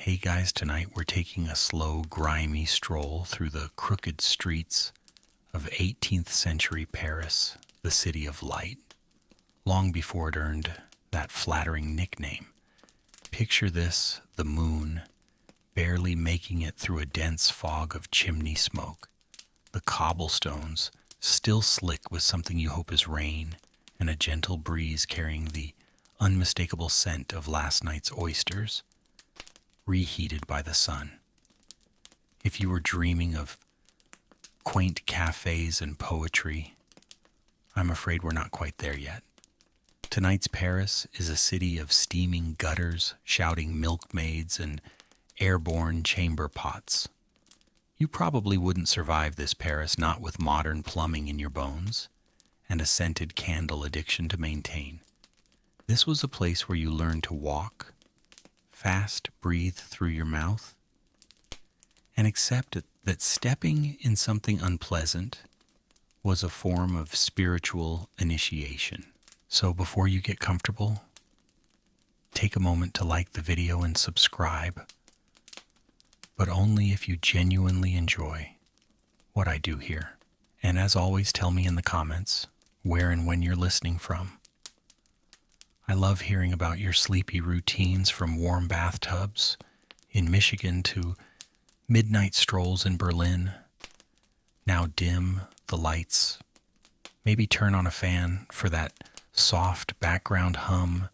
Hey guys, tonight we're taking a slow, grimy stroll through the crooked streets of 18th century Paris, the city of light, long before it earned that flattering nickname. Picture this, the moon, barely making it through a dense fog of chimney smoke. The cobblestones, still slick with something you hope is rain, and a gentle breeze carrying the unmistakable scent of last night's oysters, reheated by the sun. If you were dreaming of quaint cafes and poetry, I'm afraid we're not quite there yet. Tonight's Paris is a city of steaming gutters, shouting milkmaids, and airborne chamber pots. You probably wouldn't survive this Paris not with modern plumbing in your bones and a scented candle addiction to maintain. This was a place where you learned to walk, fast breathe through your mouth, and accept that stepping in something unpleasant was a form of spiritual initiation. So before you get comfortable, take a moment to like the video and subscribe, but only if you genuinely enjoy what I do here. And as always, tell me in the comments where and when you're listening from. I love hearing about your sleepy routines, from warm bathtubs in Michigan to midnight strolls in Berlin. Now dim the lights. Maybe turn on a fan for that soft background hum,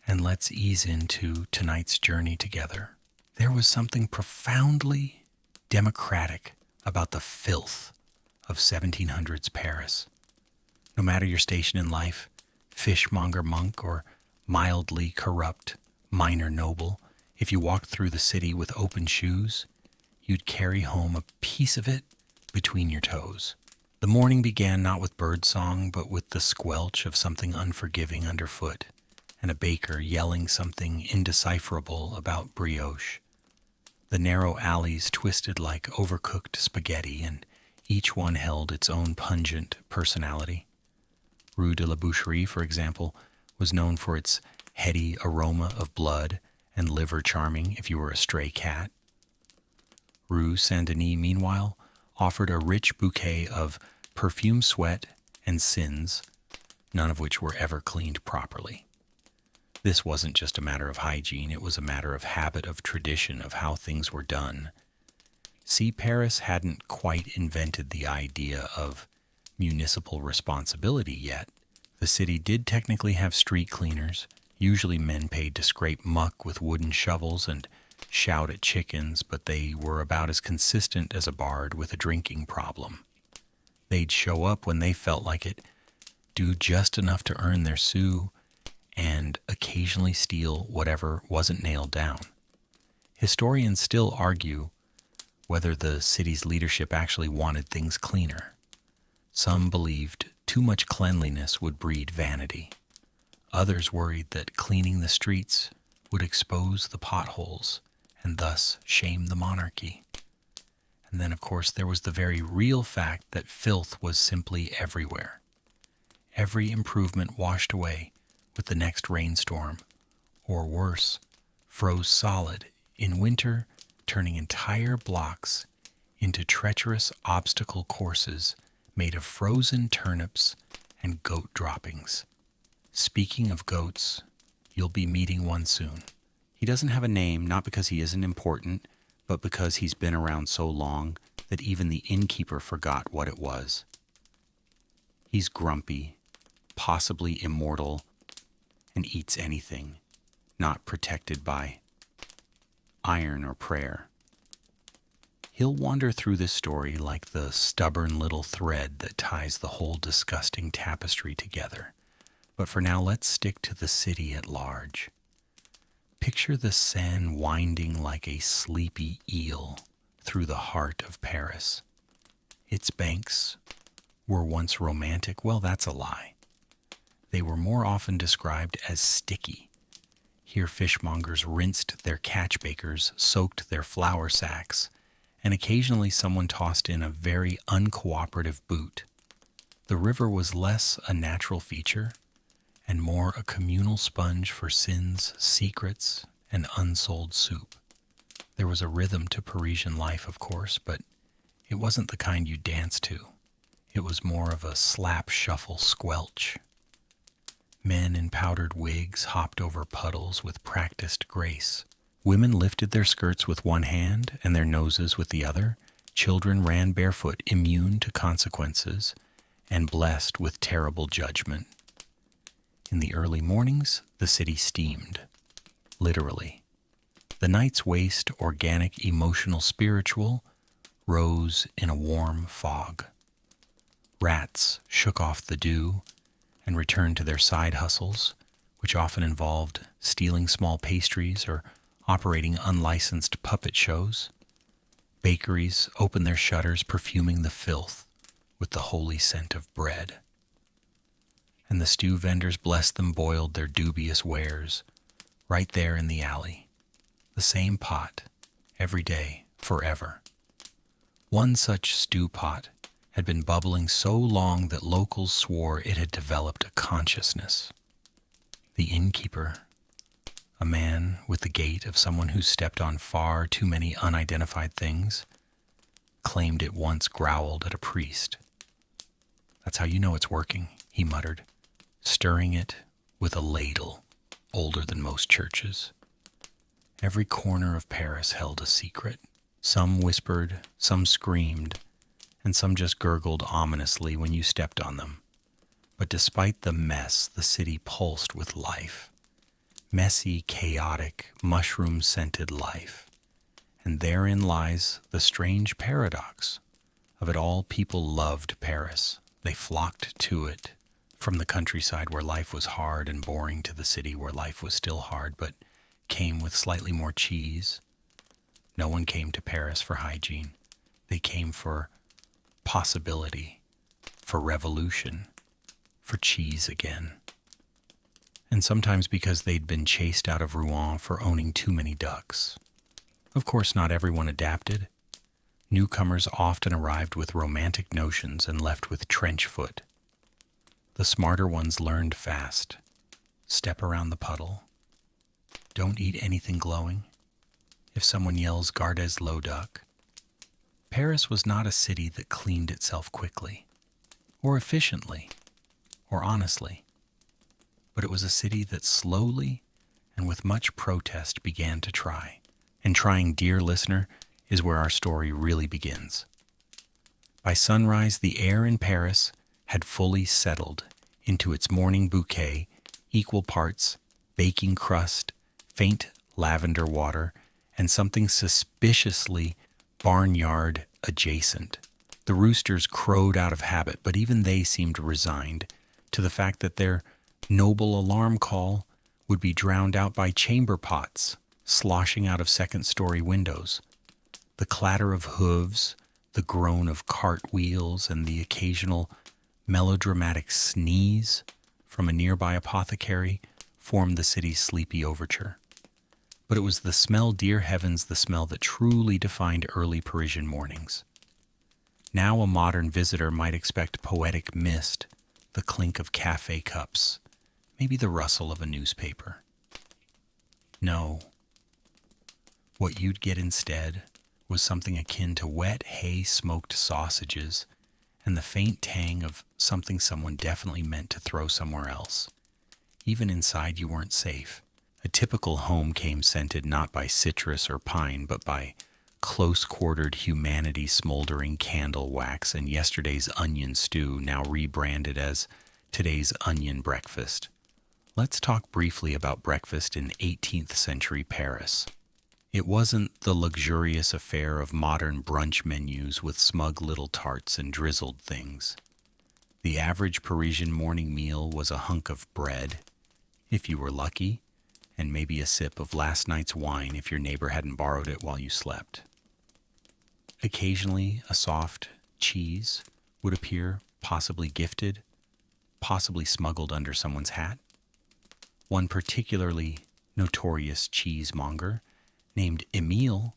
and let's ease into tonight's journey together. There was something profoundly democratic about the filth of 1700s Paris. No matter your station in life, fishmonger monk or mildly corrupt minor noble, if you walked through the city with open shoes, you'd carry home a piece of it between your toes. The morning began not with birdsong, but with the squelch of something unforgiving underfoot, and a baker yelling something indecipherable about brioche. The narrow alleys twisted like overcooked spaghetti, and each one held its own pungent personality. Rue de la Boucherie, for example, was known for its heady aroma of blood and liver charming if you were a stray cat. Rue Saint-Denis, meanwhile, offered a rich bouquet of perfume sweat and sins, none of which were ever cleaned properly. This wasn't just a matter of hygiene, it was a matter of habit, of tradition, of how things were done. See, Paris hadn't quite invented the idea of municipal responsibility yet. The city did technically have street cleaners, usually men paid to scrape muck with wooden shovels and shout at chickens, but they were about as consistent as a bard with a drinking problem. They'd show up when they felt like it, do just enough to earn their sou, and occasionally steal whatever wasn't nailed down. Historians still argue whether the city's leadership actually wanted things cleaner. Some believed too much cleanliness would breed vanity. Others worried that cleaning the streets would expose the potholes and thus shame the monarchy. And then, of course, there was the very real fact that filth was simply everywhere. Every improvement washed away with the next rainstorm, or worse, froze solid in winter, turning entire blocks into treacherous obstacle courses made of frozen turnips and goat droppings. Speaking of goats, you'll be meeting one soon. He doesn't have a name, not because he isn't important, but because he's been around so long that even the innkeeper forgot what it was. He's grumpy, possibly immortal, and eats anything, not protected by iron or prayer. He'll wander through this story like the stubborn little thread that ties the whole disgusting tapestry together. But for now, let's stick to the city at large. Picture the Seine winding like a sleepy eel through the heart of Paris. Its banks were once romantic. Well, that's a lie. They were more often described as sticky. Here fishmongers rinsed their catch bakers, soaked their flour sacks, and occasionally someone tossed in a very uncooperative boot. The river was less a natural feature and more a communal sponge for sins, secrets, and unsold soup. There was a rhythm to Parisian life, of course, but it wasn't the kind you dance to. It was more of a slap shuffle squelch. Men in powdered wigs hopped over puddles with practiced grace. Women lifted their skirts with one hand and their noses with the other. Children ran barefoot, immune to consequences, and blessed with terrible judgment. In the early mornings, the city steamed, literally. The night's waste, organic, emotional, spiritual, rose in a warm fog. Rats shook off the dew and returned to their side hustles, which often involved stealing small pastries or operating unlicensed puppet shows. Bakeries opened their shutters, perfuming the filth with the holy scent of bread. And the stew vendors, blessed them, boiled their dubious wares right there in the alley. The same pot, every day, forever. One such stew pot had been bubbling so long that locals swore it had developed a consciousness. The innkeeper, a man with the gait of someone who stepped on far too many unidentified things, claimed it once growled at a priest. "That's how you know it's working," he muttered, stirring it with a ladle older than most churches. Every corner of Paris held a secret. Some whispered, some screamed, and some just gurgled ominously when you stepped on them. But despite the mess, the city pulsed with life. Messy, chaotic, mushroom-scented life. And therein lies the strange paradox. Of it all, people loved Paris. They flocked to it, from the countryside where life was hard and boring to the city where life was still hard but came with slightly more cheese. No one came to Paris for hygiene. They came for possibility, for revolution, for cheese again. And sometimes because they'd been chased out of Rouen for owning too many ducks. Of course, not everyone adapted. Newcomers often arrived with romantic notions and left with trench foot. The smarter ones learned fast. Step around the puddle. Don't eat anything glowing. If someone yells Gardez low duck. Paris was not a city that cleaned itself quickly, or efficiently, or honestly. But it was a city that slowly and with much protest began to try. And trying, dear listener, is where our story really begins. By sunrise, the air in Paris had fully settled into its morning bouquet, equal parts baking crust, faint lavender water, and something suspiciously barnyard adjacent. The roosters crowed out of habit, but even they seemed resigned to the fact that their noble alarm call would be drowned out by chamber pots sloshing out of second-story windows. The clatter of hooves, the groan of cartwheels, and the occasional melodramatic sneeze from a nearby apothecary formed the city's sleepy overture. But it was the smell, dear heavens, the smell that truly defined early Parisian mornings. Now a modern visitor might expect poetic mist, the clink of cafe cups, maybe the rustle of a newspaper. No. What you'd get instead was something akin to wet hay-smoked sausages and the faint tang of something someone definitely meant to throw somewhere else. Even inside you weren't safe. A typical home came scented not by citrus or pine, but by close-quartered humanity smoldering candle wax and yesterday's onion stew, now rebranded as today's onion breakfast. Let's talk briefly about breakfast in 18th century Paris. It wasn't the luxurious affair of modern brunch menus with smug little tarts and drizzled things. The average Parisian morning meal was a hunk of bread, if you were lucky, and maybe a sip of last night's wine if your neighbor hadn't borrowed it while you slept. Occasionally, a soft cheese would appear, possibly gifted, possibly smuggled under someone's hat. One particularly notorious cheesemonger, named Emile,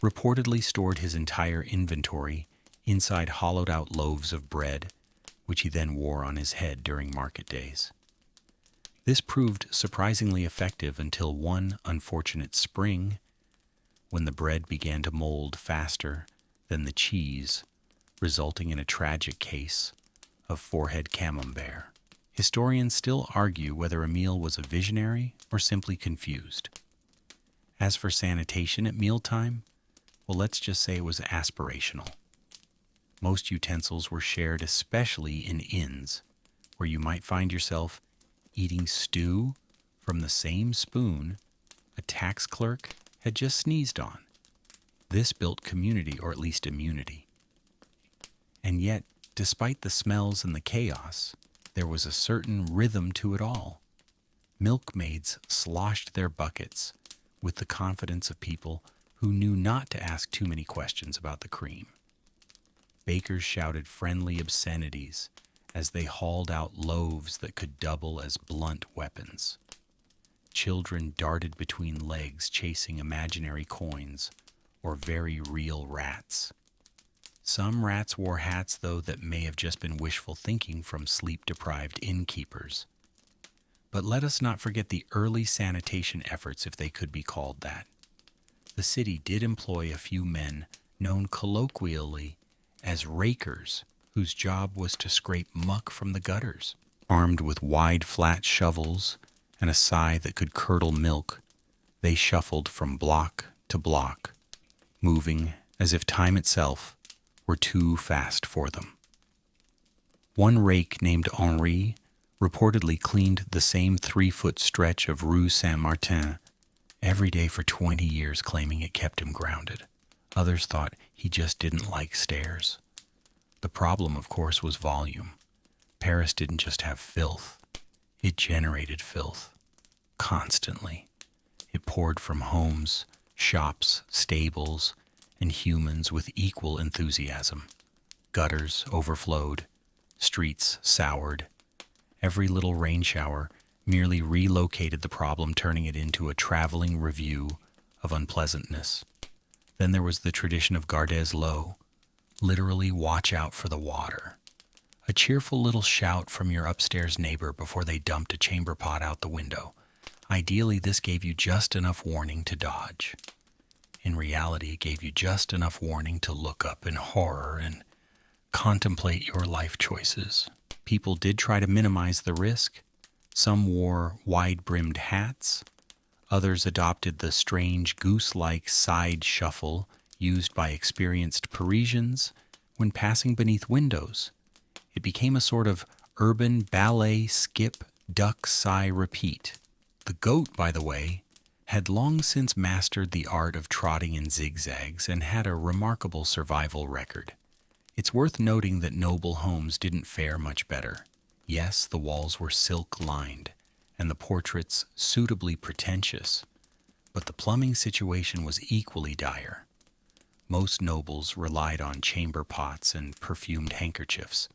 reportedly stored his entire inventory inside hollowed-out loaves of bread, which he then wore on his head during market days. This proved surprisingly effective until one unfortunate spring, when the bread began to mold faster than the cheese, resulting in a tragic case of forehead camembert. Historians still argue whether a meal was a visionary or simply confused. As for sanitation at mealtime, well, let's just say it was aspirational. Most utensils were shared, especially in inns, where you might find yourself eating stew from the same spoon a tax clerk had just sneezed on. This built community, or at least immunity. And yet, despite the smells and the chaos, there was a certain rhythm to it all. Milkmaids sloshed their buckets with the confidence of people who knew not to ask too many questions about the cream. Bakers shouted friendly obscenities as they hauled out loaves that could double as blunt weapons. Children darted between legs chasing imaginary coins or very real rats. Some rats wore hats, though, that may have just been wishful thinking from sleep-deprived innkeepers. But let us not forget the early sanitation efforts, if they could be called that. The city did employ a few men known colloquially as rakers, whose job was to scrape muck from the gutters. Armed with wide, flat shovels and a sigh that could curdle milk, they shuffled from block to block, moving as if time itself were too fast for them. One rake named Henri reportedly cleaned the same 3-foot stretch of Rue Saint-Martin every day for 20 years, claiming it kept him grounded. Others thought he just didn't like stairs. The problem, of course, was volume. Paris didn't just have filth. It generated filth. Constantly. It poured from homes, shops, stables, and humans with equal enthusiasm. Gutters overflowed. Streets soured. Every little rain shower merely relocated the problem, turning it into a traveling review of unpleasantness. Then there was the tradition of gardes l'eau, literally watch out for the water. A cheerful little shout from your upstairs neighbor before they dumped a chamber pot out the window. Ideally, this gave you just enough warning to dodge. In reality, it gave you just enough warning to look up in horror and contemplate your life choices. People did try to minimize the risk. Some wore wide-brimmed hats. Others adopted the strange goose-like side shuffle used by experienced Parisians when passing beneath windows. It became a sort of urban ballet skip, duck, sigh, repeat. The goat, by the way, had long since mastered the art of trotting in zigzags and had a remarkable survival record. It's worth noting that noble homes didn't fare much better. Yes, the walls were silk-lined, and the portraits suitably pretentious, but the plumbing situation was equally dire. Most nobles relied on chamber pots and perfumed handkerchiefs.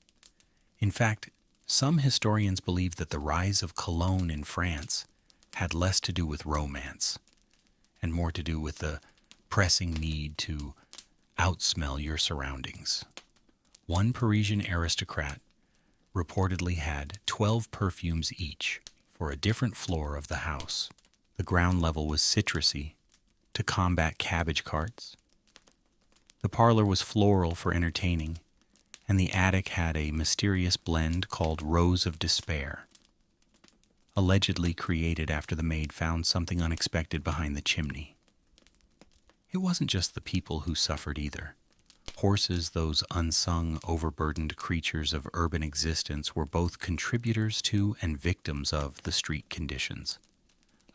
In fact, some historians believe that the rise of cologne in France had less to do with romance and more to do with the pressing need to outsmell your surroundings. One Parisian aristocrat reportedly had 12 perfumes each for a different floor of the house. The ground level was citrusy to combat cabbage carts. The parlor was floral for entertaining, and the attic had a mysterious blend called Rose of Despair, allegedly created after the maid found something unexpected behind the chimney. It wasn't just the people who suffered either. Horses, those unsung, overburdened creatures of urban existence, were both contributors to and victims of the street conditions.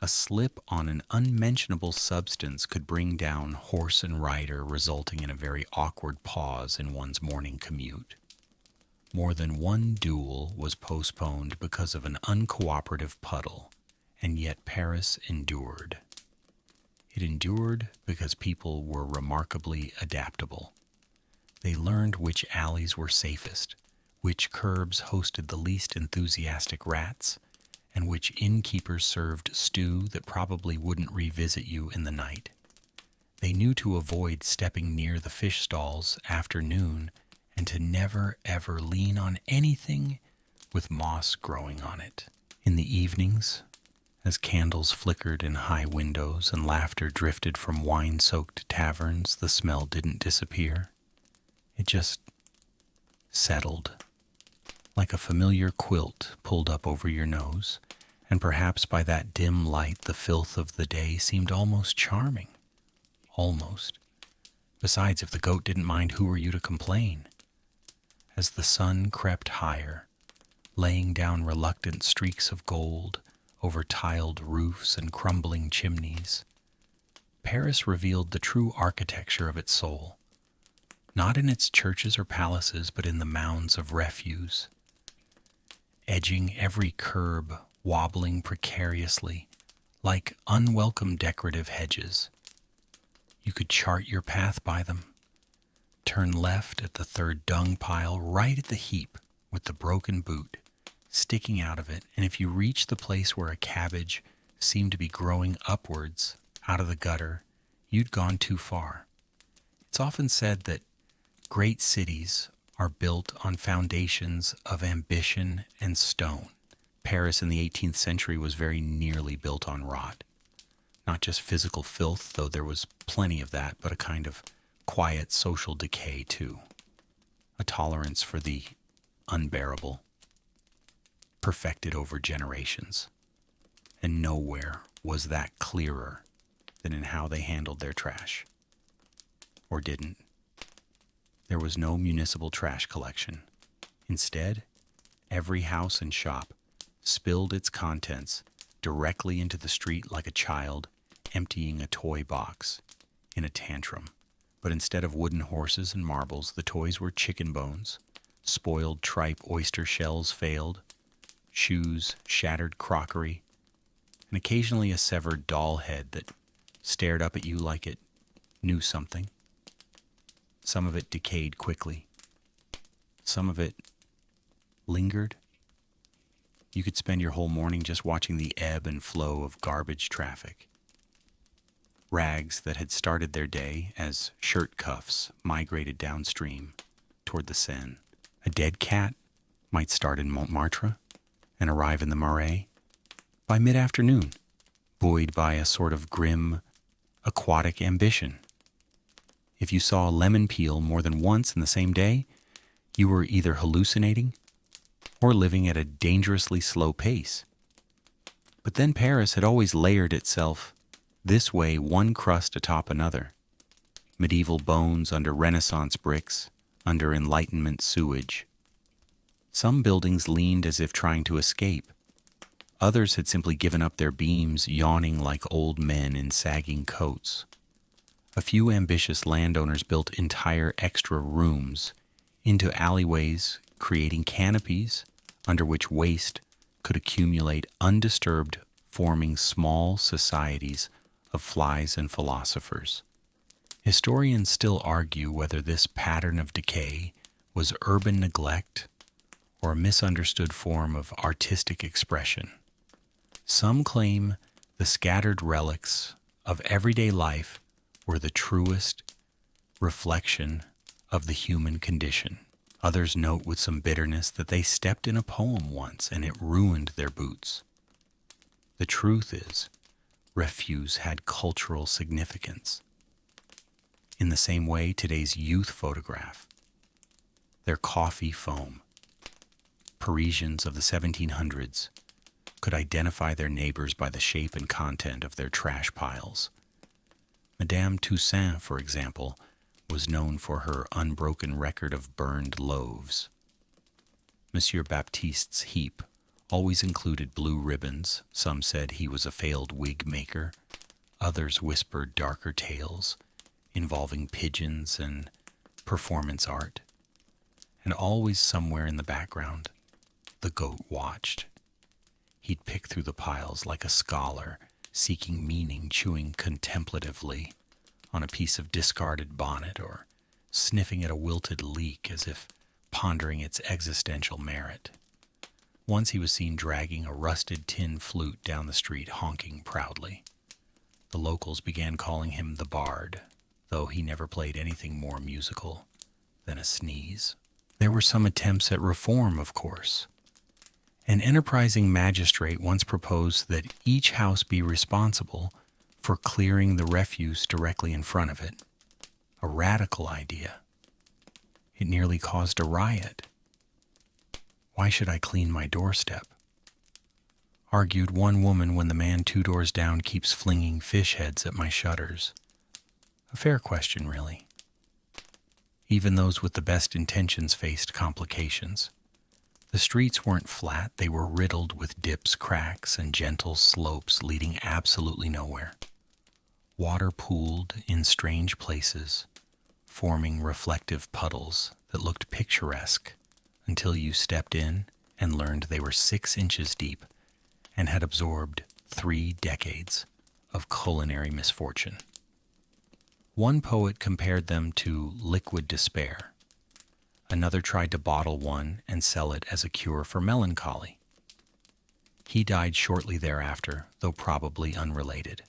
A slip on an unmentionable substance could bring down horse and rider, resulting in a very awkward pause in one's morning commute. More than one duel was postponed because of an uncooperative puddle, and yet Paris endured. It endured because people were remarkably adaptable. They learned which alleys were safest, which curbs hosted the least enthusiastic rats, and which innkeepers served stew that probably wouldn't revisit you in the night. They knew to avoid stepping near the fish stalls after noon and to never ever lean on anything with moss growing on it. In the evenings, As candles flickered in high windows and laughter drifted from wine-soaked taverns, the smell didn't disappear. It just settled, like a familiar quilt pulled up over your nose, and perhaps by that dim light the filth of the day seemed almost charming. Almost. Besides, if the goat didn't mind, who were you to complain? As the sun crept higher, laying down reluctant streaks of gold over tiled roofs and crumbling chimneys, Paris revealed the true architecture of its soul, not in its churches or palaces, but in the mounds of refuse, edging every curb, wobbling precariously, like unwelcome decorative hedges. You could chart your path by them, turn left at the third dung pile, right at the heap with the broken boot sticking out of it, and if you reach the place where a cabbage seemed to be growing upwards out of the gutter, you'd gone too far. It's often said that great cities are built on foundations of ambition and stone. Paris in the 18th century was very nearly built on rot. Not just physical filth, though there was plenty of that, but a kind of quiet social decay too. A tolerance for the unbearable, perfected over generations. And nowhere was that clearer than in how they handled their trash. Or didn't. There was no municipal trash collection. Instead, every house and shop spilled its contents directly into the street like a child emptying a toy box in a tantrum. But instead of wooden horses and marbles, the toys were chicken bones, spoiled tripe oyster shells failed, shoes, shattered crockery, and occasionally a severed doll head that stared up at you like it knew something. Some of it decayed quickly. Some of it lingered. You could spend your whole morning just watching the ebb and flow of garbage traffic. Rags that had started their day as shirt cuffs migrated downstream toward the Seine. A dead cat might start in Montmartre and arrive in the Marais by mid-afternoon, buoyed by a sort of grim, aquatic ambition. If you saw a lemon peel more than once in the same day, you were either hallucinating or living at a dangerously slow pace. But then Paris had always layered itself this way, one crust atop another. Medieval bones under Renaissance bricks, under Enlightenment sewage. Some buildings leaned as if trying to escape. Others had simply given up their beams, yawning like old men in sagging coats. A few ambitious landowners built entire extra rooms into alleyways, creating canopies under which waste could accumulate undisturbed, forming small societies of flies and philosophers. Historians still argue whether this pattern of decay was urban neglect or a misunderstood form of artistic expression. Some claim the scattered relics of everyday life were the truest reflection of the human condition. Others note with some bitterness that they stepped in a poem once and it ruined their boots. The truth is, refuse had cultural significance. In the same way, today's youth photograph, their coffee foam, Parisians of the 1700s could identify their neighbors by the shape and content of their trash piles. Madame Toussaint, for example, was known for her unbroken record of burned loaves. Monsieur Baptiste's heap always included blue ribbons. Some said he was a failed wig maker. Others whispered darker tales involving pigeons and performance art. And always somewhere in the background, the goat watched. He'd pick through the piles like a scholar, seeking meaning, chewing contemplatively on a piece of discarded bonnet or sniffing at a wilted leek as if pondering its existential merit. Once he was seen dragging a rusted tin flute down the street, honking proudly. The locals began calling him the Bard, though he never played anything more musical than a sneeze. There were some attempts at reform, of course. An enterprising magistrate once proposed that each house be responsible for clearing the refuse directly in front of it. A radical idea. It nearly caused a riot. Why should I clean my doorstep? Argued one woman when the man 2 doors down keeps flinging fish heads at my shutters. A fair question, really. Even those with the best intentions faced complications. The streets weren't flat, they were riddled with dips, cracks, and gentle slopes leading absolutely nowhere. Water pooled in strange places, forming reflective puddles that looked picturesque until you stepped in and learned they were 6 inches deep and had absorbed 3 decades of culinary misfortune. One poet compared them to liquid despair. Another tried to bottle one and sell it as a cure for melancholy. He died shortly thereafter, though probably unrelated.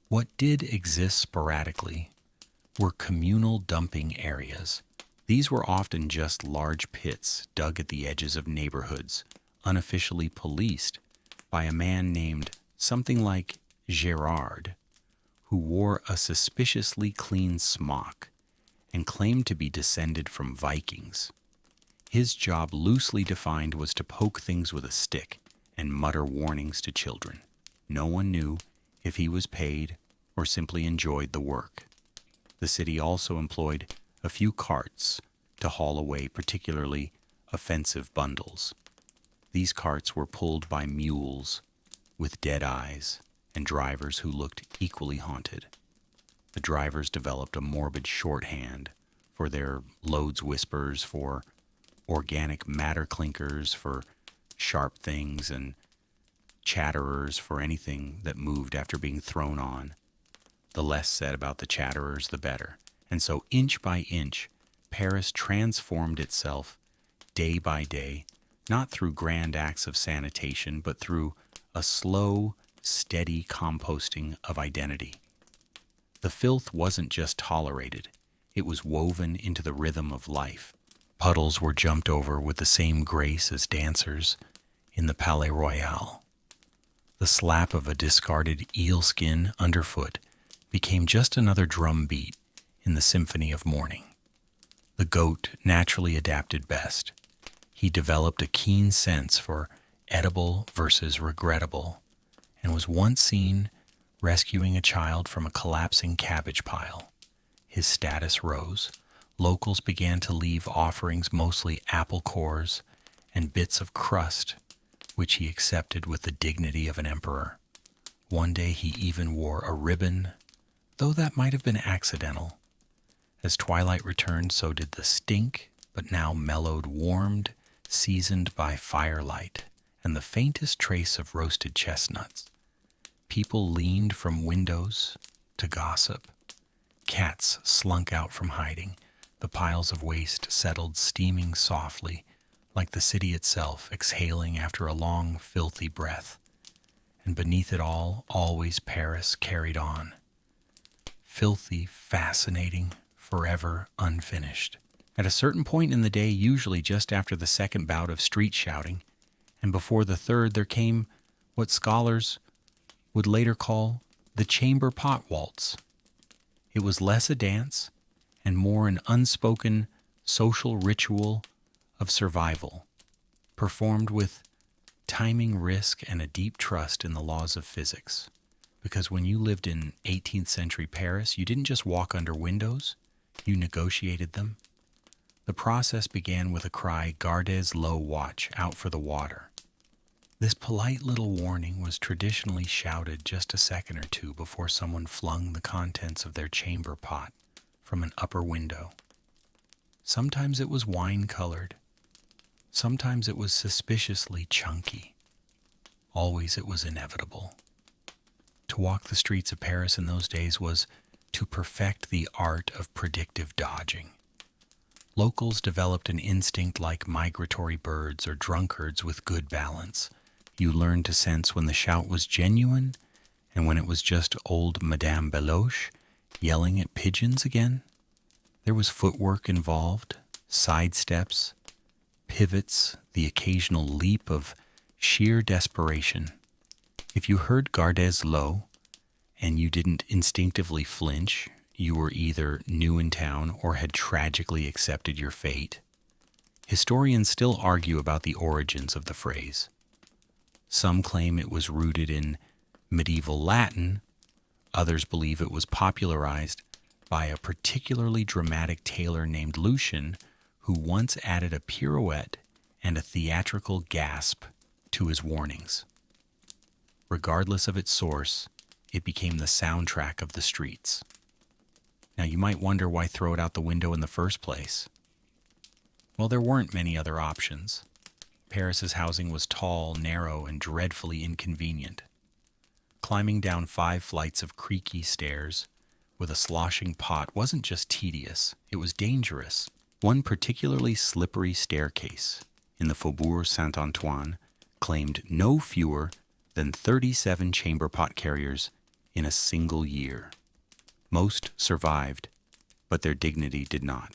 What did exist sporadically were communal dumping areas. These were often just large pits dug at the edges of neighborhoods, unofficially policed by a man named something like Gerard, who wore a suspiciously clean smock and claimed to be descended from Vikings. His job, loosely defined, was to poke things with a stick and mutter warnings to children. No one knew if he was paid or simply enjoyed the work. The city also employed a few carts to haul away particularly offensive bundles. These carts were pulled by mules with dead eyes and drivers who looked equally haunted. The drivers developed a morbid shorthand for their loads whispers, for organic matter clinkers, for sharp things, and chatterers for anything that moved after being thrown on. The less said about the chatterers, the better. And so inch by inch, Paris transformed itself day by day, not through grand acts of sanitation, but through a slow, steady composting of identity. The filth wasn't just tolerated, it was woven into the rhythm of life. Puddles were jumped over with the same grace as dancers in the Palais Royal. The slap of a discarded eel-skin underfoot became just another drum beat in the symphony of morning. The goat naturally adapted best. He developed a keen sense for edible versus regrettable, and was once seen rescuing a child from a collapsing cabbage pile. His status rose. Locals began to leave offerings, mostly apple cores and bits of crust, which he accepted with the dignity of an emperor. One day he even wore a ribbon, though that might have been accidental. As twilight returned, so did the stink, but now mellowed, warmed, seasoned by firelight, and the faintest trace of roasted chestnuts. People leaned from windows to gossip. Cats slunk out from hiding. The piles of waste settled steaming softly, like the city itself exhaling after a long, filthy breath. And beneath it all, always Paris carried on. Filthy, fascinating, forever unfinished. At a certain point in the day, usually just after the second bout of street shouting, and before the third, there came what scholars would later call the chamber pot waltz. It was less a dance and more an unspoken social ritual of survival, performed with timing, risk, and a deep trust in the laws of physics. Because when you lived in 18th century Paris, you didn't just walk under windows, you negotiated them. The process began with a cry, "Gardes low watch, out for the water." This polite little warning was traditionally shouted just a second or two before someone flung the contents of their chamber pot from an upper window. Sometimes it was wine-colored. Sometimes it was suspiciously chunky. Always it was inevitable. To walk the streets of Paris in those days was to perfect the art of predictive dodging. Locals developed an instinct like migratory birds or drunkards with good balance. You learned to sense when the shout was genuine and when it was just old Madame Beloche yelling at pigeons again. There was footwork involved, sidesteps, pivots, the occasional leap of sheer desperation. If you heard Gardez low and you didn't instinctively flinch, you were either new in town or had tragically accepted your fate. Historians still argue about the origins of the phrase. Some claim it was rooted in medieval Latin. Others believe it was popularized by a particularly dramatic tailor named Lucian, who once added a pirouette and a theatrical gasp to his warnings. Regardless of its source, it became the soundtrack of the streets. Now you might wonder why throw it out the window in the first place. Well, there weren't many other options. Paris's housing was tall, narrow, and dreadfully inconvenient. Climbing down 5 flights of creaky stairs with a sloshing pot wasn't just tedious, it was dangerous. One particularly slippery staircase in the Faubourg Saint-Antoine claimed no fewer than 37 chamber pot carriers in a single year. Most survived, but their dignity did not.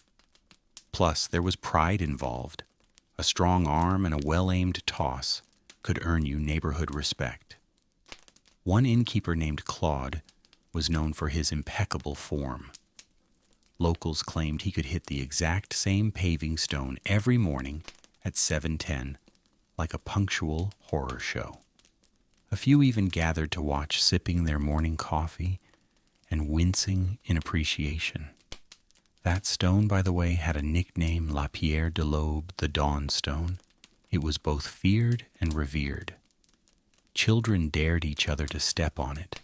Plus, there was pride involved. A strong arm and a well-aimed toss could earn you neighborhood respect. One innkeeper named Claude was known for his impeccable form. Locals claimed he could hit the exact same paving stone every morning at 7:10, like a punctual horror show. A few even gathered to watch, sipping their morning coffee and wincing in appreciation. That stone, by the way, had a nickname, La Pierre de l'Aube, the Dawn Stone. It was both feared and revered. Children dared each other to step on it.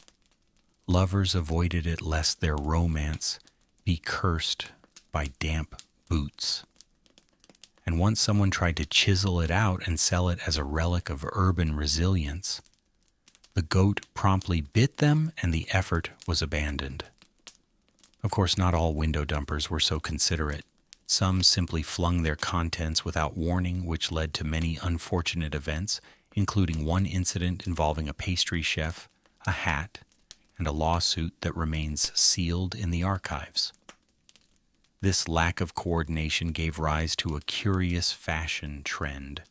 Lovers avoided it lest their romance be cursed by damp boots. And once someone tried to chisel it out and sell it as a relic of urban resilience, the goat promptly bit them and the effort was abandoned. Of course, not all window dumpers were so considerate. Some simply flung their contents without warning, which led to many unfortunate events, including one incident involving a pastry chef, a hat, and a lawsuit that remains sealed in the archives. This lack of coordination gave rise to a curious fashion trend.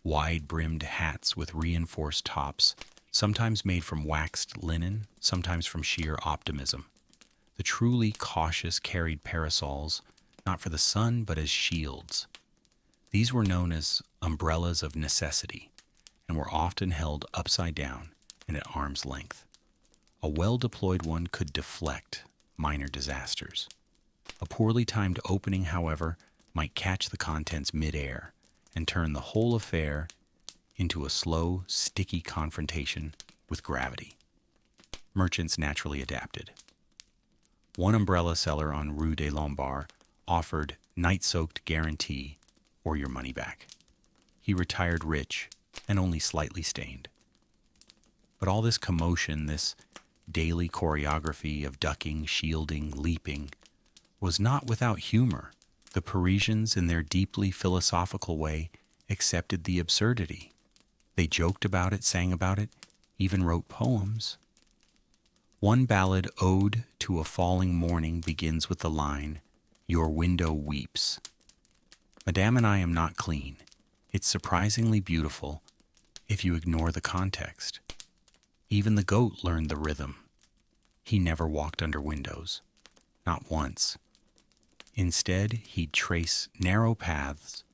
Wide-brimmed hats with reinforced tops, sometimes made from waxed linen, sometimes from sheer optimism. The truly cautious carried parasols, not for the sun, but as shields. These were known as umbrellas of necessity, and were often held upside down and at arm's length. A well-deployed one could deflect minor disasters. A poorly timed opening, however, might catch the contents mid-air and turn the whole affair into a slow, sticky confrontation with gravity. Merchants naturally adapted. One umbrella seller on Rue des Lombards offered night-soaked guarantee or your money back. He retired rich and only slightly stained. But all this commotion, this daily choreography of ducking, shielding, leaping, was not without humor. The Parisians, in their deeply philosophical way, accepted the absurdity. They joked about it, sang about it, even wrote poems. One ballad, Ode to a Falling Morning, begins with the line, "Your window weeps." Madame and I am not clean. It's surprisingly beautiful if you ignore the context. Even the goat learned the rhythm. He never walked under windows. Not once. Instead, he'd trace narrow paths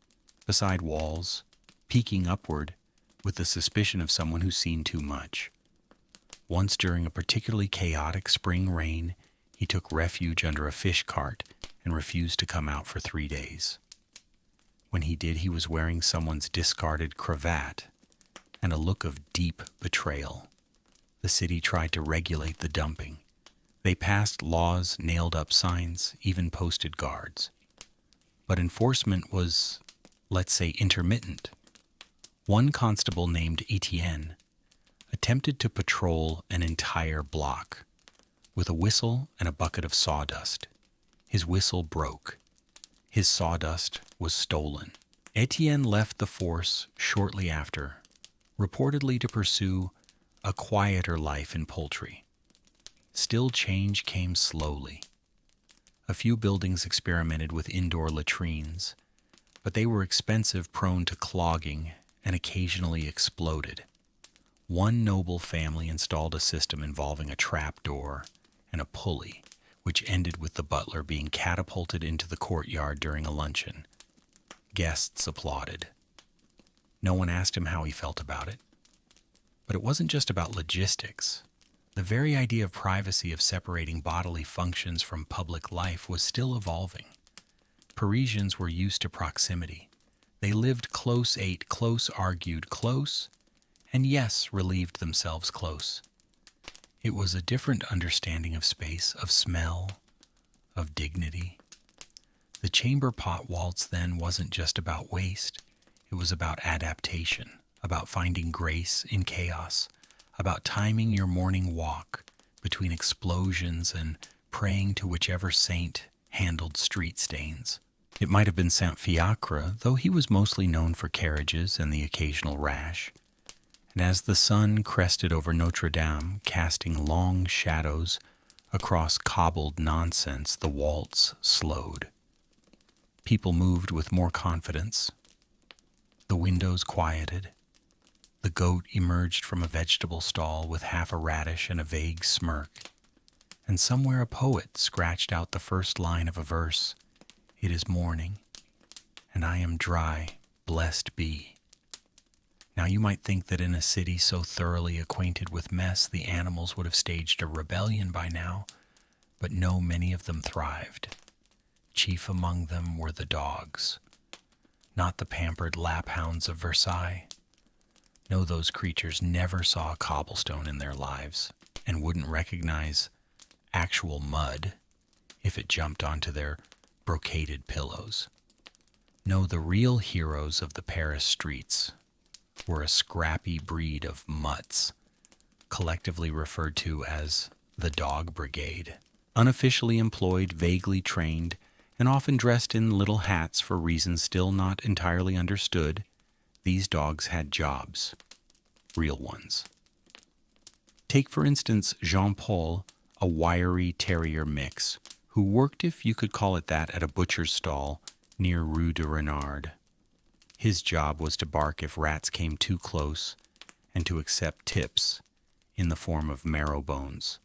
beside walls, peeking upward with the suspicion of someone who's seen too much. Once during a particularly chaotic spring rain, he took refuge under a fish cart and refused to come out for 3 days. When he did, he was wearing someone's discarded cravat and a look of deep betrayal. The city tried to regulate the dumping. They passed laws, nailed up signs, even posted guards. But enforcement was, let's say, intermittent. One constable named Etienne attempted to patrol an entire block with a whistle and a bucket of sawdust. His whistle broke. His sawdust was stolen. Etienne left the force shortly after, reportedly to pursue a quieter life in poultry. Still, change came slowly. A few buildings experimented with indoor latrines, but they were expensive, prone to clogging, and occasionally exploded. One noble family installed a system involving a trap door and a pulley, which ended with the butler being catapulted into the courtyard during a luncheon. Guests applauded. No one asked him how he felt about it. But it wasn't just about logistics. The very idea of privacy, of separating bodily functions from public life, was still evolving. Parisians were used to proximity. They lived close, ate close, argued close, and yes, relieved themselves close. It was a different understanding of space, of smell, of dignity. The chamber pot waltz then wasn't just about waste. It was about adaptation, about finding grace in chaos, about timing your morning walk between explosions and praying to whichever saint handled street stains. It might have been Saint Fiacre, though he was mostly known for carriages and the occasional rash. And as the sun crested over Notre Dame, casting long shadows across cobbled nonsense, the waltz slowed. People moved with more confidence. The windows quieted. The goat emerged from a vegetable stall with half a radish and a vague smirk. And somewhere a poet scratched out the first line of a verse. It is morning, and I am dry, blessed be. Now you might think that in a city so thoroughly acquainted with mess, the animals would have staged a rebellion by now, but no, many of them thrived. Chief among them were the dogs, not the pampered laphounds of Versailles. No, those creatures never saw a cobblestone in their lives and wouldn't recognize actual mud if it jumped onto their brocaded pillows. No, the real heroes of the Paris streets were a scrappy breed of mutts, collectively referred to as the Dog Brigade. Unofficially employed, vaguely trained, and often dressed in little hats for reasons still not entirely understood, these dogs had jobs, real ones. Take, for instance, Jean-Paul, a wiry terrier mix, who worked, if you could call it that, at a butcher's stall near Rue de Renard. His job was to bark if rats came too close and to accept tips in the form of marrow bones.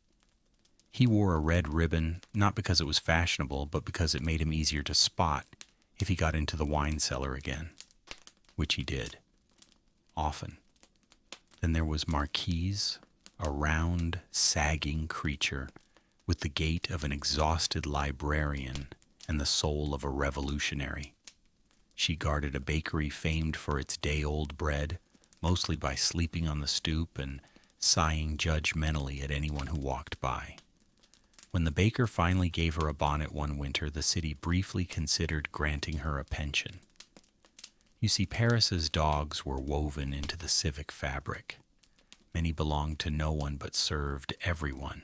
He wore a red ribbon, not because it was fashionable, but because it made him easier to spot if he got into the wine cellar again, which he did, often. Then there was Marquise, a round, sagging creature with the gait of an exhausted librarian and the soul of a revolutionary. She guarded a bakery famed for its day-old bread, mostly by sleeping on the stoop and sighing judgmentally at anyone who walked by. When the baker finally gave her a bonnet one winter, the city briefly considered granting her a pension. You see, Paris's dogs were woven into the civic fabric. Many belonged to no one but served everyone.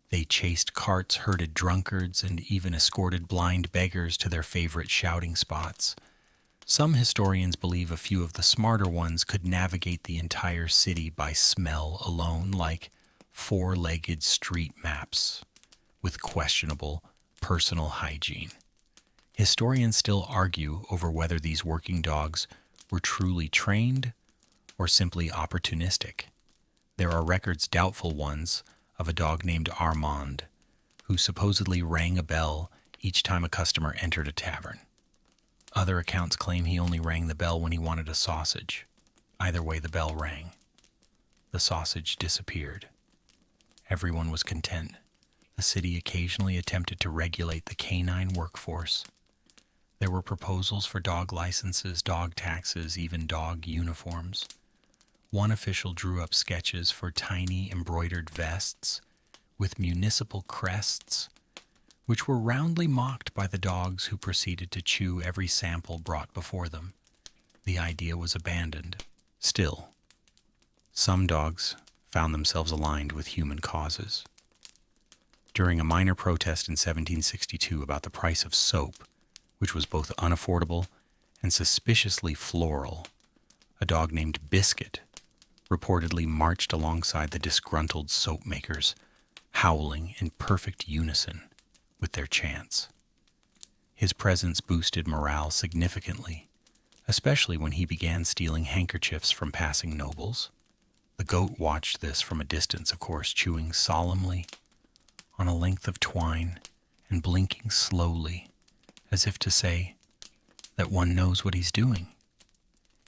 They chased carts, herded drunkards, and even escorted blind beggars to their favorite shouting spots. Some historians believe a few of the smarter ones could navigate the entire city by smell alone, like four-legged street maps with questionable personal hygiene. Historians still argue over whether these working dogs were truly trained or simply opportunistic. There are records, doubtful ones, of a dog named Armand, who supposedly rang a bell each time a customer entered a tavern. Other accounts claim he only rang the bell when he wanted a sausage. Either way, the bell rang. The sausage disappeared. Everyone was content. The city occasionally attempted to regulate the canine workforce. There were proposals for dog licenses, dog taxes, even dog uniforms. One official drew up sketches for tiny embroidered vests with municipal crests, which were roundly mocked by the dogs who proceeded to chew every sample brought before them. The idea was abandoned. Still, some dogs found themselves aligned with human causes. During a minor protest in 1762 about the price of soap, which was both unaffordable and suspiciously floral, a dog named Biscuit reportedly marched alongside the disgruntled soap makers, howling in perfect unison with their chants. His presence boosted morale significantly. especially when he began stealing handkerchiefs from passing nobles. The goat watched this from a distance, of course, chewing solemnly on a length of twine and blinking slowly, as if to say that one knows what he's doing.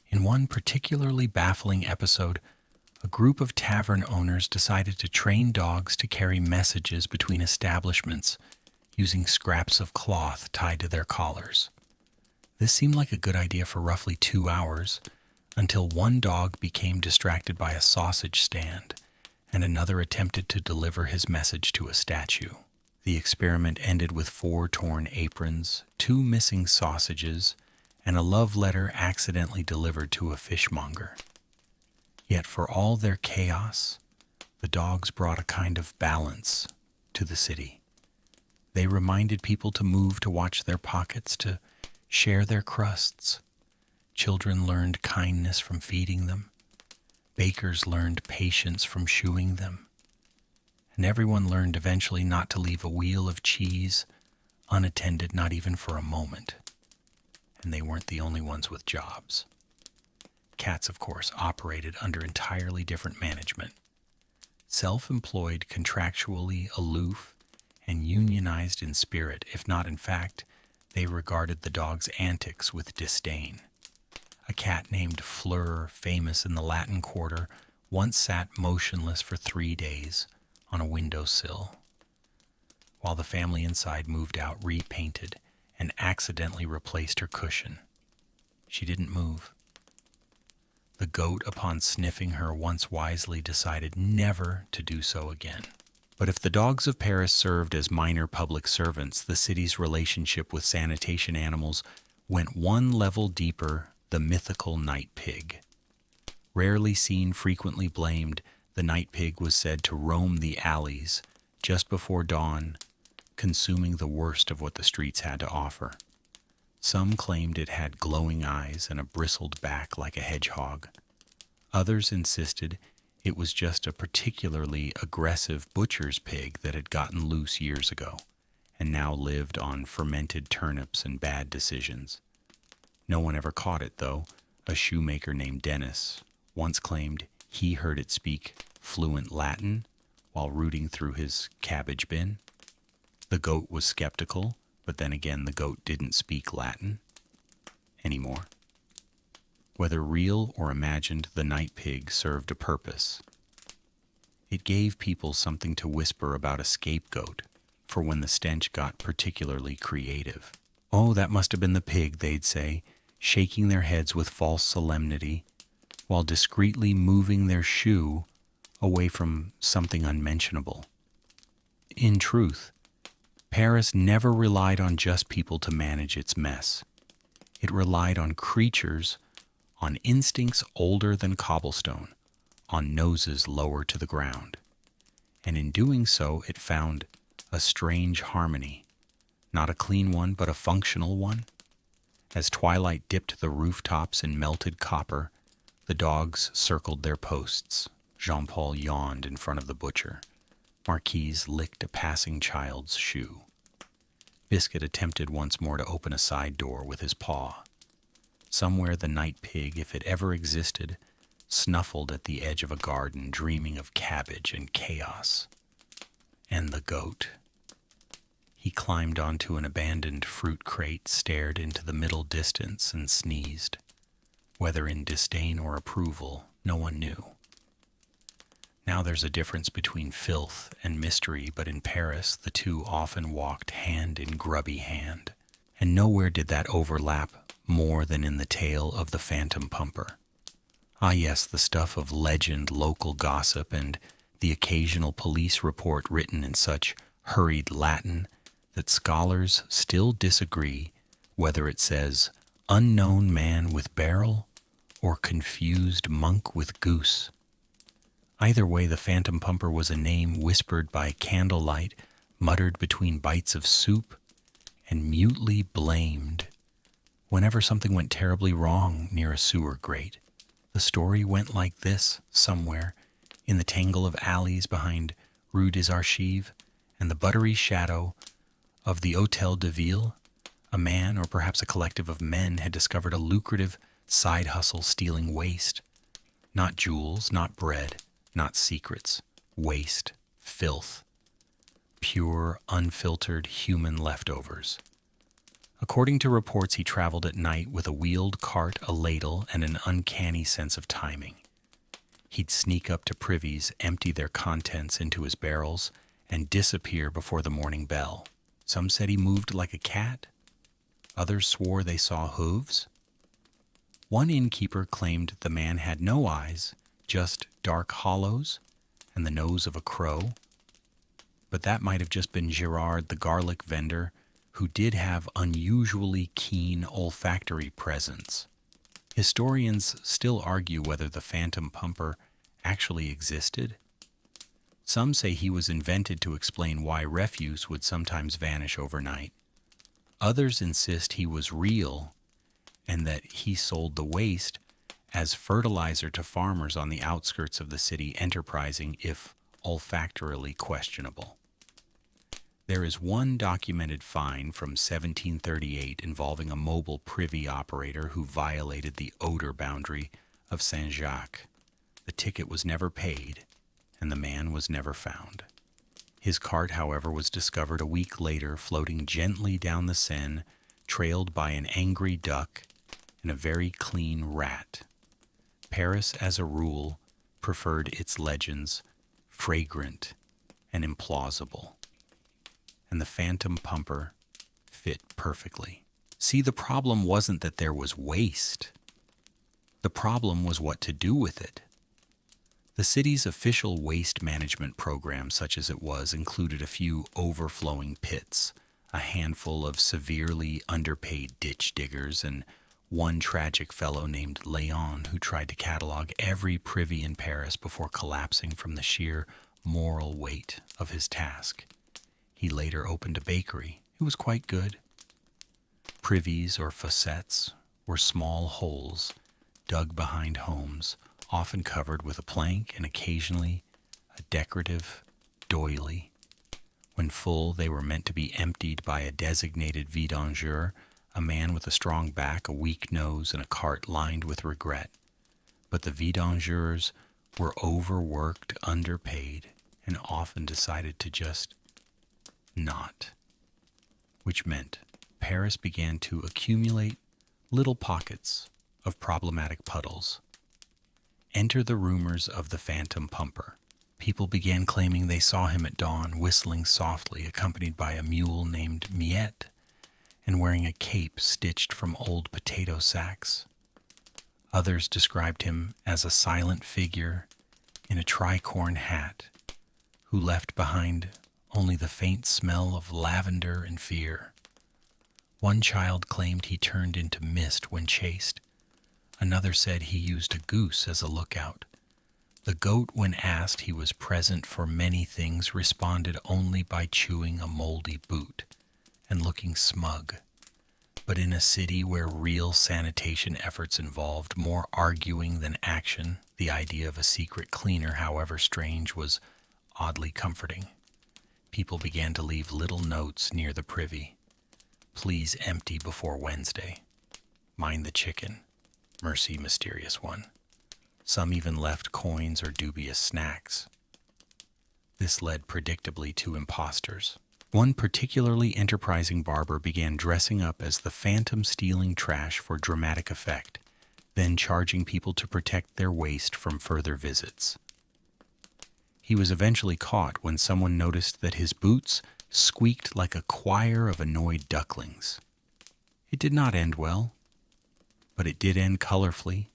In one particularly baffling episode, a group of tavern owners decided to train dogs to carry messages between establishments using scraps of cloth tied to their collars. This seemed like a good idea for roughly 2 hours, until one dog became distracted by a sausage stand and another attempted to deliver his message to a statue. The experiment ended with 4 torn aprons, 2 missing sausages, and a love letter accidentally delivered to a fishmonger. Yet for all their chaos, the dogs brought a kind of balance to the city. They reminded people to move to watch their pockets, to share their crusts. Children learned kindness from feeding them. Bakers learned patience from shoeing them. And everyone learned eventually not to leave a wheel of cheese unattended, not even for a moment. And they weren't the only ones with jobs. Cats, of course, operated under entirely different management. Self-employed, contractually aloof, and unionized in spirit, if not in fact, they regarded the dog's antics with disdain. A cat named Fleur, famous in the Latin Quarter, once sat motionless for 3 days on a windowsill, while the family inside moved out repainted and accidentally replaced her cushion. She didn't move. The goat, upon sniffing her, once wisely decided never to do so again. But if the dogs of Paris served as minor public servants, the city's relationship with sanitation animals went one level deeper: the mythical night pig. Rarely seen, frequently blamed, the night pig was said to roam the alleys just before dawn, consuming the worst of what the streets had to offer. Some claimed it had glowing eyes and a bristled back like a hedgehog. Others insisted it was just a particularly aggressive butcher's pig that had gotten loose years ago and now lived on fermented turnips and bad decisions. No one ever caught it, though. A shoemaker named Dennis once claimed he heard it speak fluent Latin while rooting through his cabbage bin. The goat was skeptical, but then again, the goat didn't speak Latin anymore. Whether real or imagined, the night pig served a purpose. It gave people something to whisper about a scapegoat for when the stench got particularly creative. "Oh, that must have been the pig," they'd say, shaking their heads with false solemnity, while discreetly moving their shoe away from something unmentionable. In truth, Paris never relied on just people to manage its mess. It relied on creatures, on instincts older than cobblestone, on noses lower to the ground. And in doing so, it found a strange harmony, not a clean one, but a functional one. As twilight dipped the rooftops in melted copper, the dogs circled their posts. Jean-Paul yawned in front of the butcher. Marquise licked a passing child's shoe. Biscuit attempted once more to open a side door with his paw. Somewhere the night pig, if it ever existed, snuffled at the edge of a garden, dreaming of cabbage and chaos. And the goat. He climbed onto an abandoned fruit crate, stared into the middle distance, and sneezed. Whether in disdain or approval, no one knew. Now there's a difference between filth and mystery, but in Paris the two often walked hand in grubby hand, and nowhere did that overlap more than in the tale of the phantom pumper. Ah yes, the stuff of legend, local gossip, and the occasional police report written in such hurried Latin that scholars still disagree whether it says unknown man with barrel or confused monk with goose. Either way, the phantom pumper was a name whispered by candlelight, muttered between bites of soup, and mutely blamed whenever something went terribly wrong near a sewer grate. The story went like this somewhere in the tangle of alleys behind Rue des Archives and the buttery shadow of the Hôtel de Ville. A man, or perhaps a collective of men, had discovered a lucrative side hustle stealing waste. Not jewels, not bread, not secrets. Waste, filth, pure, unfiltered human leftovers. According to reports, he traveled at night with a wheeled cart, a ladle, and an uncanny sense of timing. He'd sneak up to privies, empty their contents into his barrels, and disappear before the morning bell. Some said he moved like a cat. Others swore they saw hooves. One innkeeper claimed the man had no eyes, just dark hollows and the nose of a crow. But that might have just been Girard, the garlic vendor, who did have unusually keen olfactory presence. Historians still argue whether the phantom pumper actually existed. Some say he was invented to explain why refuse would sometimes vanish overnight. Others insist he was real and that he sold the waste as fertilizer to farmers on the outskirts of the city, enterprising if olfactorily questionable. There is one documented fine from 1738 involving a mobile privy operator who violated the odor boundary of Saint-Jacques. The ticket was never paid, and the man was never found. His cart, however, was discovered a week later floating gently down the Seine, trailed by an angry duck and a very clean rat. Paris, as a rule, preferred its legends fragrant and implausible, and the phantom pumper fit perfectly. See, the problem wasn't that there was waste. The problem was what to do with it. The city's official waste management program, such as it was, included a few overflowing pits, a handful of severely underpaid ditch diggers, and one tragic fellow named Léon who tried to catalog every privy in Paris before collapsing from the sheer moral weight of his task. He later opened a bakery. It was quite good. Privies or fossettes were small holes dug behind homes, often covered with a plank and occasionally a decorative doily. When full, they were meant to be emptied by a designated vidangeur, a man with a strong back, a weak nose, and a cart lined with regret. But the vidangeurs were overworked, underpaid, and often decided to just not, which meant Paris began to accumulate little pockets of problematic puddles. Enter the rumors of the phantom pumper. People began claiming they saw him at dawn, whistling softly, accompanied by a mule named Miette, and wearing a cape stitched from old potato sacks. Others described him as a silent figure in a tricorn hat, who left behind only the faint smell of lavender and fear. One child claimed he turned into mist when chased. Another said he used a goose as a lookout. The goat, when asked he was present for many things, responded only by chewing a moldy boot and looking smug. But in a city where real sanitation efforts involved more arguing than action, the idea of a secret cleaner, however strange, was oddly comforting. People began to leave little notes near the privy. Please empty before Wednesday. Mind the chicken. Mercy, mysterious one. Some even left coins or dubious snacks. This led predictably to imposters. One particularly enterprising barber began dressing up as the phantom stealing trash for dramatic effect, then charging people to protect their waste from further visits. He was eventually caught when someone noticed that his boots squeaked like a choir of annoyed ducklings. It did not end well, but it did end colorfully.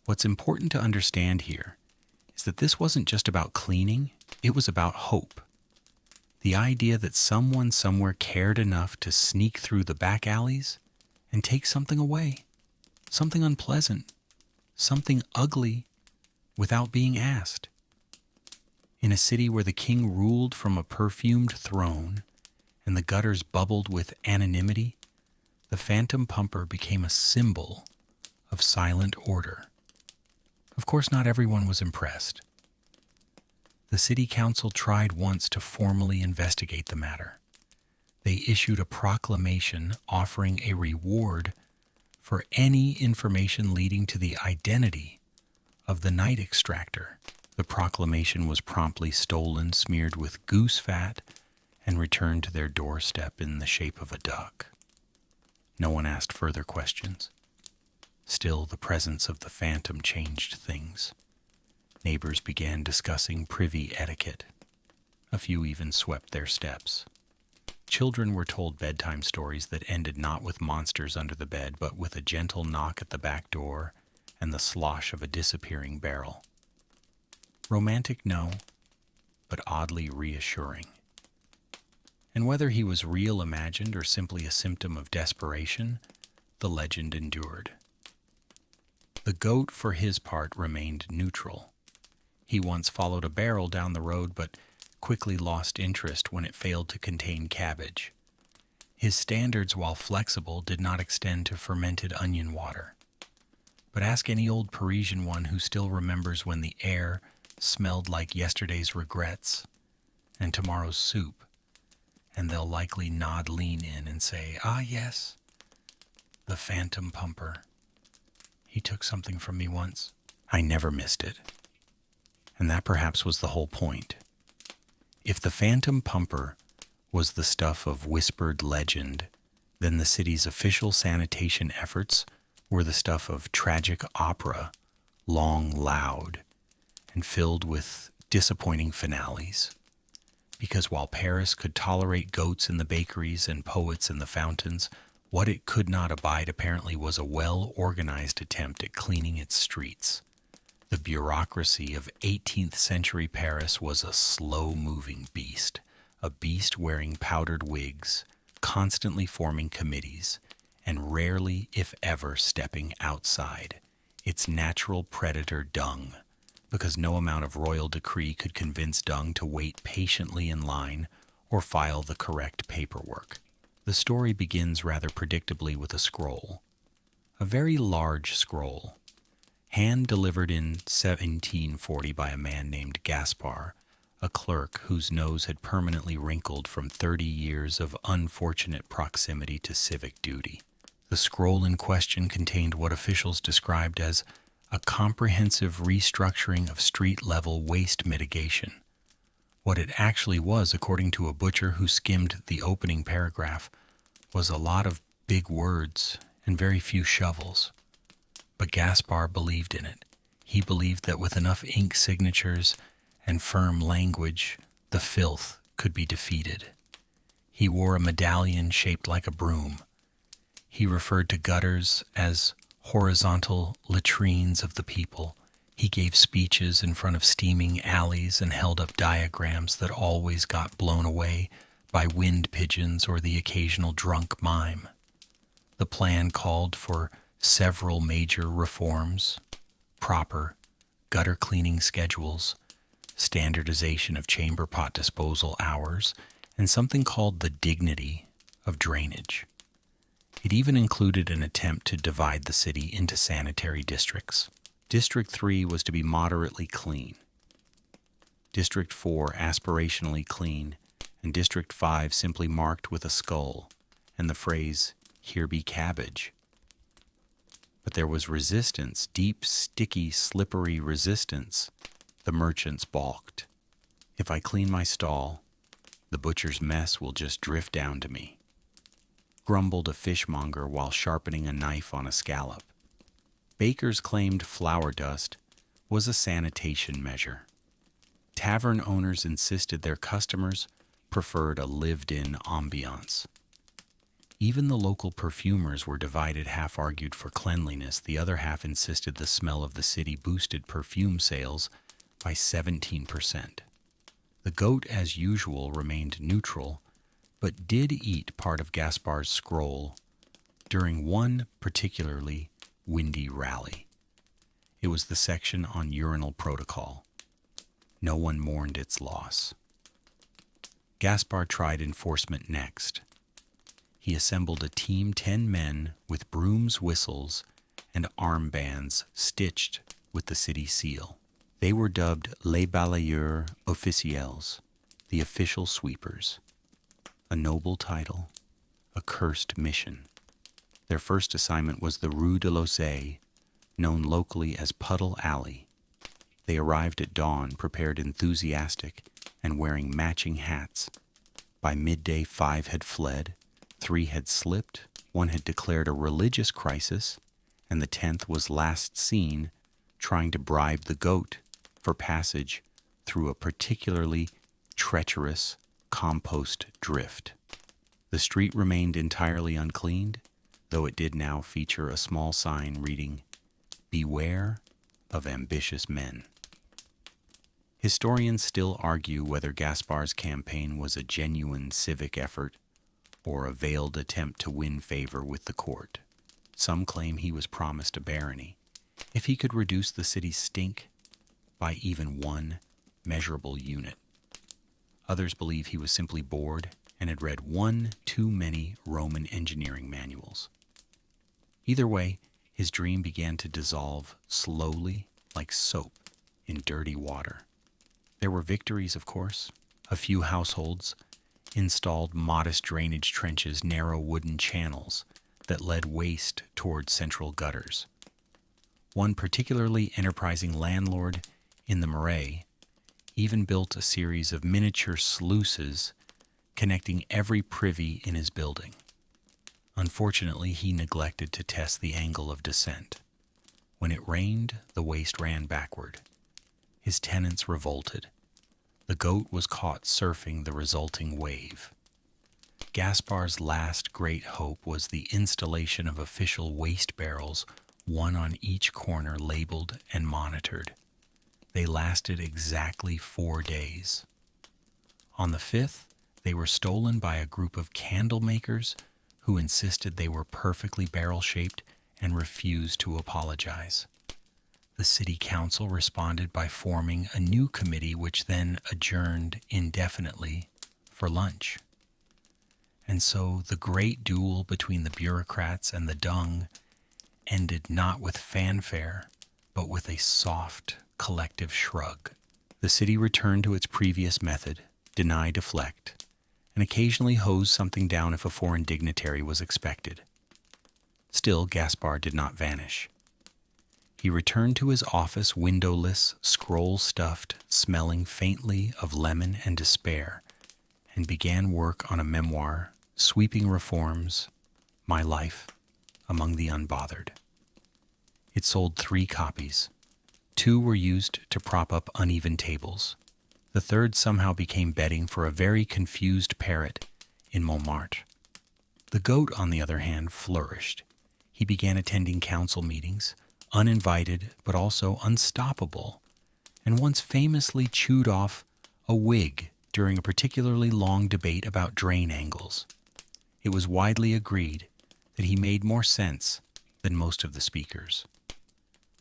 What's important to understand here is that this wasn't just about cleaning, it was about hope. The idea that someone somewhere cared enough to sneak through the back alleys and take something away, something unpleasant, something ugly, without being asked. In a city where the king ruled from a perfumed throne and the gutters bubbled with anonymity, the phantom pumper became a symbol of silent order. Of course, not everyone was impressed. The city council tried once to formally investigate the matter. They issued a proclamation offering a reward for any information leading to the identity of the night extractor. The proclamation was promptly stolen, smeared with goose fat, and returned to their doorstep in the shape of a duck. No one asked further questions. Still, the presence of the phantom changed things. Neighbors began discussing privy etiquette. A few even swept their steps. Children were told bedtime stories that ended not with monsters under the bed, but with a gentle knock at the back door and the slosh of a disappearing barrel. Romantic, no, but oddly reassuring. And whether he was real imagined or simply a symptom of desperation, the legend endured. The goat, for his part, remained neutral. He once followed a barrel down the road, but quickly lost interest when it failed to contain cabbage. His standards, while flexible, did not extend to fermented onion water. But ask any old Parisian one who still remembers when the air smelled like yesterday's regrets and tomorrow's soup, and they'll likely nod lean in and say, "Ah, yes, the phantom pumper. He took something from me once. I never missed it." And that perhaps was the whole point. If the phantom pumper was the stuff of whispered legend, then the city's official sanitation efforts were the stuff of tragic opera, long, loud, and filled with disappointing finales. Because while Paris could tolerate goats in the bakeries and poets in the fountains, what it could not abide apparently was a well-organized attempt at cleaning its streets. The bureaucracy of 18th century Paris was a slow-moving beast, a beast wearing powdered wigs, constantly forming committees, and rarely, if ever, stepping outside its natural predator dung, because no amount of royal decree could convince dung to wait patiently in line or file the correct paperwork. The story begins rather predictably with a scroll, a very large scroll, hand-delivered in 1740 by a man named Gaspar, a clerk whose nose had permanently wrinkled from 30 years of unfortunate proximity to civic duty. The scroll in question contained what officials described as a comprehensive restructuring of street-level waste mitigation. What it actually was, according to a butcher who skimmed the opening paragraph, was a lot of big words and very few shovels. But Gaspar believed in it. He believed that with enough ink signatures and firm language, the filth could be defeated. He wore a medallion shaped like a broom. He referred to gutters as horizontal latrines of the people. He gave speeches in front of steaming alleys and held up diagrams that always got blown away by wind pigeons or the occasional drunk mime. The plan called for several major reforms: proper gutter cleaning schedules, standardization of chamber pot disposal hours, and something called the dignity of drainage. It even included an attempt to divide the city into sanitary districts. District 3 was to be moderately clean, District 4 aspirationally clean, and District 5 simply marked with a skull and the phrase, "Here be cabbage." But there was resistance, deep, sticky, slippery resistance. The merchants balked. "If I clean my stall, the butcher's mess will just drift down to me," grumbled a fishmonger while sharpening a knife on a scallop. Bakers claimed flour dust was a sanitation measure. Tavern owners insisted their customers preferred a lived-in ambiance. Even the local perfumers were divided, half argued for cleanliness, the other half insisted the smell of the city boosted perfume sales by 17%. The goat, as usual, remained neutral, but did eat part of Gaspar's scroll during one particularly windy rally. It was the section on urinal protocol. No one mourned its loss. Gaspar tried enforcement next. He assembled a team 10 men with brooms, whistles, and armbands stitched with the city seal. They were dubbed les balayeurs officiels, the official sweepers. A noble title, a cursed mission. Their first assignment was the Rue de l'Ossée, known locally as Puddle Alley. They arrived at dawn, prepared, enthusiastic, and wearing matching hats. By midday, 5 had fled, 3 had slipped, 1 had declared a religious crisis, and the 10th was last seen trying to bribe the goat for passage through a particularly treacherous compost drift. The street remained entirely uncleaned, though it did now feature a small sign reading, "Beware of ambitious men." Historians still argue whether Gaspard's campaign was a genuine civic effort or a veiled attempt to win favor with the court. Some claim he was promised a barony if he could reduce the city's stink by even 1 measurable unit. Others believe he was simply bored and had read 1 too many Roman engineering manuals. Either way, his dream began to dissolve slowly like soap in dirty water. There were victories, of course. A few households installed modest drainage trenches, narrow wooden channels that led waste toward central gutters. One particularly enterprising landlord in the Marais even built a series of miniature sluices connecting every privy in his building. Unfortunately, he neglected to test the angle of descent. When it rained, the waste ran backward. His tenants revolted. The goat was caught surfing the resulting wave. Gaspard's last great hope was the installation of official waste barrels, 1 on each corner, labeled and monitored. They lasted exactly 4 days. On the 5th, they were stolen by a group of candle makers who insisted they were perfectly barrel-shaped and refused to apologize. The city council responded by forming a new committee, which then adjourned indefinitely for lunch. And so the great duel between the bureaucrats and the dung ended not with fanfare, but with a soft, collective shrug. The city returned to its previous method, deny, deflect, and occasionally hose something down if a foreign dignitary was expected. Still, Gaspard did not vanish. He returned to his office, windowless, scroll-stuffed, smelling faintly of lemon and despair, and began work on a memoir, Sweeping Reforms, My Life Among the Unbothered. It sold 3 copies. 2 were used to prop up uneven tables. The 3rd somehow became bedding for a very confused parrot in Montmartre. The goat, on the other hand, flourished. He began attending council meetings, uninvited but also unstoppable, and once famously chewed off a wig during a particularly long debate about drain angles. It was widely agreed that he made more sense than most of the speakers.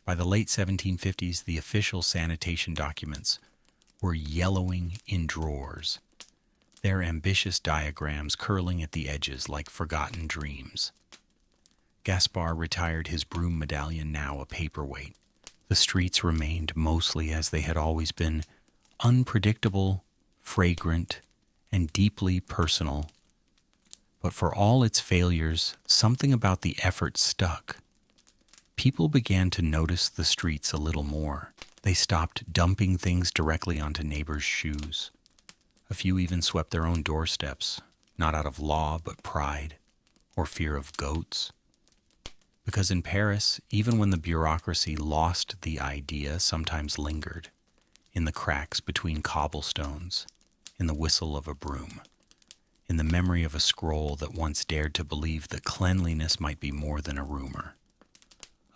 By the late 1750s, the official sanitation documents were yellowing in drawers, their ambitious diagrams curling at the edges like forgotten dreams. Gaspard retired his broom medallion, now a paperweight. The streets remained mostly as they had always been, unpredictable, fragrant, and deeply personal. But for all its failures, something about the effort stuck. People began to notice the streets a little more. They stopped dumping things directly onto neighbors' shoes. A few even swept their own doorsteps, not out of law but pride or fear of goats. Because in Paris, even when the bureaucracy lost the idea, sometimes lingered in the cracks between cobblestones, in the whistle of a broom, in the memory of a scroll that once dared to believe that cleanliness might be more than a rumor.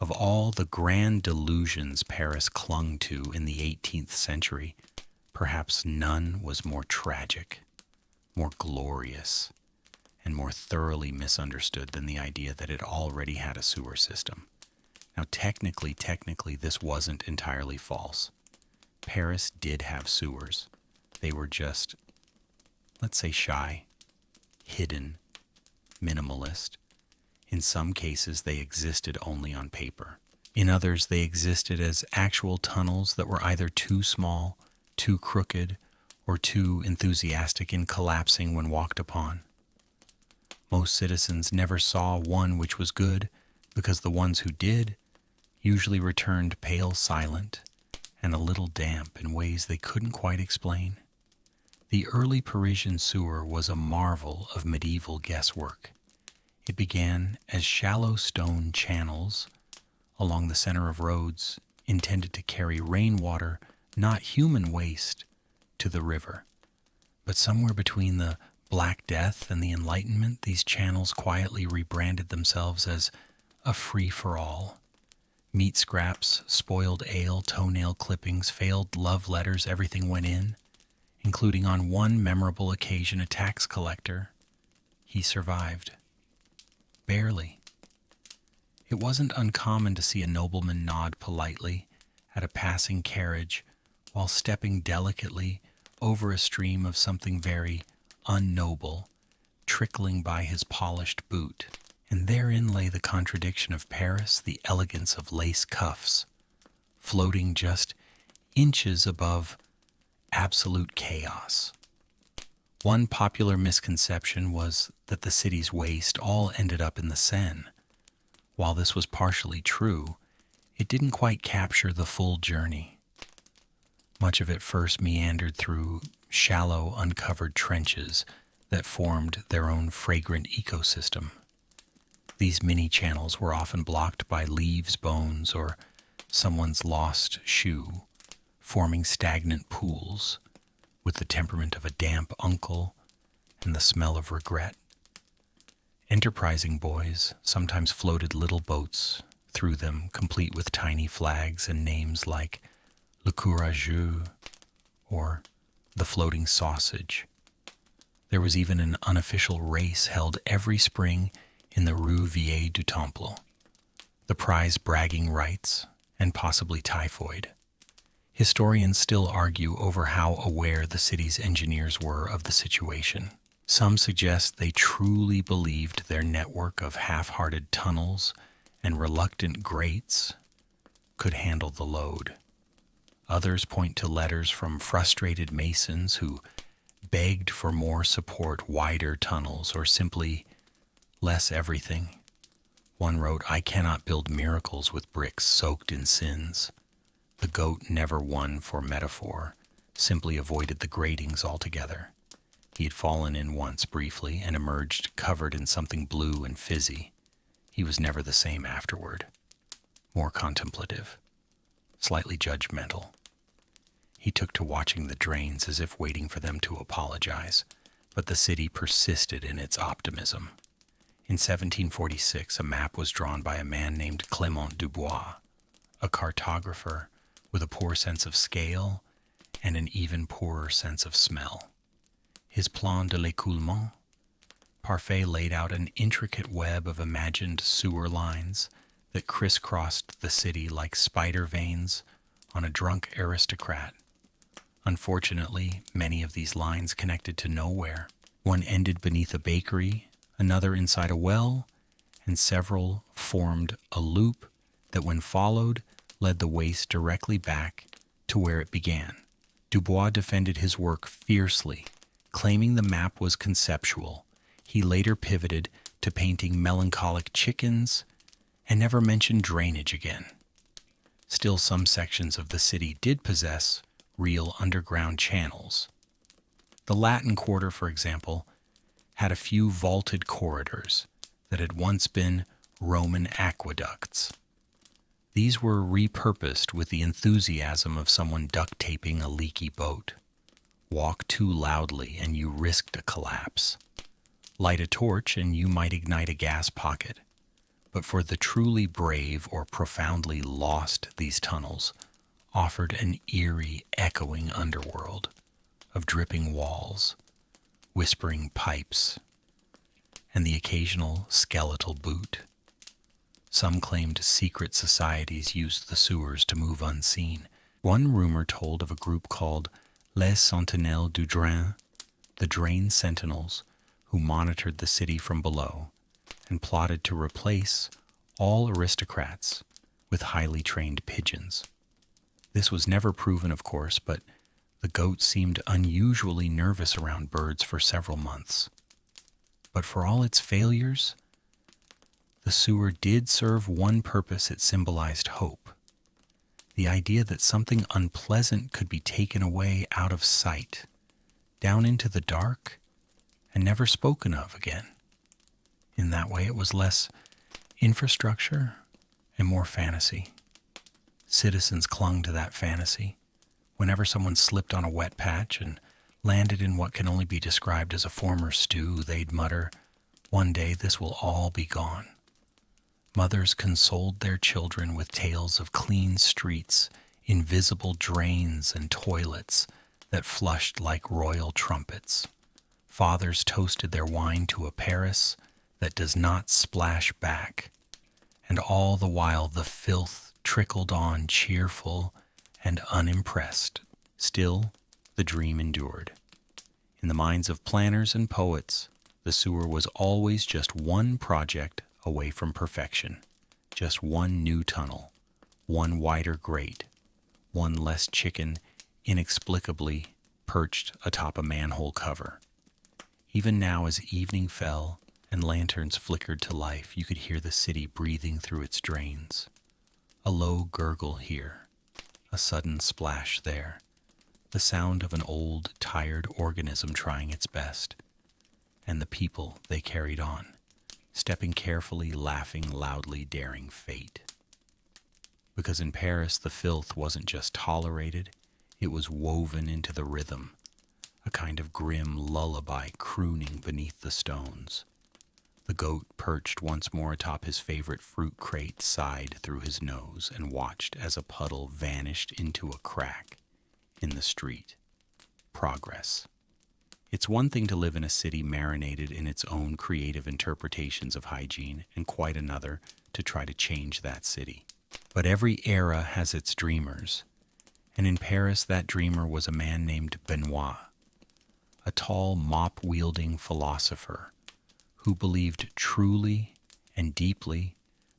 Of all the grand delusions Paris clung to in the 18th century, perhaps none was more tragic, more glorious, and more thoroughly misunderstood than the idea that it already had a sewer system. Now, technically, this wasn't entirely false. Paris did have sewers. They were just, let's say, shy, hidden, minimalist. In some cases, they existed only on paper. In others, they existed as actual tunnels that were either too small, too crooked, or too enthusiastic in collapsing when walked upon. Most citizens never saw one which was good, because the ones who did usually returned pale silent and a little damp in ways they couldn't quite explain. The early Parisian sewer was a marvel of medieval guesswork. It began as shallow stone channels along the center of roads intended to carry rainwater, not human waste, to the river. But somewhere between the Black Death and the Enlightenment, these channels quietly rebranded themselves as a free-for-all. Meat scraps, spoiled ale, toenail clippings, failed love letters, everything went in, including on one memorable occasion a tax collector. He survived. Barely. It wasn't uncommon to see a nobleman nod politely at a passing carriage while stepping delicately over a stream of something very unnoble, trickling by his polished boot. And therein lay the contradiction of Paris, the elegance of lace cuffs, floating just inches above absolute chaos. One popular misconception was that the city's waste all ended up in the Seine. While this was partially true, it didn't quite capture the full journey. Much of it first meandered through shallow, uncovered trenches that formed their own fragrant ecosystem. These mini-channels were often blocked by leaves, bones, or someone's lost shoe, forming stagnant pools with the temperament of a damp uncle and the smell of regret. Enterprising boys sometimes floated little boats through them, complete with tiny flags and names like Le Courageux or the Floating Sausage. There was even an unofficial race held every spring in the Rue Vieille du Temple, the prize bragging rights and possibly typhoid. Historians still argue over how aware the city's engineers were of the situation. Some suggest they truly believed their network of half-hearted tunnels and reluctant grates could handle the load. Others point to letters from frustrated masons who begged for more support, wider tunnels, or simply less everything. One wrote, "I cannot build miracles with bricks soaked in sins." The goat never won for metaphor, simply avoided the gratings altogether. He had fallen in once briefly and emerged covered in something blue and fizzy. He was never the same afterward. More contemplative, slightly judgmental. He took to watching the drains as if waiting for them to apologize, but the city persisted in its optimism. In 1746, a map was drawn by a man named Clément Dubois, a cartographer with a poor sense of scale and an even poorer sense of smell. His plan de l'écoulement, Parfait laid out an intricate web of imagined sewer lines that crisscrossed the city like spider veins on a drunk aristocrat. Unfortunately, many of these lines connected to nowhere. One ended beneath a bakery, another inside a well, and several formed a loop that, when followed, led the waste directly back to where it began. Dubois defended his work fiercely, claiming the map was conceptual. He later pivoted to painting melancholic chickens and never mentioned drainage again. Still, some sections of the city did possess real underground channels. The Latin Quarter, for example, had a few vaulted corridors that had once been Roman aqueducts. These were repurposed with the enthusiasm of someone duct taping a leaky boat. Walk too loudly and you risked a collapse. Light a torch and you might ignite a gas pocket. But for the truly brave or profoundly lost, these tunnels offered an eerie, echoing underworld of dripping walls, whispering pipes, and the occasional skeletal boot. Some claimed secret societies used the sewers to move unseen. One rumor told of a group called Les Sentinelles du Drain, the Drain Sentinels, who monitored the city from below and plotted to replace all aristocrats with highly trained pigeons. This was never proven, of course, but the goat seemed unusually nervous around birds for several months. But for all its failures, the sewer did serve one purpose. It symbolized hope. The idea that something unpleasant could be taken away out of sight, down into the dark, and never spoken of again. In that way, it was less infrastructure and more fantasy. Citizens clung to that fantasy. Whenever someone slipped on a wet patch and landed in what can only be described as a former stew, they'd mutter, "One day this will all be gone." Mothers consoled their children with tales of clean streets, invisible drains and toilets that flushed like royal trumpets. Fathers toasted their wine to a Paris that does not splash back, and all the while the filth trickled on cheerful and unimpressed. Still, the dream endured. In the minds of planners and poets, the sewer was always just one project away from perfection, just one new tunnel, one wider grate, one less chicken inexplicably perched atop a manhole cover. Even now, as evening fell and lanterns flickered to life, you could hear the city breathing through its drains. A low gurgle here, a sudden splash there, the sound of an old, tired organism trying its best, and the people they carried on, stepping carefully, laughing loudly, daring fate. Because in Paris, the filth wasn't just tolerated, it was woven into the rhythm, a kind of grim lullaby crooning beneath the stones. The goat, perched once more atop his favorite fruit crate, sighed through his nose and watched as a puddle vanished into a crack in the street. Progress. It's one thing to live in a city marinated in its own creative interpretations of hygiene, and quite another to try to change that city. But every era has its dreamers, and in Paris that dreamer was a man named Benoit, a tall mop-wielding philosopher who believed truly and deeply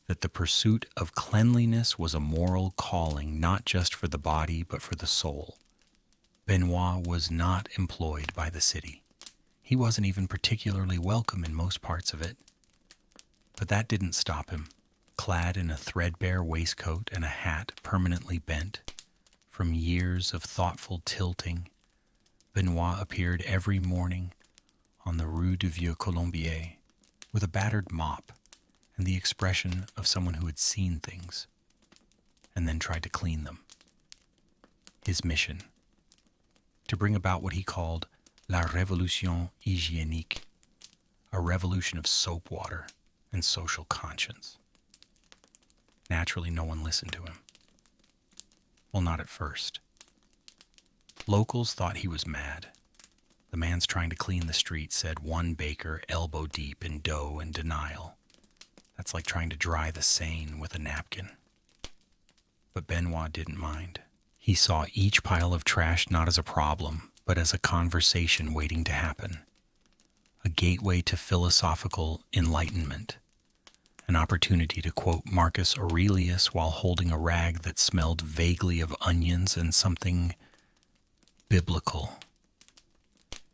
that the pursuit of cleanliness was a moral calling not just for the body but for the soul. Benoit was not employed by the city. He wasn't even particularly welcome in most parts of it. But that didn't stop him. Clad in a threadbare waistcoat and a hat permanently bent, from years of thoughtful tilting, Benoit appeared every morning on the Rue du Vieux Colombier with a battered mop and the expression of someone who had seen things and then tried to clean them. His mission: to bring about what he called la révolution hygiénique, a revolution of soap water and social conscience. Naturally, no one listened to him. Well, not at first. Locals thought he was mad. The man's trying to clean the street, said one baker, elbow deep in dough and denial. That's like trying to dry the Seine with a napkin. But Benoit didn't mind. He saw each pile of trash not as a problem, but as a conversation waiting to happen. A gateway to philosophical enlightenment. An opportunity to quote Marcus Aurelius while holding a rag that smelled vaguely of onions and something biblical.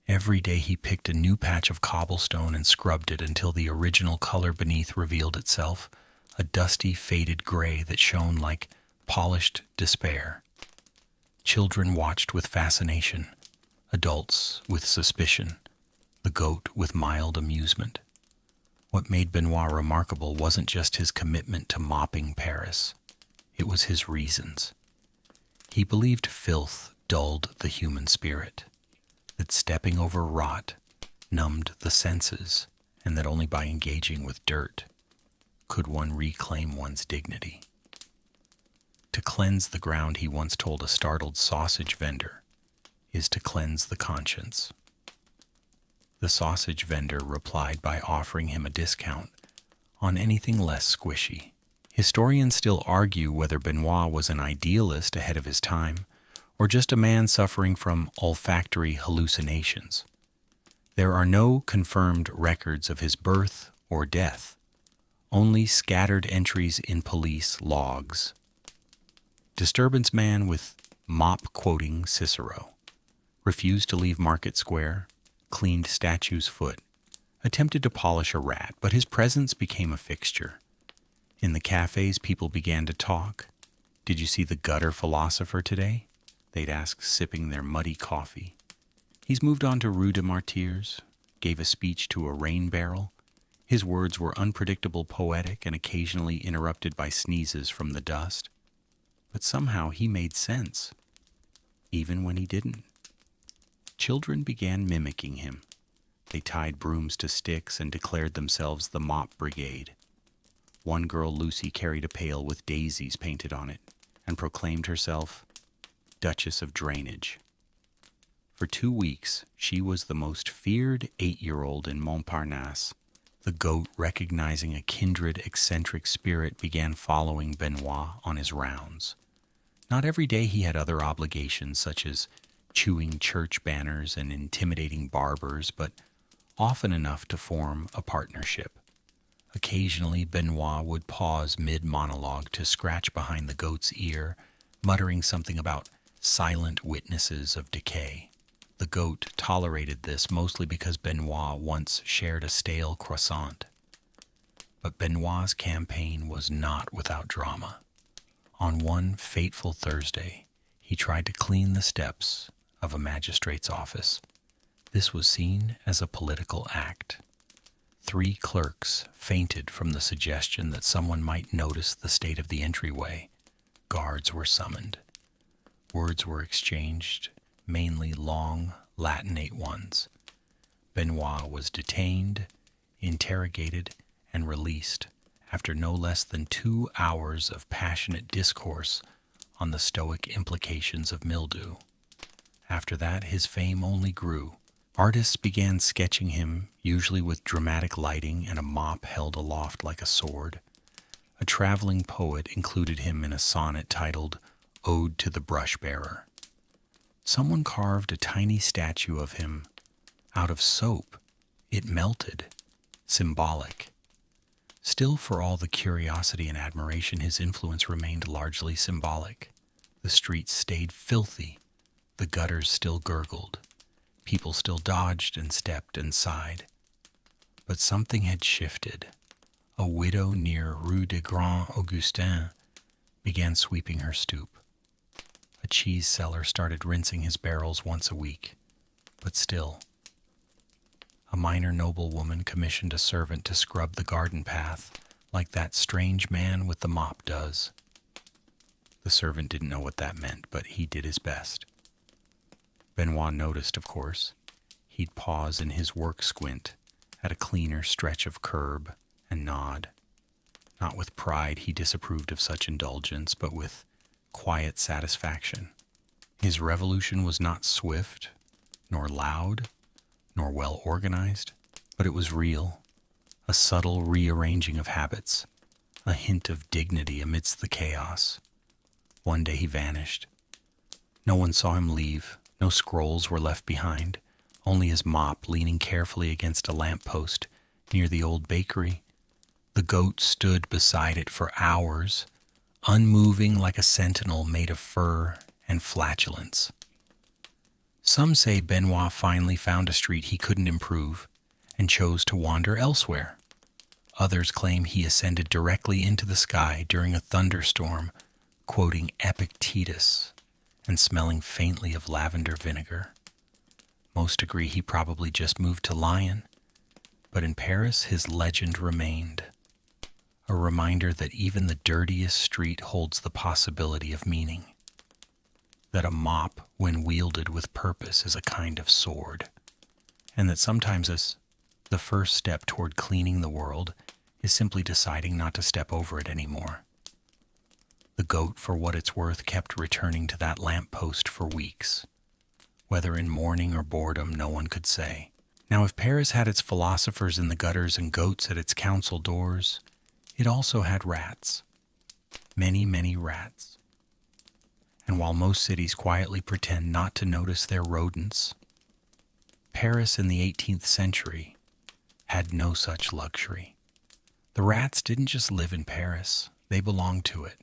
Every day he picked a new patch of cobblestone and scrubbed it until the original color beneath revealed itself, a dusty, faded gray that shone like polished despair. Children watched with fascination, adults with suspicion, the goat with mild amusement. What made Benoit remarkable wasn't just his commitment to mopping Paris. It was his reasons. He believed filth dulled the human spirit, that stepping over rot numbed the senses, and that only by engaging with dirt could one reclaim one's dignity. To cleanse the ground, he once told a startled sausage vendor, is to cleanse the conscience. The sausage vendor replied by offering him a discount on anything less squishy. Historians still argue whether Benoit was an idealist ahead of his time, or just a man suffering from olfactory hallucinations. There are no confirmed records of his birth or death, only scattered entries in police logs. Disturbance man with mop quoting Cicero, refused to leave Market Square, cleaned statue's foot, attempted to polish a rat, but his presence became a fixture. In the cafes, people began to talk. "Did you see the gutter philosopher today?" they'd ask, sipping their muddy coffee. "He's moved on to Rue de Martyrs, gave a speech to a rain barrel. His words were unpredictable, poetic, and occasionally interrupted by sneezes from the dust. But somehow he made sense, even when he didn't." Children began mimicking him. They tied brooms to sticks and declared themselves the Mop Brigade. One girl, Lucy, carried a pail with daisies painted on it and proclaimed herself Duchess of Drainage. For 2 weeks, she was the most feared 8-year-old in Montparnasse. The goat, recognizing a kindred eccentric spirit, began following Benoit on his rounds. Not every day he had other obligations, such as chewing church banners and intimidating barbers, but often enough to form a partnership. Occasionally, Benoit would pause mid-monologue to scratch behind the goat's ear, muttering something about silent witnesses of decay. The goat tolerated this mostly because Benoit once shared a stale croissant. But Benoit's campaign was not without drama. On one fateful Thursday, he tried to clean the steps of a magistrate's office. This was seen as a political act. 3 clerks fainted from the suggestion that someone might notice the state of the entryway. Guards were summoned. Words were exchanged, mainly long, Latinate ones. Benoit was detained, interrogated, and released after no less than 2 hours of passionate discourse on the stoic implications of mildew. After that, his fame only grew. Artists began sketching him, usually with dramatic lighting and a mop held aloft like a sword. A traveling poet included him in a sonnet titled Ode to the Brush Bearer. Someone carved a tiny statue of him out of soap. It melted. Symbolic. Still, for all the curiosity and admiration, his influence remained largely symbolic. The streets stayed filthy. The gutters still gurgled. People still dodged and stepped and sighed. But something had shifted. A widow near Rue des Grands Augustins began sweeping her stoop. A cheese seller started rinsing his barrels once a week. But still, a minor noblewoman commissioned a servant to scrub the garden path like that strange man with the mop does. The servant didn't know what that meant, but he did his best. Benoit noticed, of course. He'd pause in his work squint at a cleaner stretch of curb and nod. Not with pride he disapproved of such indulgence, but with quiet satisfaction. His revolution was not swift, nor loud, nor well organized, but it was real, a subtle rearranging of habits, a hint of dignity amidst the chaos. One day he vanished. No one saw him leave. No scrolls were left behind, only his mop leaning carefully against a lamppost near the old bakery. The goat stood beside it for hours, unmoving like a sentinel made of fur and flatulence. Some say Benoit finally found a street he couldn't improve and chose to wander elsewhere. Others claim he ascended directly into the sky during a thunderstorm, quoting Epictetus and smelling faintly of lavender vinegar. Most agree he probably just moved to Lyon, but in Paris his legend remained, a reminder that even the dirtiest street holds the possibility of meaning, that a mop, when wielded with purpose, is a kind of sword, and that sometimes the first step toward cleaning the world is simply deciding not to step over it anymore. The goat, for what it's worth, kept returning to that lamppost for weeks. Whether in mourning or boredom, no one could say. Now, if Paris had its philosophers in the gutters and goats at its council doors, it also had rats. Many, many rats. And while most cities quietly pretend not to notice their rodents, Paris in the 18th century had no such luxury. The rats didn't just live in Paris, they belonged to it.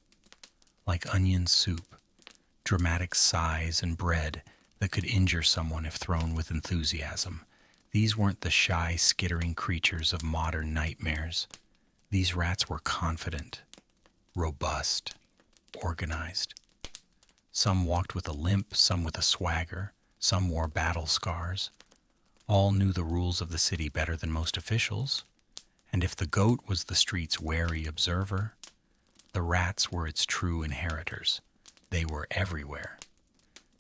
Like onion soup, dramatic sighs and bread that could injure someone if thrown with enthusiasm. These weren't the shy, skittering creatures of modern nightmares. These rats were confident, robust, organized. Some walked with a limp, some with a swagger, some wore battle scars. All knew the rules of the city better than most officials, and if the goat was the street's wary observer, the rats were its true inheritors. They were everywhere,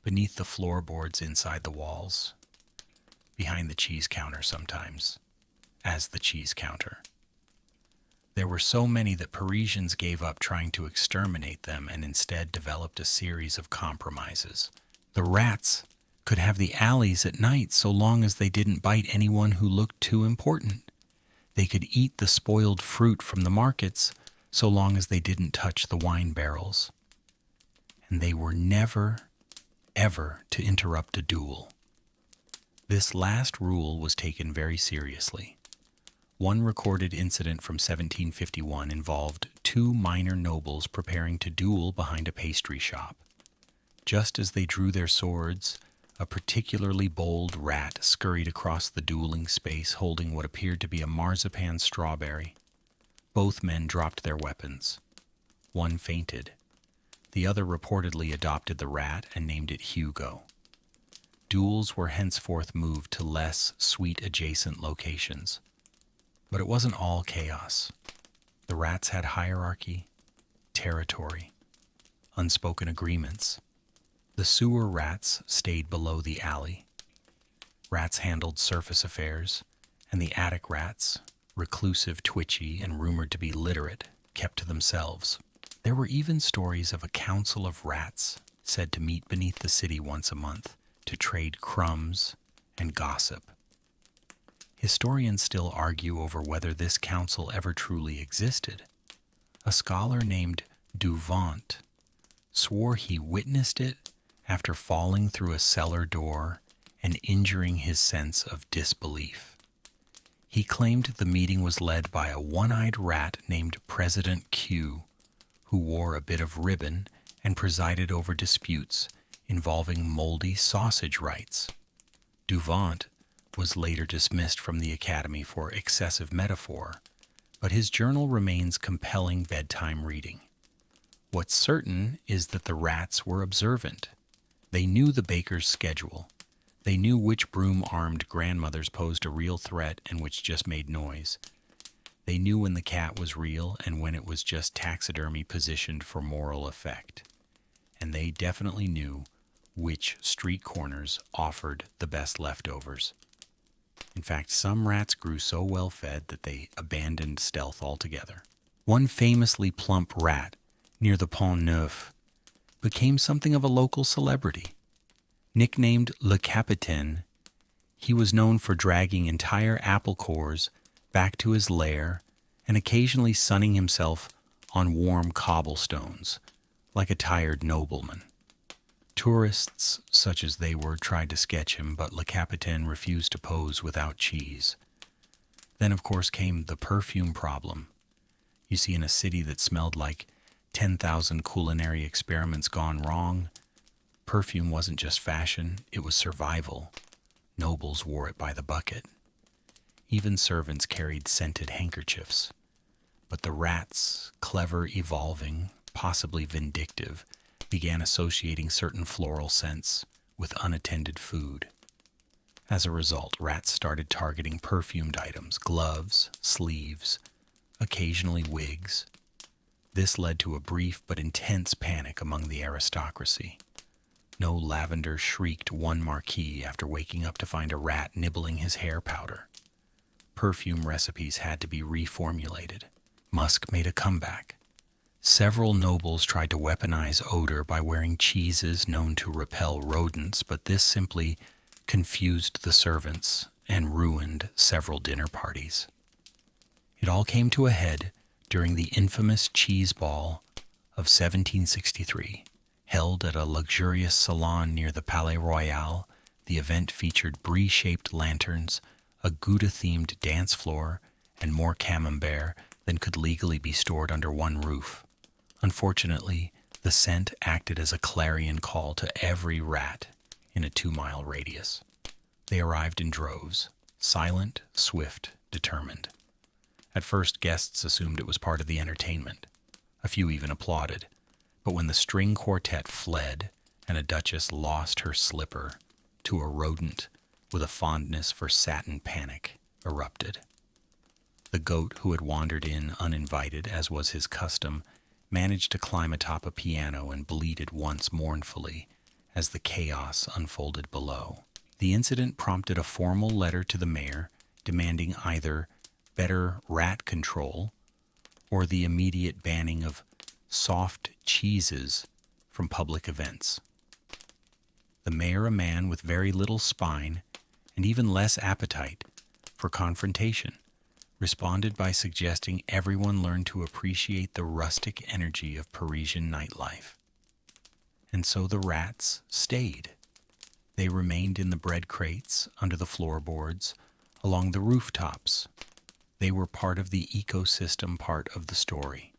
beneath the floorboards inside the walls, behind the cheese counter sometimes, as the cheese counter. There were so many that Parisians gave up trying to exterminate them and instead developed a series of compromises. The rats could have the alleys at night so long as they didn't bite anyone who looked too important. They could eat the spoiled fruit from the markets so long as they didn't touch the wine barrels. And they were never, ever to interrupt a duel. This last rule was taken very seriously. One recorded incident from 1751 involved two minor nobles preparing to duel behind a pastry shop. Just as they drew their swords, a particularly bold rat scurried across the dueling space holding what appeared to be a marzipan strawberry. Both men dropped their weapons. One fainted. The other reportedly adopted the rat and named it Hugo. Duels were henceforth moved to less suite-adjacent locations. But it wasn't all chaos. The rats had hierarchy, territory, unspoken agreements. The sewer rats stayed below the alley. Rats handled surface affairs, and the attic rats, reclusive, twitchy, and rumored to be literate, kept to themselves. There were even stories of a council of rats said to meet beneath the city once a month to trade crumbs and gossip. Historians still argue over whether this council ever truly existed. A scholar named Duvant swore he witnessed it after falling through a cellar door and injuring his sense of disbelief. He claimed the meeting was led by a one-eyed rat named President Q, who wore a bit of ribbon and presided over disputes involving moldy sausage rights. Duvant was later dismissed from the Academy for excessive metaphor, but his journal remains compelling bedtime reading. What's certain is that the rats were observant. They knew the baker's schedule. They knew which broom-armed grandmothers posed a real threat and which just made noise. They knew when the cat was real and when it was just taxidermy positioned for moral effect. And they definitely knew which street corners offered the best leftovers. In fact, some rats grew so well fed that they abandoned stealth altogether. One famously plump rat near the Pont Neuf became something of a local celebrity. Nicknamed Le Capitaine, he was known for dragging entire apple cores back to his lair and occasionally sunning himself on warm cobblestones, like a tired nobleman. Tourists, such as they were, tried to sketch him, but Le Capitaine refused to pose without cheese. Then, of course, came the perfume problem. You see, in a city that smelled like 10,000 culinary experiments gone wrong, perfume wasn't just fashion, it was survival. Nobles wore it by the bucket. Even servants carried scented handkerchiefs. But the rats, clever, evolving, possibly vindictive, began associating certain floral scents with unattended food. As a result, rats started targeting perfumed items, gloves, sleeves, occasionally wigs. This led to a brief but intense panic among the aristocracy. No lavender shrieked one marquis after waking up to find a rat nibbling his hair powder. Perfume recipes had to be reformulated. Musk made a comeback. Several nobles tried to weaponize odor by wearing cheeses known to repel rodents, but this simply confused the servants and ruined several dinner parties. It all came to a head during the infamous cheese ball of 1763. Held at a luxurious salon near the Palais Royal, the event featured brie-shaped lanterns, a Gouda-themed dance floor, and more camembert than could legally be stored under one roof. Unfortunately, the scent acted as a clarion call to every rat in a 2-mile radius. They arrived in droves, silent, swift, determined. At first, guests assumed it was part of the entertainment. A few even applauded. But when the string quartet fled and a duchess lost her slipper to a rodent with a fondness for satin panic erupted. The goat, who had wandered in uninvited, as was his custom, managed to climb atop a piano and bleated once mournfully as the chaos unfolded below. The incident prompted a formal letter to the mayor demanding either better rat control or the immediate banning of soft cheeses from public events. The mayor, a man with very little spine and even less appetite for confrontation, responded by suggesting everyone learn to appreciate the rustic energy of Parisian nightlife. And so the rats stayed. They remained in the bread crates, under the floorboards, along the rooftops. They were part of the ecosystem part of the story.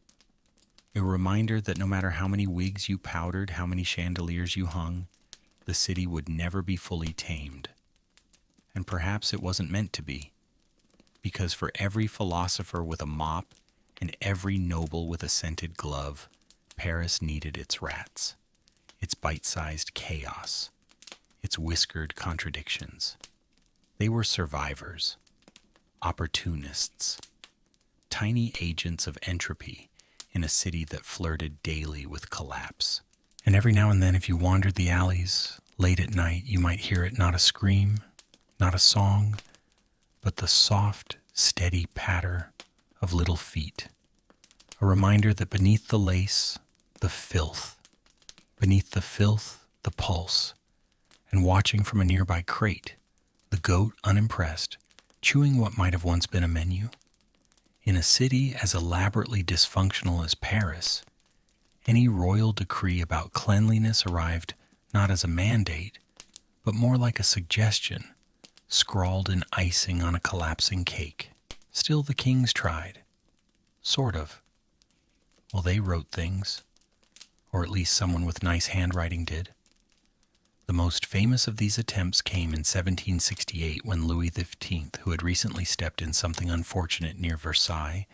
A reminder that no matter how many wigs you powdered, how many chandeliers you hung, the city would never be fully tamed. And perhaps it wasn't meant to be, because for every philosopher with a mop and every noble with a scented glove, Paris needed its rats, its bite-sized chaos, its whiskered contradictions. They were survivors, opportunists, tiny agents of entropy in a city that flirted daily with collapse. And every now and then, if you wandered the alleys late at night, you might hear it, not a scream, not a song, but the soft, steady patter of little feet. A reminder that beneath the lace, the filth, beneath the filth, the pulse, and watching from a nearby crate, the goat, unimpressed, chewing what might have once been a menu. In a city as elaborately dysfunctional as Paris, any royal decree about cleanliness arrived not as a mandate, but more like a suggestion, scrawled in icing on a collapsing cake. Still, the kings tried. Sort of. Well, they wrote things. Or at least someone with nice handwriting did. The most famous of these attempts came in 1768 when Louis XV, who had recently stepped in something unfortunate near Versailles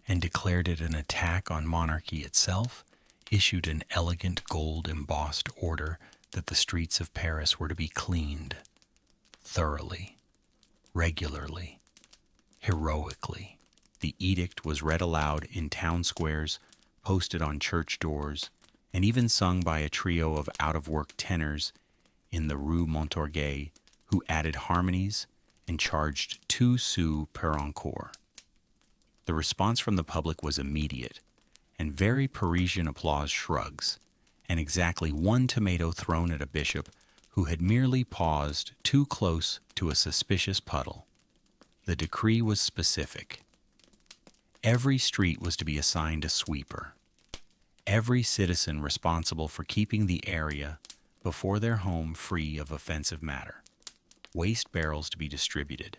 and declared it an attack on monarchy itself, issued an elegant gold-embossed order that the streets of Paris were to be cleaned thoroughly, regularly, heroically. The edict was read aloud in town squares, posted on church doors, and even sung by a trio of out-of-work tenors in the Rue Montorgueil, who added harmonies and charged 2 sous per encore. The response from the public was immediate, and very Parisian applause shrugs, and exactly 1 tomato thrown at a bishop who had merely paused too close to a suspicious puddle. The decree was specific. Every street was to be assigned a sweeper. Every citizen responsible for keeping the area before their home free of offensive matter. Waste barrels to be distributed.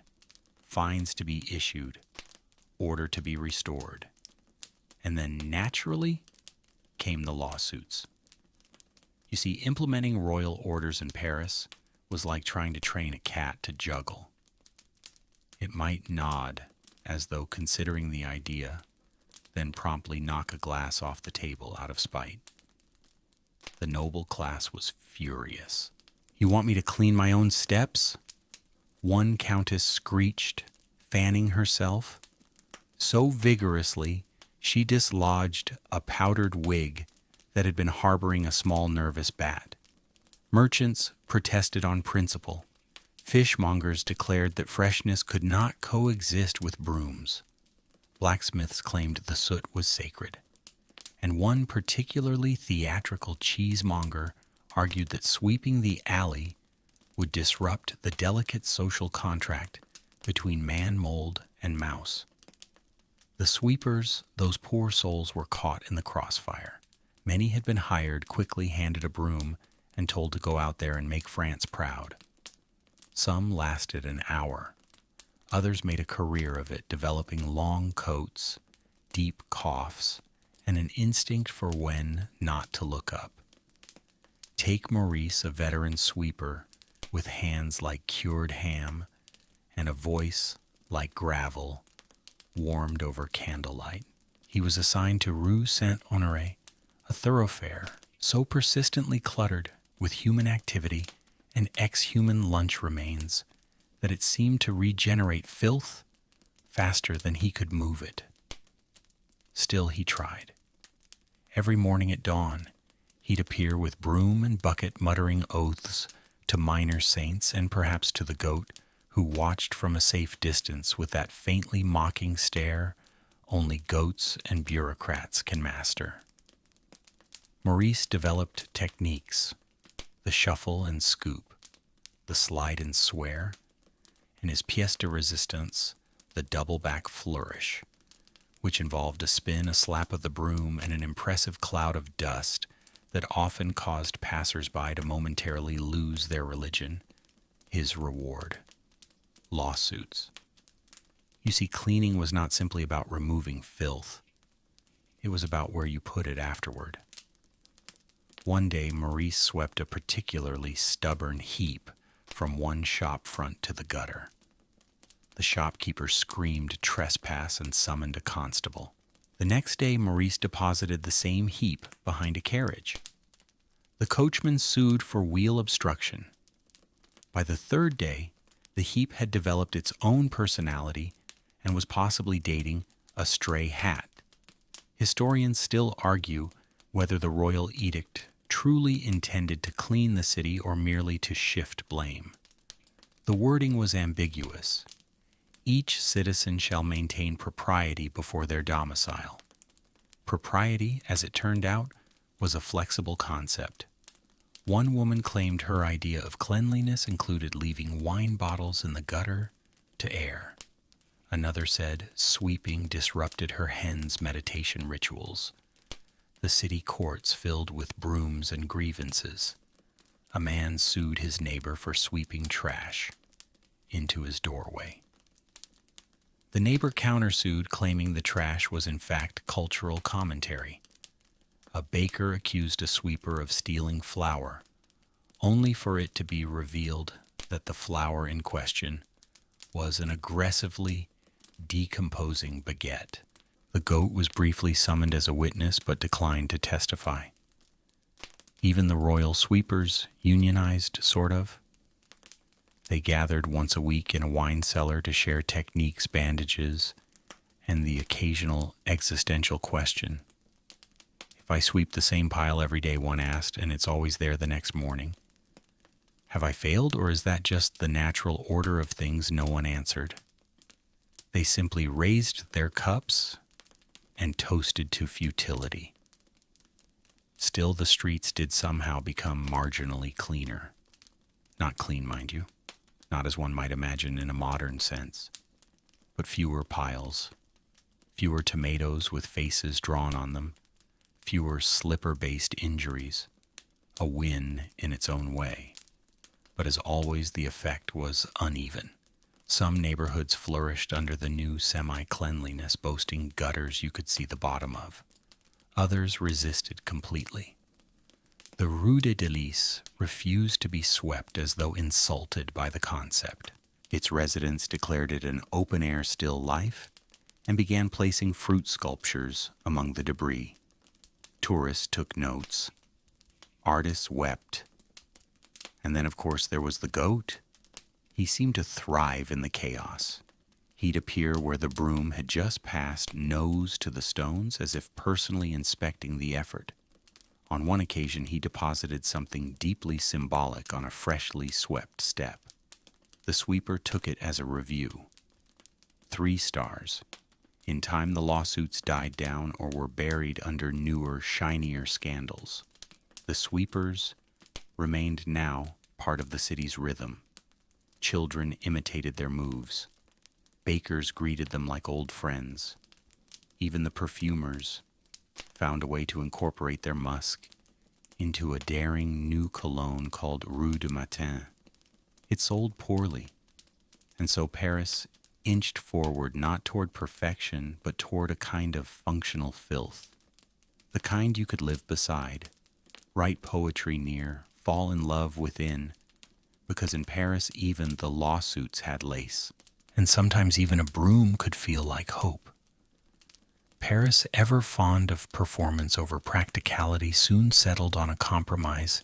Fines to be issued. Order to be restored. And then naturally came the lawsuits. You see, implementing royal orders in Paris was like trying to train a cat to juggle. It might nod as though considering the idea, then promptly knock a glass off the table out of spite. The noble class was furious. "You want me to clean my own steps?" One countess screeched, fanning herself so vigorously she dislodged a powdered wig that had been harboring a small nervous bat. Merchants protested on principle. Fishmongers declared that freshness could not coexist with brooms. Blacksmiths claimed the soot was sacred. And one particularly theatrical cheesemonger argued that sweeping the alley would disrupt the delicate social contract between man mold and mouse. The sweepers, those poor souls, were caught in the crossfire. Many had been hired, quickly handed a broom, and told to go out there and make France proud. Some lasted an hour. Others made a career of it, developing long coats, deep coughs, and an instinct for when not to look up. Take Maurice, a veteran sweeper, with hands like cured ham, and a voice like gravel warmed over candlelight. He was assigned to Rue Saint-Honoré, a thoroughfare so persistently cluttered with human activity and ex-human lunch remains that it seemed to regenerate filth faster than he could move it. Still he tried. Every morning at dawn, he'd appear with broom and bucket muttering oaths to minor saints and perhaps to the goat, who watched from a safe distance with that faintly mocking stare only goats and bureaucrats can master. Maurice developed techniques, the shuffle and scoop, the slide and swear, and his pièce de résistance, the double-back flourish, which involved a spin, a slap of the broom, and an impressive cloud of dust that often caused passers-by to momentarily lose their religion. His reward: lawsuits. You see, cleaning was not simply about removing filth. It was about where you put it afterward. One day, Maurice swept a particularly stubborn heap from one shop front to the gutter. The shopkeeper screamed trespass and summoned a constable. The next day, Maurice deposited the same heap behind a carriage. The coachman sued for wheel obstruction. By the third day, the heap had developed its own personality and was possibly dating a stray hat. Historians still argue whether the royal edict truly intended to clean the city or merely to shift blame. The wording was ambiguous. Each citizen shall maintain propriety before their domicile. Propriety, as it turned out, was a flexible concept. One woman claimed her idea of cleanliness included leaving wine bottles in the gutter to air. Another said sweeping disrupted her hen's meditation rituals. The city courts filled with brooms and grievances. A man sued his neighbor for sweeping trash into his doorway. The neighbor countersued, claiming the trash was in fact cultural commentary. A baker accused a sweeper of stealing flour, only for it to be revealed that the flour in question was an aggressively decomposing baguette. The goat was briefly summoned as a witness but declined to testify. Even the royal sweepers, unionized, sort of. They gathered once a week in a wine cellar to share techniques, bandages, and the occasional existential question. If I sweep the same pile every day, one asked, and it's always there the next morning, have I failed, or is that just the natural order of things? No one answered. They simply raised their cups and toasted to futility. Still, the streets did somehow become marginally cleaner. Not clean, mind you, not as one might imagine in a modern sense, but fewer piles, fewer tomatoes with faces drawn on them, fewer slipper-based injuries, a win in its own way. But as always, the effect was uneven. Some neighborhoods flourished under the new semi-cleanliness, boasting gutters you could see the bottom of. Others resisted completely. The Rue de Délices refused to be swept as though insulted by the concept. Its residents declared it an open-air still life and began placing fruit sculptures among the debris. Tourists took notes. Artists wept. And then, of course, there was the goat. He seemed to thrive in the chaos. He'd appear where the broom had just passed, nose to the stones, as if personally inspecting the effort. On one occasion, he deposited something deeply symbolic on a freshly swept step. The sweeper took it as a review. 3 stars. In time, the lawsuits died down or were buried under newer, shinier scandals. The sweepers remained now part of the city's rhythm. Children imitated their moves. Bakers greeted them like old friends. Even the perfumers found a way to incorporate their musk into a daring new cologne called Rue du Matin. It sold poorly, and so Paris inched forward not toward perfection, but toward a kind of functional filth. The kind you could live beside, write poetry near, fall in love within, because in Paris even the lawsuits had lace. and sometimes even a broom could feel like hope. Paris, ever fond of performance over practicality, soon settled on a compromise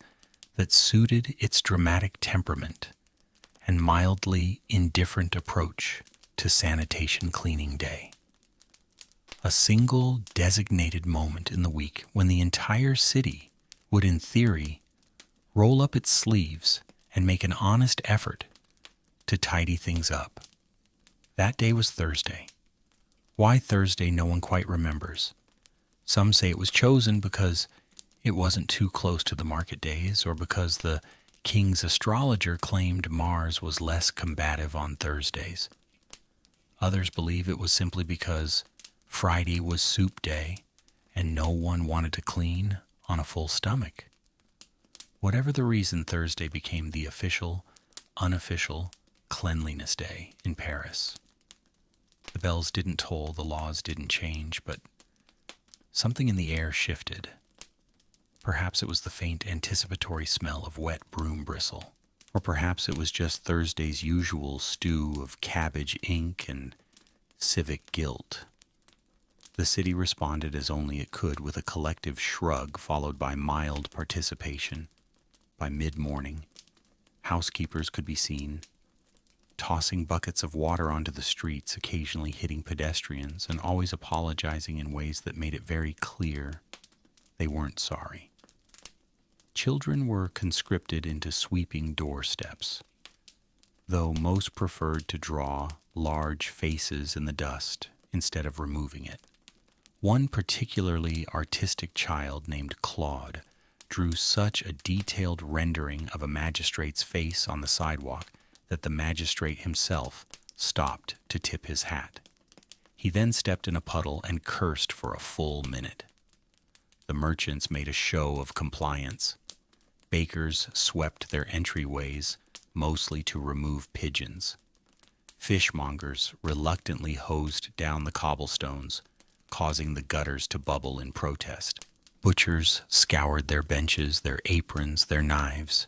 that suited its dramatic temperament and mildly indifferent approach to sanitation cleaning day. A single designated moment in the week when the entire city would, in theory, roll up its sleeves and make an honest effort to tidy things up. That day was Thursday. Why Thursday, no one quite remembers. Some say it was chosen because it wasn't too close to the market days, or because the king's astrologer claimed Mars was less combative on Thursdays. Others believe it was simply because Friday was soup day and no one wanted to clean on a full stomach. Whatever the reason, Thursday became the official, unofficial cleanliness day in Paris. The bells didn't toll, the laws didn't change, but something in the air shifted. Perhaps it was the faint anticipatory smell of wet broom bristle, or perhaps it was just Thursday's usual stew of cabbage ink and civic guilt. The city responded as only it could, with a collective shrug followed by mild participation. By mid-morning, housekeepers could be seen tossing buckets of water onto the streets, occasionally hitting pedestrians, and always apologizing in ways that made it very clear they weren't sorry. Children were conscripted into sweeping doorsteps, though most preferred to draw large faces in the dust instead of removing it. One particularly artistic child named Claude drew such a detailed rendering of a magistrate's face on the sidewalk that the magistrate himself stopped to tip his hat. He then stepped in a puddle and cursed for a full minute. The merchants made a show of compliance. Bakers swept their entryways, mostly to remove pigeons. Fishmongers reluctantly hosed down the cobblestones, causing the gutters to bubble in protest. Butchers scoured their benches, their aprons, their knives.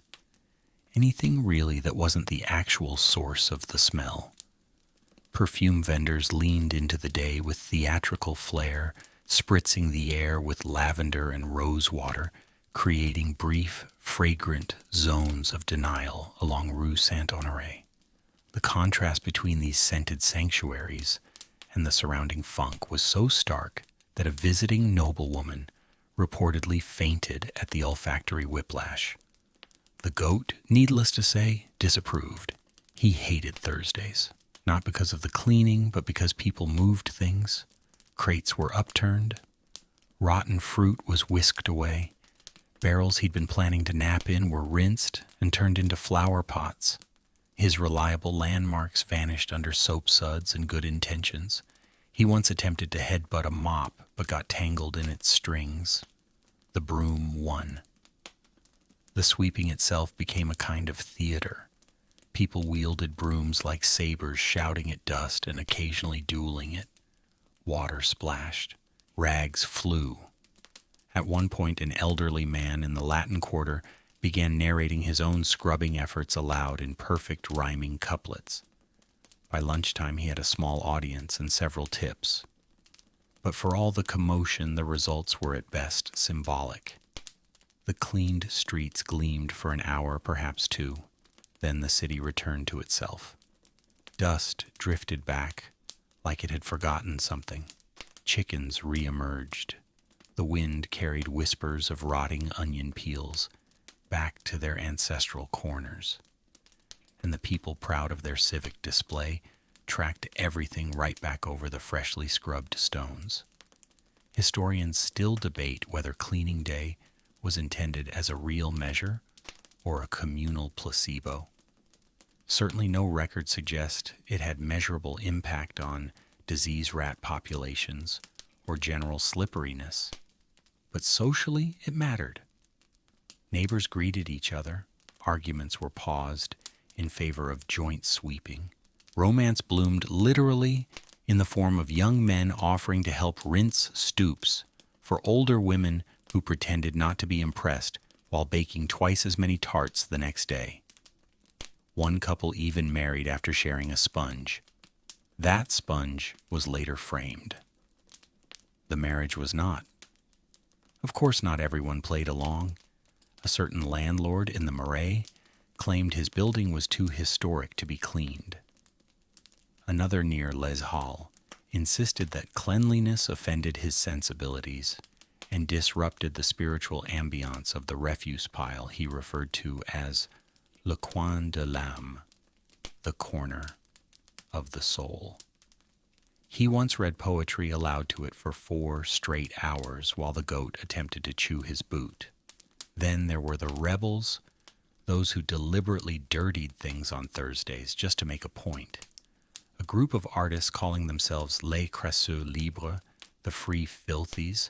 Anything really that wasn't the actual source of the smell. Perfume vendors leaned into the day with theatrical flair, spritzing the air with lavender and rose water, creating brief, fragrant zones of denial along Rue Saint-Honoré. The contrast between these scented sanctuaries and the surrounding funk was so stark that a visiting noblewoman reportedly fainted at the olfactory whiplash. The goat, needless to say, disapproved. He hated Thursdays, not because of the cleaning, but because people moved things. Crates were upturned. Rotten fruit was whisked away. Barrels he'd been planning to nap in were rinsed and turned into flower pots. His reliable landmarks vanished under soap suds and good intentions. He once attempted to headbutt a mop, but got tangled in its strings. The broom won. The sweeping itself became a kind of theater. People wielded brooms like sabers, shouting at dust and occasionally dueling it. Water splashed. Rags flew. At one point, an elderly man in the Latin Quarter began narrating his own scrubbing efforts aloud in perfect rhyming couplets. By lunchtime, he had a small audience and several tips. But for all the commotion, the results were at best symbolic. The cleaned streets gleamed for an hour, perhaps two. Then the city returned to itself. Dust drifted back like it had forgotten something. Chickens re-emerged. The wind carried whispers of rotting onion peels back to their ancestral corners. And the people, proud of their civic display, tracked everything right back over the freshly scrubbed stones. Historians still debate whether cleaning day was intended as a real measure or a communal placebo. Certainly no records suggest it had measurable impact on disease rat populations or general slipperiness, but socially it mattered. Neighbors greeted each other, arguments were paused in favor of joint sweeping. Romance bloomed literally in the form of young men offering to help rinse stoops for older women who pretended not to be impressed while baking twice as many tarts the next day. One couple even married after sharing a sponge. That sponge was later framed. The marriage was not. Of course, not everyone played along. A certain landlord in the Marais claimed his building was too historic to be cleaned. Another near Les Halles insisted that cleanliness offended his sensibilities and disrupted the spiritual ambiance of the refuse pile he referred to as le coin de l'âme, the corner of the soul. He once read poetry aloud to it for 4 straight hours while the goat attempted to chew his boot. Then there were the rebels, those who deliberately dirtied things on Thursdays just to make a point. A group of artists calling themselves les crasseux libres, the free filthies,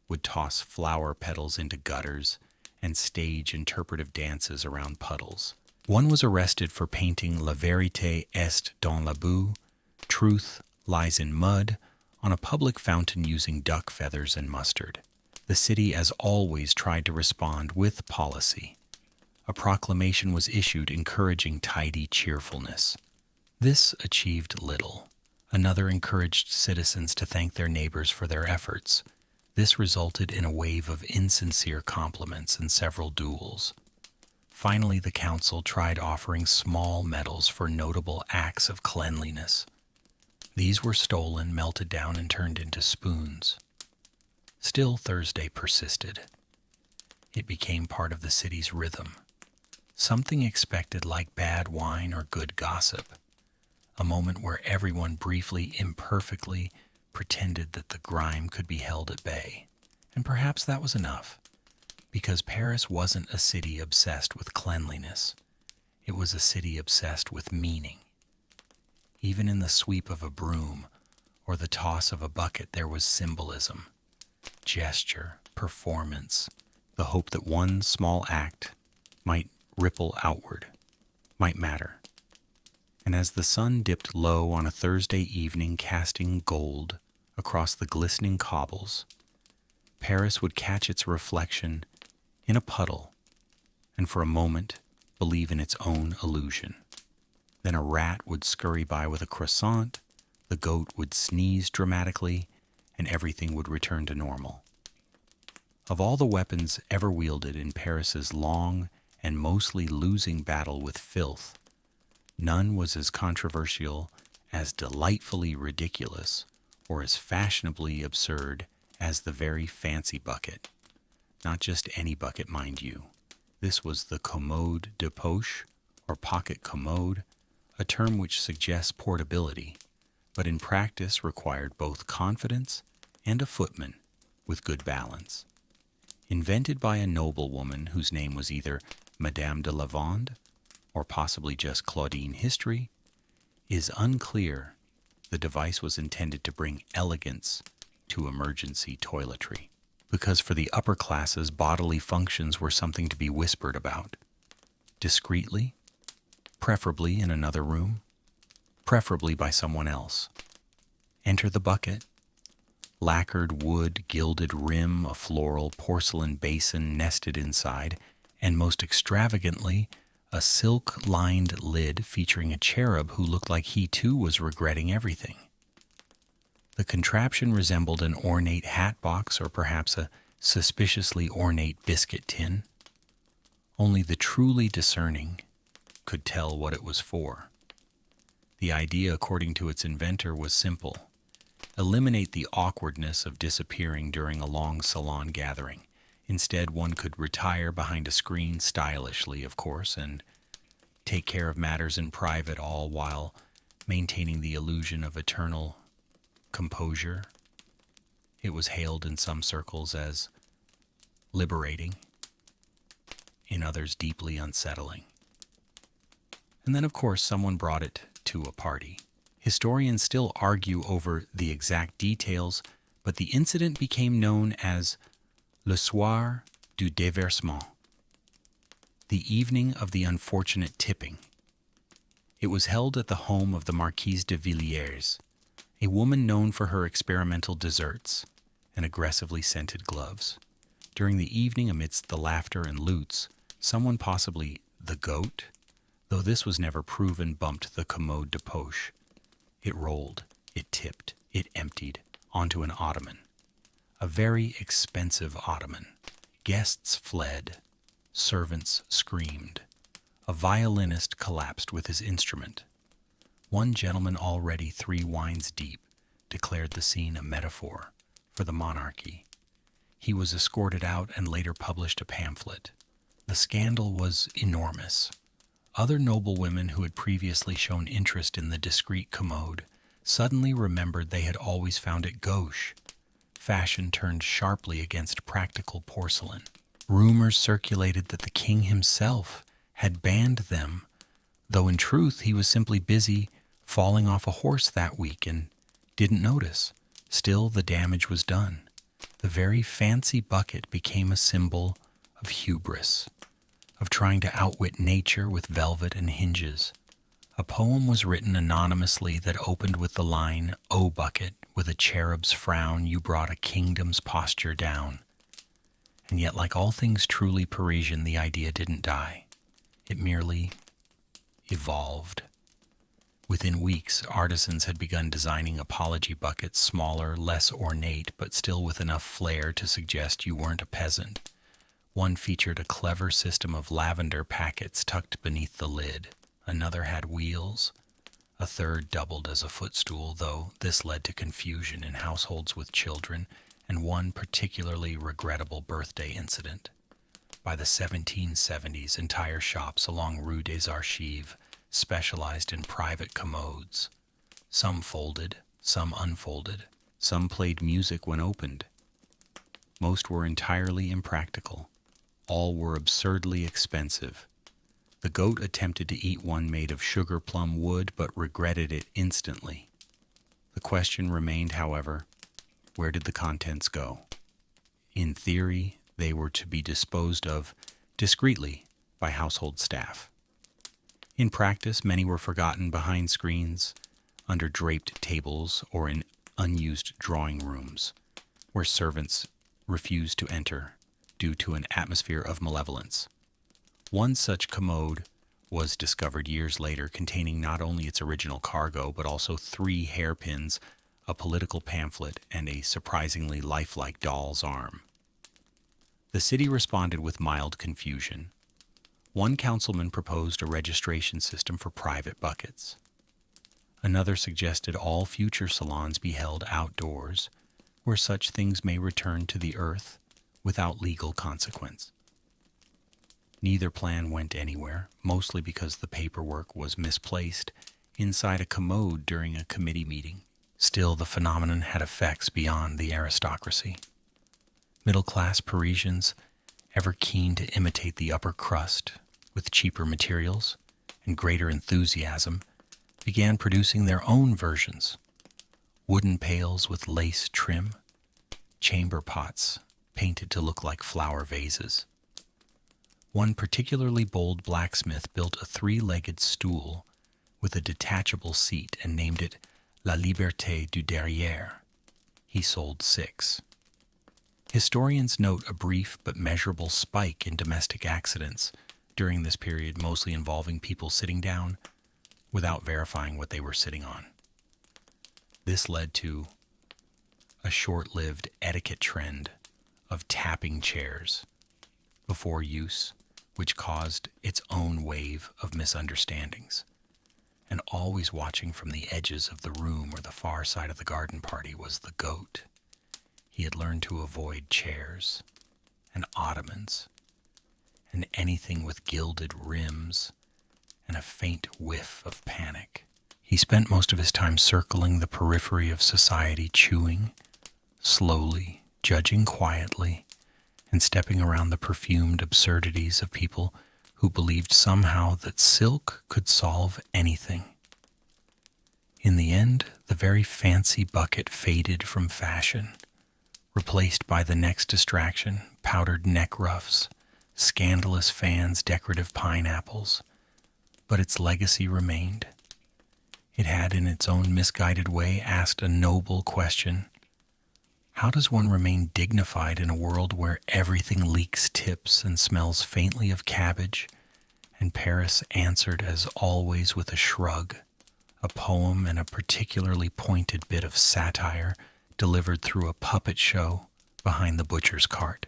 would toss flower petals into gutters and stage interpretive dances around puddles. One was arrested for painting La vérité est dans la boue, truth lies in mud, on a public fountain using duck feathers and mustard. The city, as always, tried to respond with policy. A proclamation was issued encouraging tidy cheerfulness. This achieved little. Another encouraged citizens to thank their neighbors for their efforts. This resulted in a wave of insincere compliments and several duels. Finally, the council tried offering small medals for notable acts of cleanliness. These were stolen, melted down, and turned into spoons. Still, Thursday persisted. It became part of the city's rhythm, something expected like bad wine or good gossip, a moment where everyone briefly, imperfectly pretended that the grime could be held at bay. And perhaps that was enough, because Paris wasn't a city obsessed with cleanliness. It was a city obsessed with meaning. Even in the sweep of a broom or the toss of a bucket, there was symbolism, gesture, performance, the hope that one small act might ripple outward, might matter. And as the sun dipped low on a Thursday evening, casting gold across the glistening cobbles, Paris would catch its reflection in a puddle and for a moment believe in its own illusion. Then a rat would scurry by with a croissant, the goat would sneeze dramatically, and everything would return to normal. Of all the weapons ever wielded in Paris's long and mostly losing battle with filth, none was as controversial, as delightfully ridiculous, or as fashionably absurd as the very fancy bucket. Not just any bucket, mind you. This was the commode de poche, or pocket commode, a term which suggests portability, but in practice required both confidence and a footman with good balance. Invented by a noblewoman whose name was either Madame de Lavande or possibly just Claudine History, is unclear. The device was intended to bring elegance to emergency toiletry, because for the upper classes, bodily functions were something to be whispered about, discreetly, preferably in another room, preferably by someone else. Enter the bucket. Lacquered wood, gilded rim, a floral porcelain basin nested inside, and most extravagantly, a silk-lined lid featuring a cherub who looked like he too was regretting everything. The contraption resembled an ornate hat box or perhaps a suspiciously ornate biscuit tin. Only the truly discerning could tell what it was for. The idea, according to its inventor, was simple. Eliminate the awkwardness of disappearing during a long salon gathering. Instead, one could retire behind a screen stylishly, of course, and take care of matters in private, all while maintaining the illusion of eternal composure. It was hailed in some circles as liberating, in others deeply unsettling. And then, of course, someone brought it to a party. Historians still argue over the exact details, but the incident became known as le soir du déversement, the evening of the unfortunate tipping. It was held at the home of the Marquise de Villiers, a woman known for her experimental desserts and aggressively scented gloves. During the evening, amidst the laughter and lutes, someone, possibly the goat, though this was never proven, bumped the commode de poche. It rolled, it tipped, it emptied onto an ottoman. A very expensive ottoman. Guests fled. Servants screamed. A violinist collapsed with his instrument. One gentleman, already 3 wines deep, declared the scene a metaphor for the monarchy. He was escorted out and later published a pamphlet. The scandal was enormous. Other noblewomen who had previously shown interest in the discreet commode suddenly remembered they had always found it gauche. Fashion turned sharply against practical porcelain. Rumors circulated that the king himself had banned them, though in truth he was simply busy falling off a horse that week and didn't notice. Still, the damage was done. The very fancy bucket became a symbol of hubris, of trying to outwit nature with velvet and hinges. A poem was written anonymously that opened with the line, "O bucket, with a cherub's frown, you brought a kingdom's posture down." And yet, like all things truly Parisian, the idea didn't die. It merely evolved. Within weeks, artisans had begun designing apology buckets, smaller, less ornate, but still with enough flair to suggest you weren't a peasant. One featured a clever system of lavender packets tucked beneath the lid. Another had wheels. A third doubled as a footstool, though this led to confusion in households with children, and one particularly regrettable birthday incident. By the 1770s, entire shops along Rue des Archives specialized in private commodes. Some folded, some unfolded, some played music when opened. Most were entirely impractical. All were absurdly expensive. The goat attempted to eat one made of sugar plum wood, but regretted it instantly. The question remained, however, where did the contents go? In theory, they were to be disposed of discreetly by household staff. In practice, many were forgotten behind screens, under draped tables, or in unused drawing rooms, where servants refused to enter due to an atmosphere of malevolence. One such commode was discovered years later, containing not only its original cargo, but also 3 hairpins, a political pamphlet, and a surprisingly lifelike doll's arm. The city responded with mild confusion. One councilman proposed a registration system for private buckets. Another suggested all future salons be held outdoors, where such things may return to the earth without legal consequence. Neither plan went anywhere, mostly because the paperwork was misplaced inside a commode during a committee meeting. Still, the phenomenon had effects beyond the aristocracy. Middle-class Parisians, ever keen to imitate the upper crust with cheaper materials and greater enthusiasm, began producing their own versions. Wooden pails with lace trim, chamber pots painted to look like flower vases. One particularly bold blacksmith built a 3-legged stool with a detachable seat and named it La Liberté du Derrière. He sold 6. Historians note a brief but measurable spike in domestic accidents during this period, mostly involving people sitting down without verifying what they were sitting on. This led to a short-lived etiquette trend of tapping chairs before use, which caused its own wave of misunderstandings. And always watching from the edges of the room or the far side of the garden party was the goat. He had learned to avoid chairs and ottomans and anything with gilded rims and a faint whiff of panic. He spent most of his time circling the periphery of society, chewing, slowly, judging quietly, and stepping around the perfumed absurdities of people who believed somehow that silk could solve anything. In the end, the very fancy bucket faded from fashion, replaced by the next distraction, powdered neck ruffs, scandalous fans, decorative pineapples. But its legacy remained. It had, in its own misguided way, asked a noble question. How does one remain dignified in a world where everything leaks tips and smells faintly of cabbage? And Paris answered as always with a shrug, a poem and a particularly pointed bit of satire delivered through a puppet show behind the butcher's cart.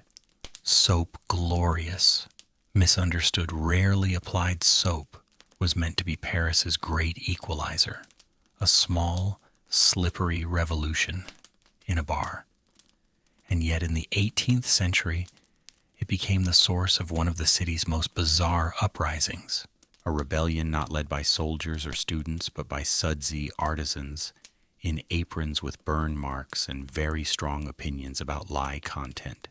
Soap glorious, misunderstood, rarely applied soap was meant to be Paris's great equalizer, a small, slippery revolution in a bar. And yet in the 18th century, it became the source of one of the city's most bizarre uprisings. A rebellion not led by soldiers or students, but by sudsy artisans in aprons with burn marks and very strong opinions about lye content.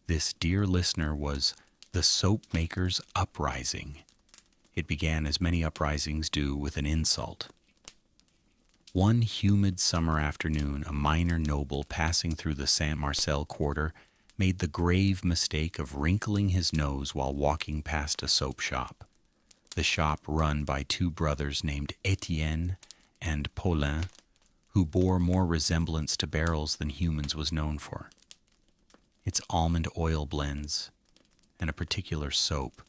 This, dear listener, was the Soap Makers' Uprising. It began, as many uprisings do, with an insult. One humid summer afternoon, a minor noble passing through the Saint Marcel quarter made the grave mistake of wrinkling his nose while walking past a soap shop. The shop run by two brothers named Etienne and Paulin, who bore more resemblance to barrels than humans was known for. Its almond oil blends and a particular soap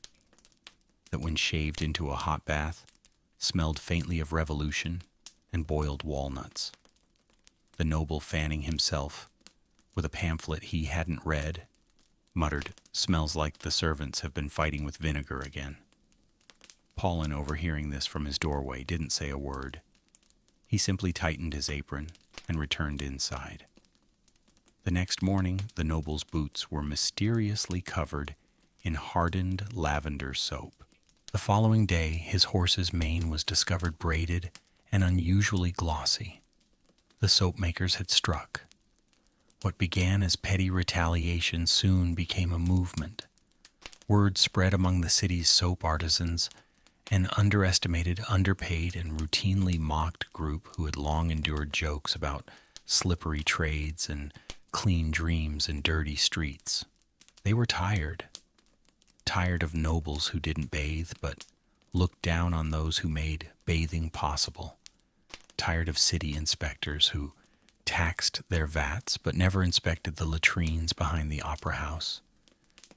that, when shaved into a hot bath, smelled faintly of revolution and boiled walnuts. The noble, fanning himself with a pamphlet he hadn't read, muttered, "Smells like the servants have been fighting with vinegar again." Paulin, overhearing this from his doorway, didn't say a word. He simply tightened his apron and returned inside. The next morning, the noble's boots were mysteriously covered in hardened lavender soap. The following day, his horse's mane was discovered braided and unusually glossy. The soap makers had struck. What began as petty retaliation soon became a movement. Word spread among the city's soap artisans, an underestimated, underpaid, and routinely mocked group who had long endured jokes about slippery trades and clean dreams and dirty streets. They were tired of nobles who didn't bathe but looked down on those who made bathing possible, tired of city inspectors who taxed their vats but never inspected the latrines behind the opera house,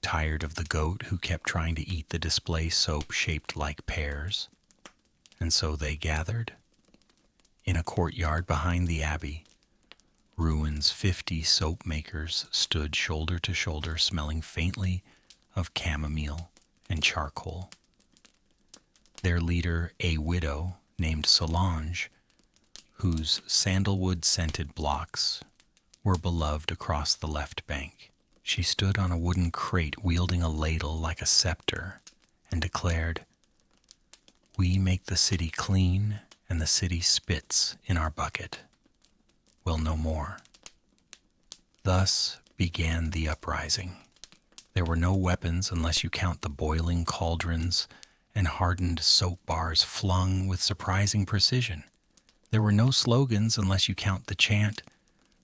tired of the goat who kept trying to eat the display soap shaped like pears. And so they gathered in a courtyard behind the abbey. Ruin's 50 soap makers stood shoulder to shoulder, smelling faintly of chamomile and charcoal. Their leader, a widow named Solange, whose sandalwood-scented blocks were beloved across the left bank. She stood on a wooden crate wielding a ladle like a scepter and declared, "We make the city clean and the city spits in our bucket. We'll no more." Thus began the uprising. There were no weapons unless you count the boiling cauldrons and hardened soap bars flung with surprising precision. There were no slogans unless you count the chant,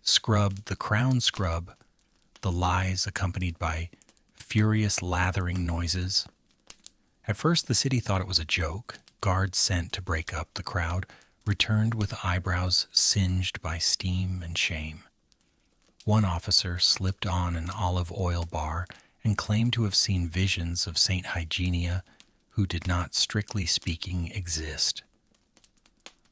"Scrub the crown scrub," the lies accompanied by furious lathering noises. At first the city thought it was a joke. Guards sent to break up the crowd returned with eyebrows singed by steam and shame. One officer slipped on an olive oil bar and claimed to have seen visions of Saint Hygienia, who did not, strictly speaking, exist.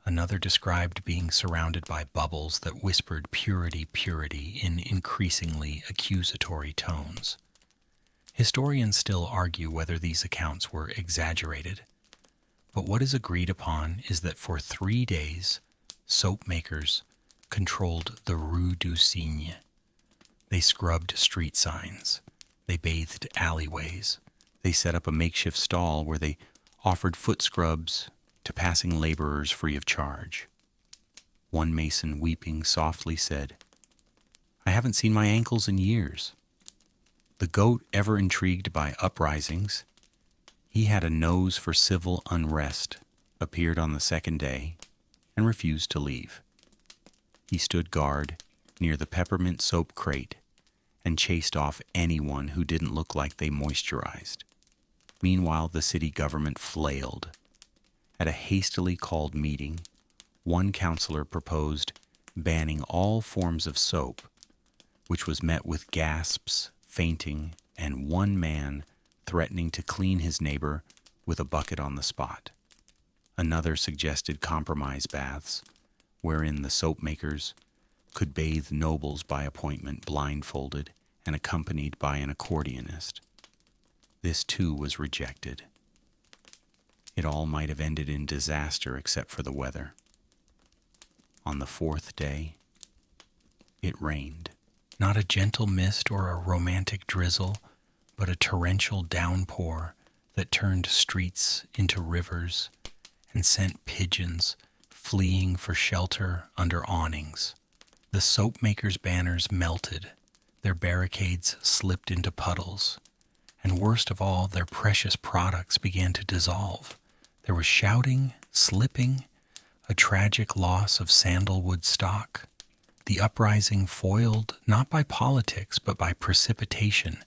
Another described being surrounded by bubbles that whispered purity, purity in increasingly accusatory tones. Historians still argue whether these accounts were exaggerated, but what is agreed upon is that for 3 days, soap makers controlled the Rue du Cygne. They scrubbed street signs. They bathed alleyways. They set up a makeshift stall where they offered foot scrubs to passing laborers free of charge. One mason, weeping softly, said, "I haven't seen my ankles in years." The goat, ever intrigued by uprisings, he had a nose for civil unrest, appeared on the second day and refused to leave. He stood guard near the peppermint soap crate and chased off anyone who didn't look like they moisturized. Meanwhile, the city government flailed. At a hastily called meeting, one councillor proposed banning all forms of soap, which was met with gasps, fainting, and one man threatening to clean his neighbor with a bucket on the spot. Another suggested compromise baths, wherein the soap makers could bathe nobles by appointment blindfolded and accompanied by an accordionist. This too was rejected. It all might have ended in disaster except for the weather. On the fourth day, it rained. Not a gentle mist or a romantic drizzle, but a torrential downpour that turned streets into rivers and sent pigeons fleeing for shelter under awnings. The soap makers' banners melted, their barricades slipped into puddles, and worst of all, their precious products began to dissolve. There was shouting, slipping, a tragic loss of sandalwood stock. The uprising, foiled not by politics but by precipitation,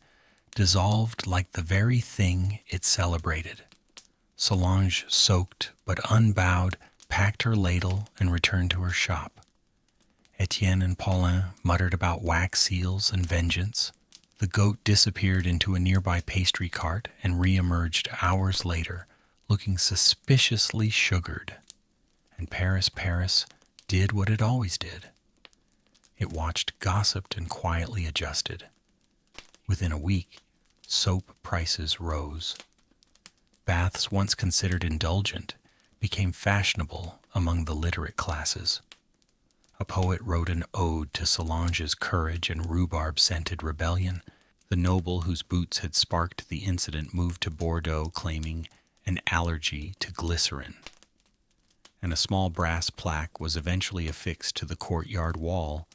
dissolved like the very thing it celebrated. Solange, soaked but unbowed, packed her ladle and returned to her shop. Etienne and Paulin muttered about wax seals and vengeance. The goat disappeared into a nearby pastry cart and re-emerged hours later, looking suspiciously sugared. And Paris did what it always did. It watched, gossiped, and quietly adjusted. Within a week, soap prices rose. Baths once considered indulgent became fashionable among the literate classes. A poet wrote an ode to Solange's courage and rhubarb-scented rebellion. The noble whose boots had sparked the incident moved to Bordeaux claiming an allergy to glycerin. And a small brass plaque was eventually affixed to the courtyard wall,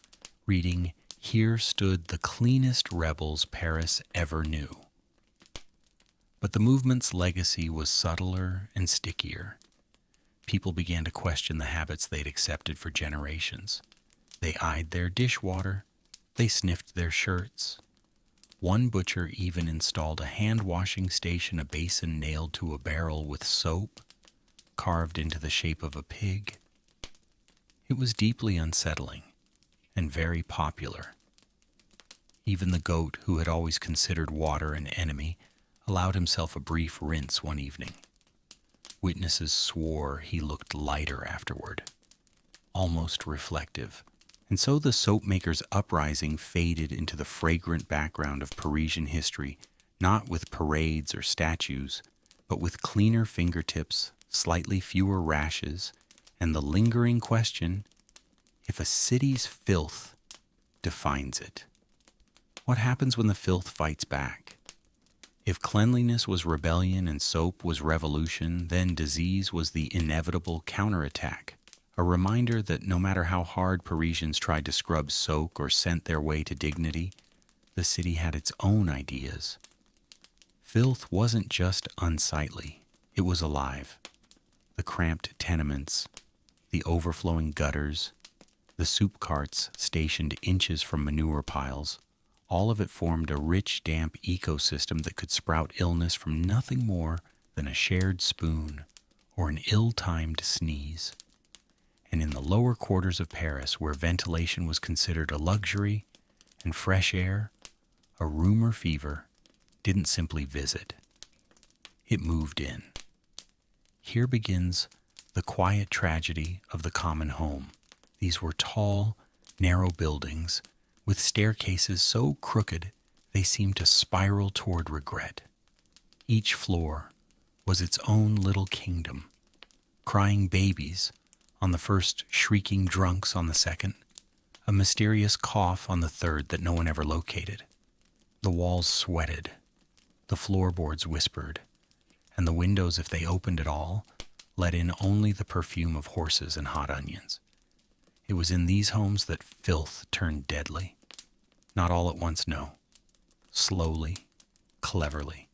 reading, "Here stood the cleanest rebels Paris ever knew." But the movement's legacy was subtler and stickier. People began to question the habits they'd accepted for generations. They eyed their dishwater. They sniffed their shirts. One butcher even installed a hand-washing station, a basin nailed to a barrel with soap, carved into the shape of a pig. It was deeply unsettling and very popular. Even the goat, who had always considered water an enemy, allowed himself a brief rinse one evening. Witnesses swore he looked lighter afterward, almost reflective. And so the soap makers' uprising faded into the fragrant background of Parisian history, not with parades or statues, but with cleaner fingertips, slightly fewer rashes, and the lingering question, if a city's filth defines it, what happens when the filth fights back? If cleanliness was rebellion and soap was revolution, then disease was the inevitable counterattack, a reminder that no matter how hard Parisians tried to scrub soak or scent their way to dignity, the city had its own ideas. Filth wasn't just unsightly, it was alive. The cramped tenements, the overflowing gutters, the soup carts stationed inches from manure piles, all of it formed a rich, damp ecosystem that could sprout illness from nothing more than a shared spoon or an ill-timed sneeze. And in the lower quarters of Paris, where ventilation was considered a luxury and fresh air, a rumor fever, didn't simply visit. It moved in. Here begins the quiet tragedy of the common home. These were tall, narrow buildings with staircases so crooked they seemed to spiral toward regret. Each floor was its own little kingdom, crying babies on the first, shrieking drunks on the second, a mysterious cough on the third that no one ever located. The walls sweated, the floorboards whispered, and the windows, if they opened at all, let in only the perfume of horses and hot onions. It was in these homes that filth turned deadly. Not all at once, no. Slowly, cleverly.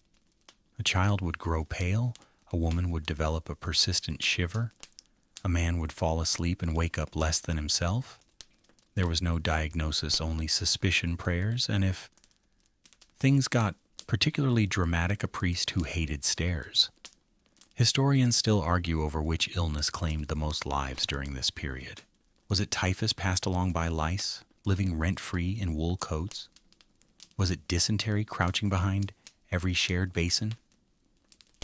A child would grow pale, a woman would develop a persistent shiver, a man would fall asleep and wake up less than himself. There was no diagnosis, only suspicion prayers, and if things got particularly dramatic, a priest who hated stairs. Historians still argue over which illness claimed the most lives during this period. Was it typhus passed along by lice, living rent-free in wool coats? Was it dysentery crouching behind every shared basin?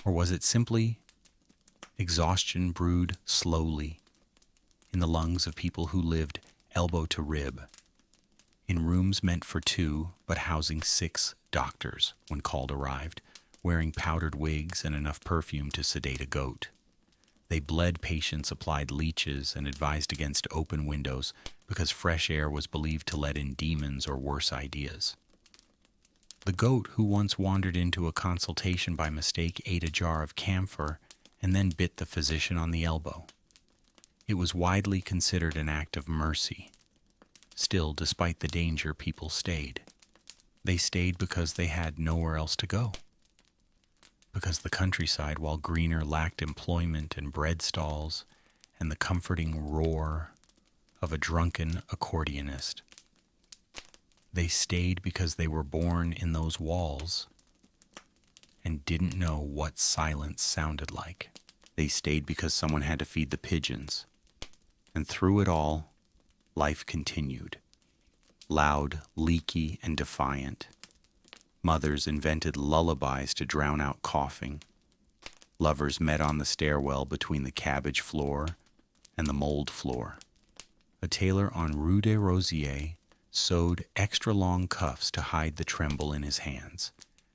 Or was it simply Exhaustion brewed slowly in the lungs of people who lived elbow to rib, in rooms meant for two but housing 6 doctors when called arrived, wearing powdered wigs and enough perfume to sedate a goat. They bled patients, applied leeches, and advised against open windows because fresh air was believed to let in demons or worse ideas. The goat who once wandered into a consultation by mistake ate a jar of camphor and then bit the physician on the elbow. It was widely considered an act of mercy. Still, despite the danger, people stayed. They stayed because they had nowhere else to go. Because the countryside, while greener, lacked employment and bread stalls and the comforting roar of a drunken accordionist. They stayed because they were born in those walls and didn't know what silence sounded like. They stayed because someone had to feed the pigeons. And through it all, life continued. Loud, leaky, and defiant. Mothers invented lullabies to drown out coughing. Lovers met on the stairwell between the cabbage floor and the mold floor. A tailor on Rue des Rosiers sewed extra-long cuffs to hide the tremble in his hands,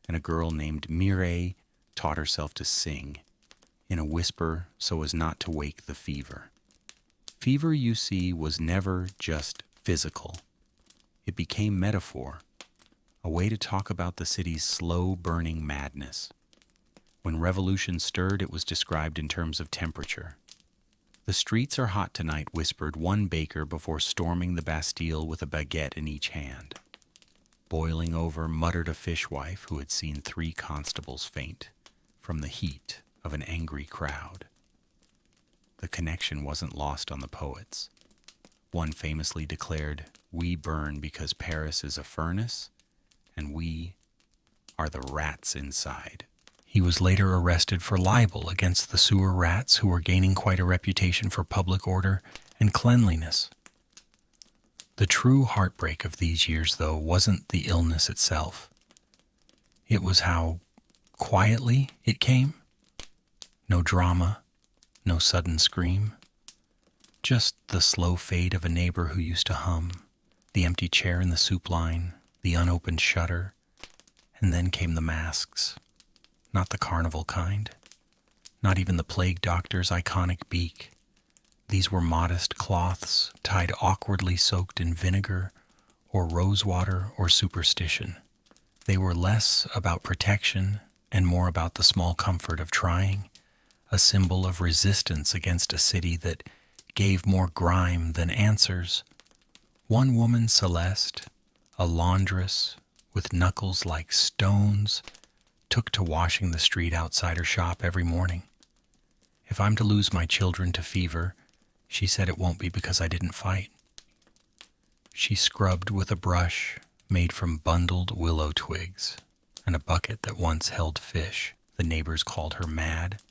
and a girl named Mireille taught herself to sing, in a whisper so as not to wake the fever. Fever, you see, was never just physical. It became metaphor, a way to talk about the city's slow-burning madness. When revolution stirred, it was described in terms of temperature. "The streets are hot tonight," whispered one baker before storming the Bastille with a baguette in each hand. "Boiling over," muttered a fishwife who had seen 3 constables faint from the heat of an angry crowd. The connection wasn't lost on the poets. One famously declared, "We burn because Paris is a furnace, and we are the rats inside." He was later arrested for libel against the sewer rats who were gaining quite a reputation for public order and cleanliness. The true heartbreak of these years, though, wasn't the illness itself. It was how quietly it came. No drama, no sudden scream. Just the slow fade of a neighbor who used to hum, the empty chair in the soup line, the unopened shutter, and then came the masks. Not the carnival kind. Not even the plague doctor's iconic beak. These were modest cloths tied awkwardly soaked in vinegar or rosewater or superstition. They were less about protection and more about the small comfort of trying, a symbol of resistance against a city that gave more grime than answers. One woman, Celeste, a laundress with knuckles like stones, took to washing the street outside her shop every morning. "If I'm to lose my children to fever," she said, "it won't be because I didn't fight." She scrubbed with a brush made from bundled willow twigs and a bucket that once held fish. The neighbors called her mad.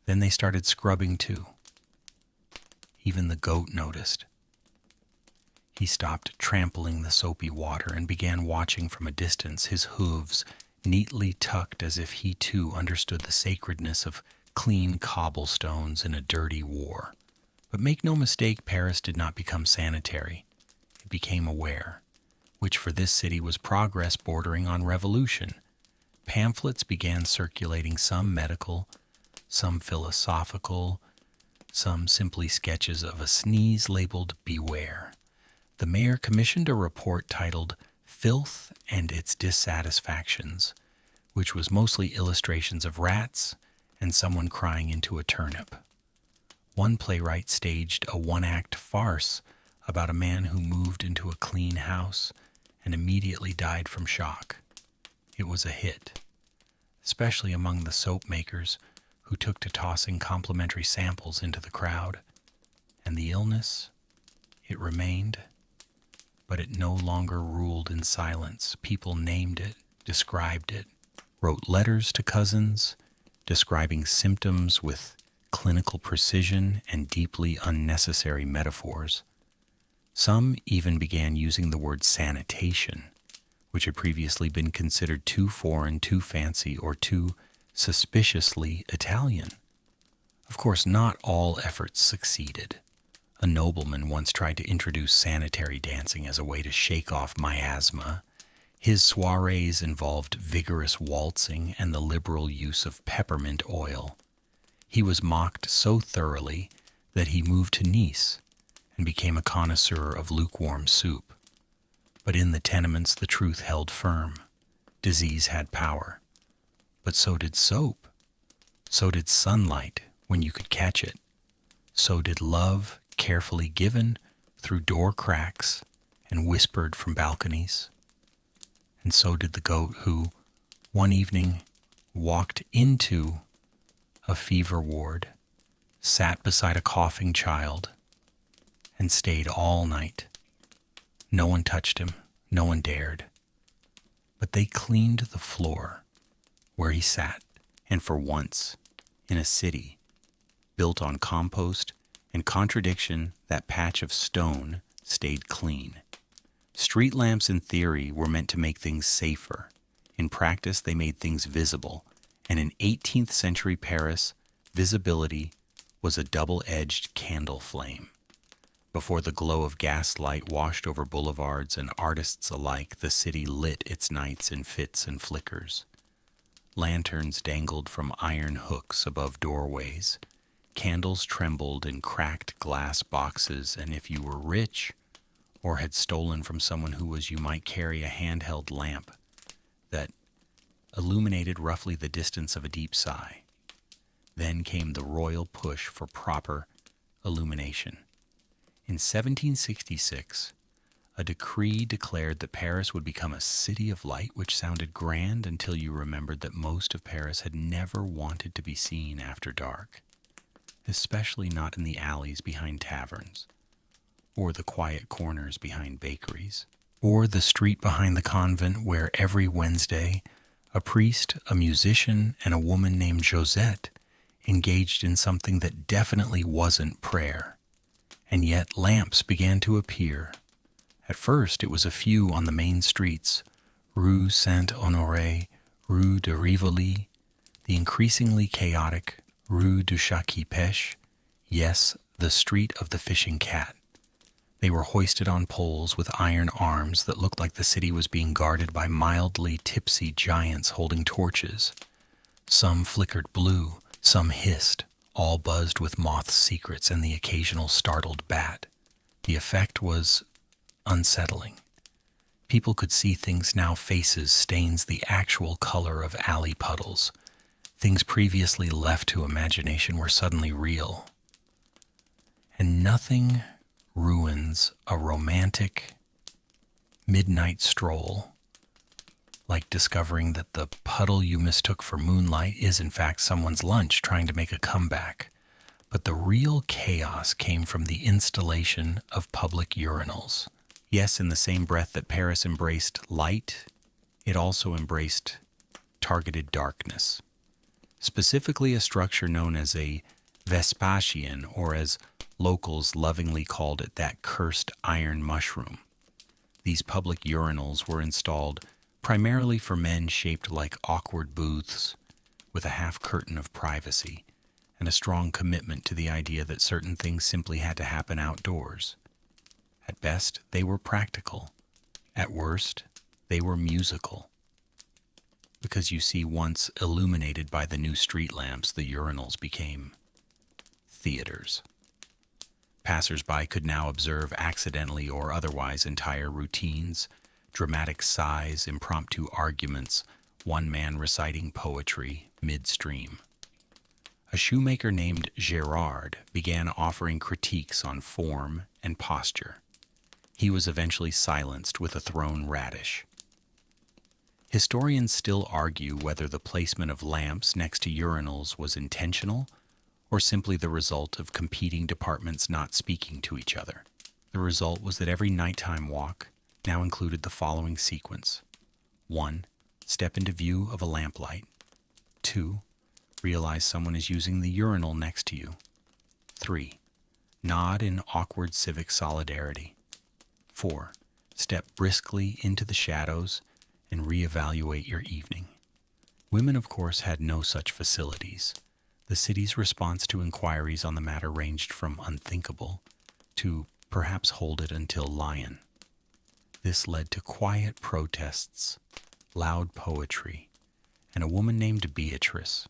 Then they started scrubbing too. Even the goat noticed. He stopped trampling the soapy water and began watching from a distance, his hooves neatly tucked as if he too understood the sacredness of clean cobblestones in a dirty war. But make no mistake, Paris did not become sanitary. It became aware, which for this city was progress bordering on revolution. Pamphlets began circulating, some medical, some philosophical, some simply sketches of a sneeze labeled "Beware." The mayor commissioned a report titled "Filth and Its Dissatisfactions," which was mostly illustrations of rats and someone crying into a turnip. One playwright staged a one-act farce about a man who moved into a clean house and immediately died from shock. It was a hit, especially among the soap makers who took to tossing complimentary samples into the crowd. And the illness, it remained, but it no longer ruled in silence. People named it, described it, wrote letters to cousins, describing symptoms with clinical precision and deeply unnecessary metaphors. Some even began using the word sanitation, which had previously been considered too foreign, too fancy, or too suspiciously Italian. Of course, not all efforts succeeded. A nobleman once tried to introduce sanitary dancing as a way to shake off miasma. His soirees involved vigorous waltzing and the liberal use of peppermint oil. He was mocked so thoroughly that he moved to Nice and became a connoisseur of lukewarm soup. But in the tenements the truth held firm. Disease had power. But so did soap. So did sunlight when you could catch it. So did love carefully given through door cracks and whispered from balconies. And so did the goat who, one evening, walked into a fever ward, sat beside a coughing child, and stayed all night. No one touched him, no one dared. But they cleaned the floor where he sat, and for once, in a city built on compost and contradiction, that patch of stone stayed clean. Street lamps in theory were meant to make things safer. In practice, they made things visible, and in 18th century Paris, visibility was a double-edged candle flame. Before the glow of gaslight washed over boulevards and artists alike, the city lit its nights in fits and flickers. Lanterns dangled from iron hooks above doorways. Candles trembled in cracked glass boxes, and if you were rich or had stolen from someone who was, you might carry a handheld lamp that illuminated roughly the distance of a deep sigh. Then came the royal push for proper illumination. In 1766, a decree declared that Paris would become a city of light, which sounded grand until you remembered that most of Paris had never wanted to be seen after dark, especially not in the alleys behind taverns, or the quiet corners behind bakeries, or the street behind the convent where every Wednesday a priest, a musician, and a woman named Josette engaged in something that definitely wasn't prayer. And yet lamps began to appear. At first it was a few on the main streets, Rue Saint-Honoré, Rue de Rivoli, the increasingly chaotic Rue du Chat qui Pêche, yes, the street of the fishing cat. They were hoisted on poles with iron arms that looked like the city was being guarded by mildly tipsy giants holding torches. Some flickered blue, some hissed, all buzzed with moths' secrets and the occasional startled bat. The effect was unsettling. People could see things now, faces, stains, the actual color of alley puddles. Things previously left to imagination were suddenly real. And nothing ruins a romantic midnight stroll like discovering that the puddle you mistook for moonlight is in fact someone's lunch trying to make a comeback. But the real chaos came from the installation of public urinals. Yes, in the same breath that Paris embraced light, it also embraced targeted darkness. Specifically a structure known as a Vespasian, or as locals lovingly called it, that cursed iron mushroom. These public urinals were installed primarily for men shaped like awkward booths, with a half curtain of privacy and a strong commitment to the idea that certain things simply had to happen outdoors. At best, they were practical. At worst, they were musical. Because you see, once illuminated by the new street lamps, the urinals became theaters. Passers-by could now observe accidentally or otherwise entire routines, dramatic sighs, impromptu arguments, one man reciting poetry midstream. A shoemaker named Gérard began offering critiques on form and posture. He was eventually silenced with a thrown radish. Historians still argue whether the placement of lamps next to urinals was intentional or simply the result of competing departments not speaking to each other. The result was that every nighttime walk now included the following sequence. 1. Step into view of a lamplight. 2. Realize someone is using the urinal next to you. 3. Nod in awkward civic solidarity. 4. Step briskly into the shadows and reevaluate your evening. Women, of course, had no such facilities. The city's response to inquiries on the matter ranged from unthinkable to perhaps hold it until lion. This led to quiet protests, loud poetry, and a woman named Beatrice,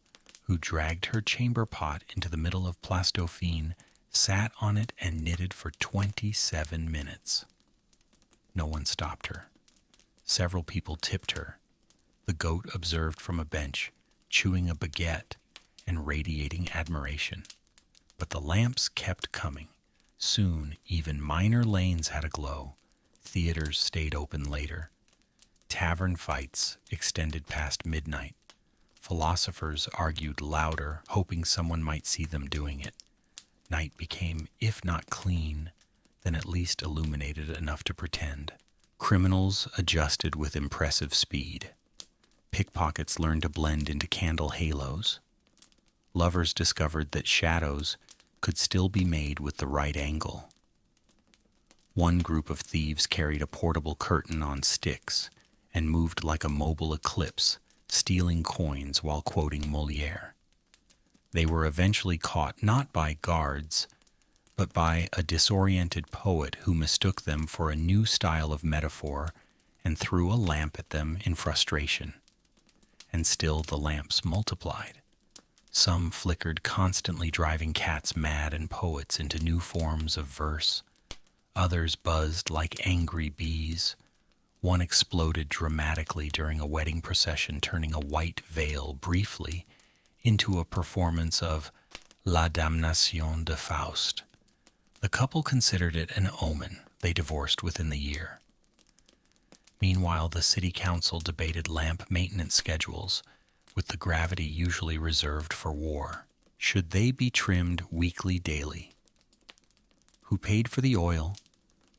who dragged her chamber pot into the middle of Place Dauphine, sat on it and knitted for 27 minutes. No one stopped her. Several people tipped her. The goat observed from a bench, chewing a baguette and radiating admiration. But the lamps kept coming. Soon, even minor lanes had a glow. Theaters stayed open later. Tavern fights extended past midnight. Philosophers argued louder, hoping someone might see them doing it. Night became, if not clean, then at least illuminated enough to pretend. Criminals adjusted with impressive speed. Pickpockets learned to blend into candle halos. Lovers discovered that shadows could still be made with the right angle. One group of thieves carried a portable curtain on sticks and moved like a mobile eclipse, stealing coins while quoting Molière. They were eventually caught not by guards, but by a disoriented poet who mistook them for a new style of metaphor and threw a lamp at them in frustration. And still the lamps multiplied. Some flickered, constantly driving cats mad and poets into new forms of verse. Others buzzed like angry bees. One exploded dramatically during a wedding procession, turning a white veil briefly into a performance of La Damnation de Faust. The couple considered it an omen. They divorced within the year. Meanwhile, the city council debated lamp maintenance schedules, with the gravity usually reserved for war. Should they be trimmed weekly, daily? Who paid for the oil?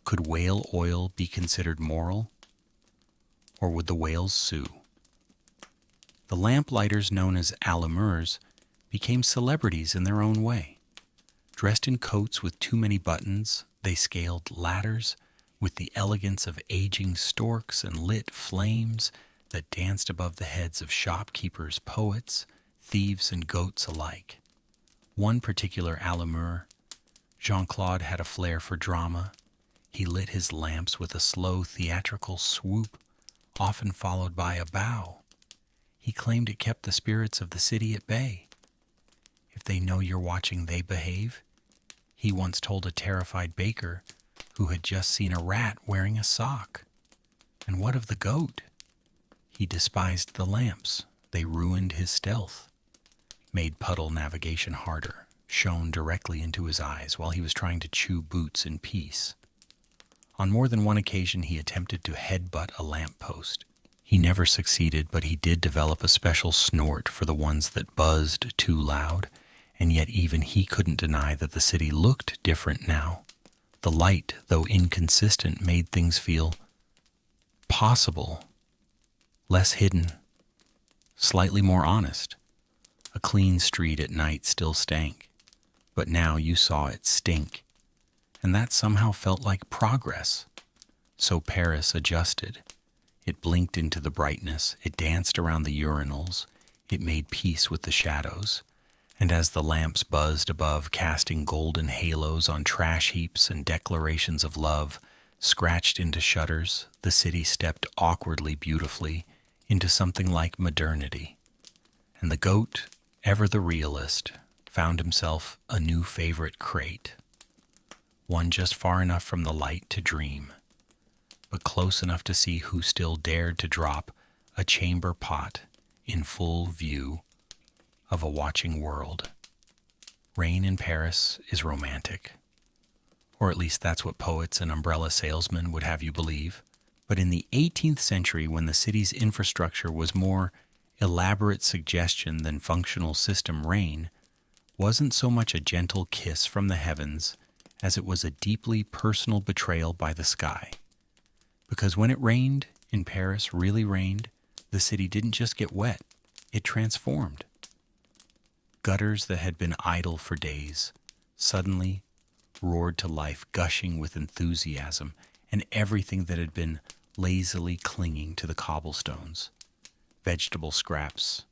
Could whale oil be considered moral? Or would the whales sue? The lamplighters known as allumeurs became celebrities in their own way. Dressed in coats with too many buttons, they scaled ladders with the elegance of aging storks and lit flames that danced above the heads of shopkeepers, poets, thieves, and goats alike. One particular allumeur, Jean-Claude, had a flair for drama. He lit his lamps with a slow theatrical swoop, often followed by a bow. He claimed it kept the spirits of the city at bay. If they know you're watching, they behave. He once told a terrified baker who had just seen a rat wearing a sock. And what of the goat? He despised the lamps. They ruined his stealth, made puddle navigation harder, shone directly into his eyes while he was trying to chew boots in peace. On more than one occasion, he attempted to headbutt a lamppost. He never succeeded, but he did develop a special snort for the ones that buzzed too loud, and yet even he couldn't deny that the city looked different now. The light, though inconsistent, made things feel possible, less hidden, slightly more honest. A clean street at night still stank, but now you saw it stink, and that somehow felt like progress. So Paris adjusted. It blinked into the brightness, it danced around the urinals, it made peace with the shadows, and as the lamps buzzed above, casting golden halos on trash heaps and declarations of love, scratched into shutters, the city stepped awkwardly beautifully into something like modernity. And the goat, ever the realist, found himself a new favorite crate, one just far enough from the light to dream, but close enough to see who still dared to drop a chamber pot in full view of a watching world. Rain in Paris is romantic, or at least that's what poets and umbrella salesmen would have you believe. But in the 18th century, when the city's infrastructure was more elaborate suggestion than functional system, rain wasn't so much a gentle kiss from the heavens as it was a deeply personal betrayal by the sky. Because when it rained in Paris, really rained, the city didn't just get wet, it transformed. Gutters that had been idle for days suddenly roared to life, gushing with enthusiasm, and everything that had been lazily clinging to the cobblestones. Vegetable scraps,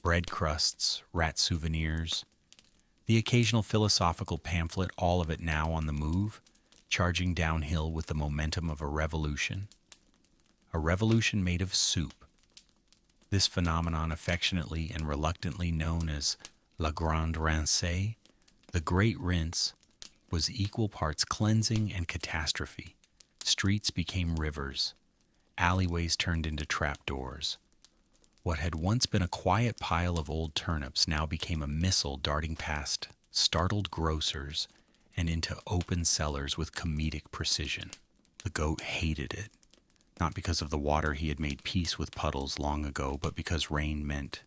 bread crusts, rat souvenirs, The occasional philosophical pamphlet, all of it now on the move, charging downhill with the momentum of a revolution. A revolution made of soup. This phenomenon, affectionately and reluctantly known as la grande rincée, the great rinse, was equal parts cleansing and catastrophe. Streets became rivers. Alleyways turned into trapdoors. What had once been a quiet pile of old turnips now became a missile darting past startled grocers and into open cellars with comedic precision. The goat hated it, not because of the water he had made peace with puddles long ago, but because rain meant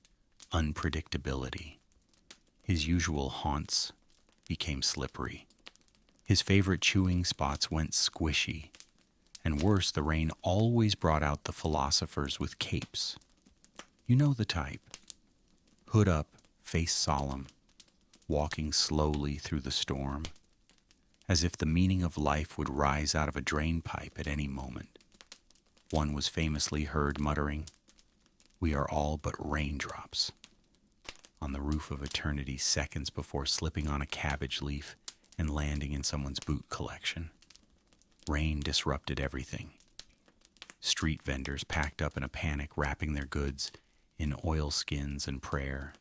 unpredictability. His usual haunts became slippery. His favorite chewing spots went squishy. And worse, the rain always brought out the philosophers with capes. You know the type. Hood up, face solemn, walking slowly through the storm, as if the meaning of life would rise out of a drain pipe at any moment. One was famously heard muttering, "We are all but raindrops," on the roof of eternity seconds before slipping on a cabbage leaf and landing in someone's boot collection. Rain disrupted everything. Street vendors packed up in a panic, wrapping their goods in oilskins and prayer.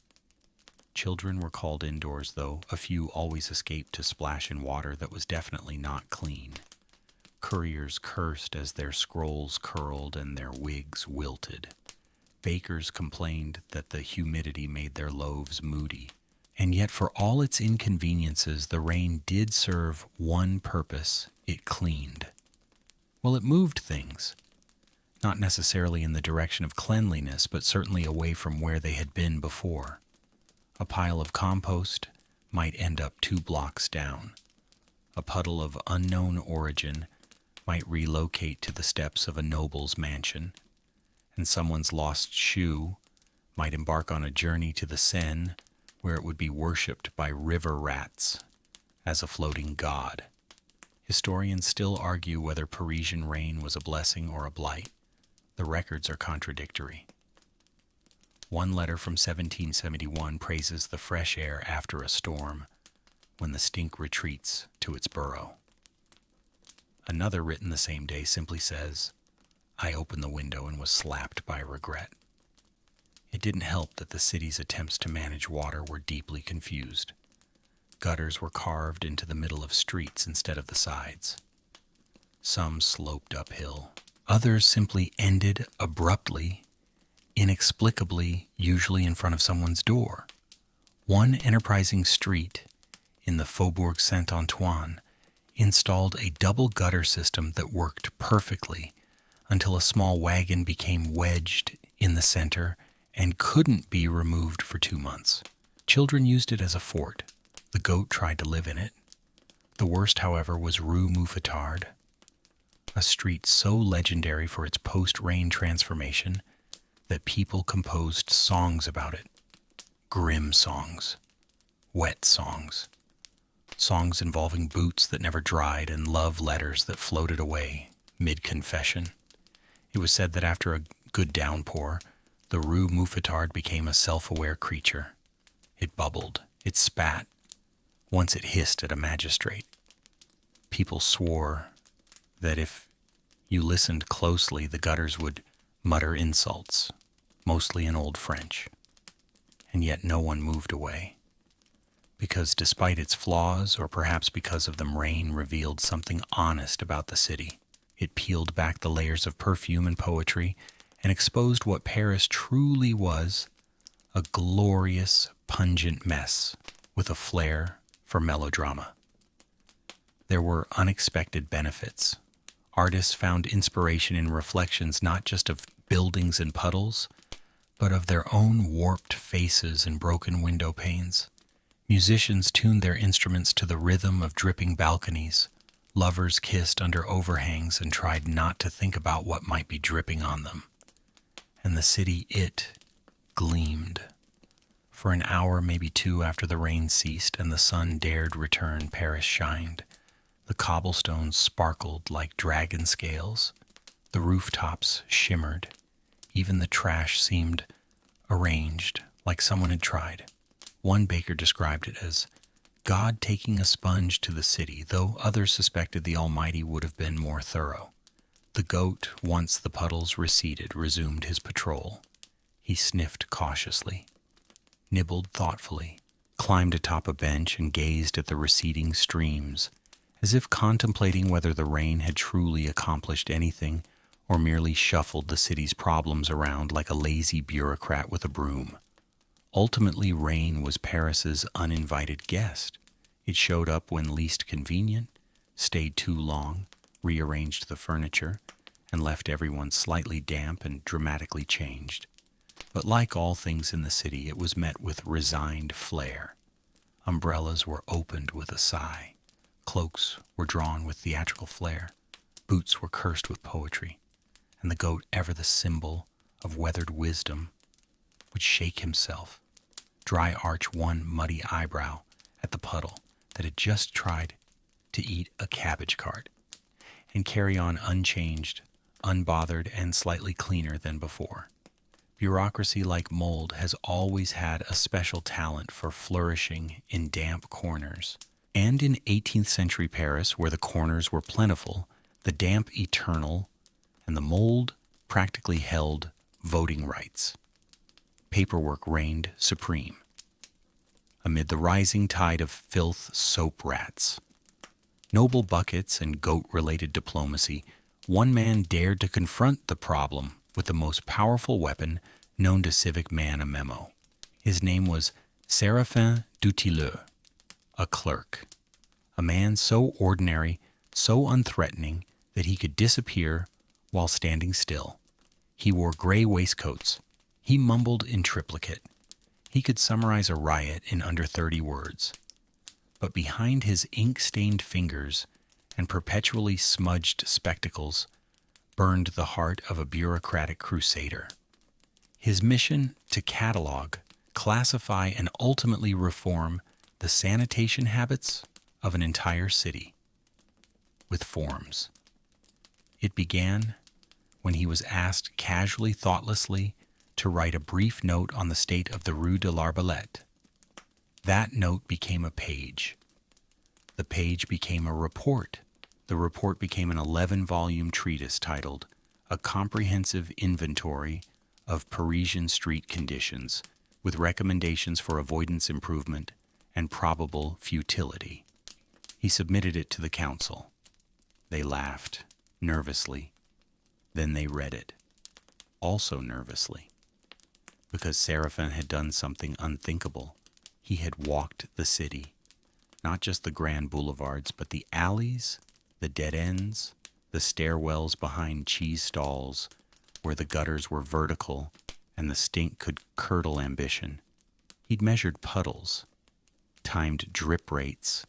Children were called indoors, though a few always escaped to splash in water that was definitely not clean. Couriers cursed as their scrolls curled and their wigs wilted. Bakers complained that the humidity made their loaves moody. And yet, for all its inconveniences, the rain did serve one purpose: it cleaned. Well, it moved things. Not necessarily in the direction of cleanliness, but certainly away from where they had been before. A pile of compost might end up 2 blocks down. A puddle of unknown origin might relocate to the steps of a noble's mansion, and someone's lost shoe might embark on a journey to the Seine, where it would be worshipped by river rats as a floating god. Historians still argue whether Parisian rain was a blessing or a blight. The records are contradictory. One letter from 1771 praises the fresh air after a storm, when the stink retreats to its burrow. Another, written the same day, simply says, "I opened the window and was slapped by regret." It didn't help that the city's attempts to manage water were deeply confused. Gutters were carved into the middle of streets instead of the sides. Some sloped uphill. Others simply ended abruptly, inexplicably, usually in front of someone's door. One enterprising street in the Faubourg Saint-Antoine installed a double gutter system that worked perfectly until a small wagon became wedged in the center and couldn't be removed for 2 months. Children used it as a fort. The goat tried to live in it. The worst, however, was Rue Mouffetard, a street so legendary for its post-rain transformation that people composed songs about it. Grim songs, wet songs, songs involving boots that never dried and love letters that floated away mid-confession. It was said that after a good downpour, the Rue Mouffetard became a self-aware creature. It bubbled, it spat. Once it hissed at a magistrate. People swore that if you listened closely, the gutters would mutter insults, mostly in Old French. And yet no one moved away. Because despite its flaws, or perhaps because of them, rain revealed something honest about the city. It peeled back the layers of perfume and poetry and exposed what Paris truly was: a glorious, pungent mess with a flair for melodrama. There were unexpected benefits. Artists found inspiration in reflections not just of buildings and puddles, but of their own warped faces and broken window panes. Musicians tuned their instruments to the rhythm of dripping balconies. Lovers kissed under overhangs and tried not to think about what might be dripping on them. And the city, it gleamed. For an hour, maybe 2, after the rain ceased and the sun dared return, Paris shined. The cobblestones sparkled like dragon scales. The rooftops shimmered. Even the trash seemed arranged like someone had tried. One baker described it as God taking a sponge to the city, though others suspected the Almighty would have been more thorough. The goat, once the puddles receded, resumed his patrol. He sniffed cautiously, nibbled thoughtfully, climbed atop a bench and gazed at the receding streams, as if contemplating whether the rain had truly accomplished anything or merely shuffled the city's problems around like a lazy bureaucrat with a broom. Ultimately, rain was Paris's uninvited guest. It showed up when least convenient, stayed too long, rearranged the furniture, and left everyone slightly damp and dramatically changed. But like all things in the city, it was met with resigned flair. Umbrellas were opened with a sigh. Cloaks were drawn with theatrical flair. Boots were cursed with poetry. And the goat, ever the symbol of weathered wisdom, would shake himself, dry arch one muddy eyebrow at the puddle that had just tried to eat a cabbage cart, and carry on unchanged, unbothered, and slightly cleaner than before. Bureaucracy, like mold, has always had a special talent for flourishing in damp corners. And in 18th century Paris, where the corners were plentiful, the damp eternal, and the mold practically held voting rights. Paperwork reigned supreme. Amid the rising tide of filth soap rats, noble buckets, and goat-related diplomacy, one man dared to confront the problem with the most powerful weapon known to civic man, a memo. His name was Séraphin Dutilleux, a clerk, a man so ordinary, so unthreatening, that he could disappear while standing still. He wore gray waistcoats. He mumbled in triplicate. He could summarize a riot in under 30 words. But behind his ink-stained fingers and perpetually smudged spectacles burned the heart of a bureaucratic crusader. His mission to catalog, classify, and ultimately reform the sanitation habits of an entire city with forms. It began when he was asked casually, thoughtlessly, to write a brief note on the state of the Rue de l'Arbalète. That note became a page. The page became a report. The report became an 11-volume treatise titled A Comprehensive Inventory of Parisian Street Conditions, with recommendations for avoidance improvement and probable futility. He submitted it to the council. They laughed, nervously. Then they read it, also nervously, because Séraphin had done something unthinkable. He had walked the city, not just the grand boulevards, but the alleys, the dead ends, the stairwells behind cheese stalls, where the gutters were vertical and the stink could curdle ambition. He'd measured puddles, timed drip rates,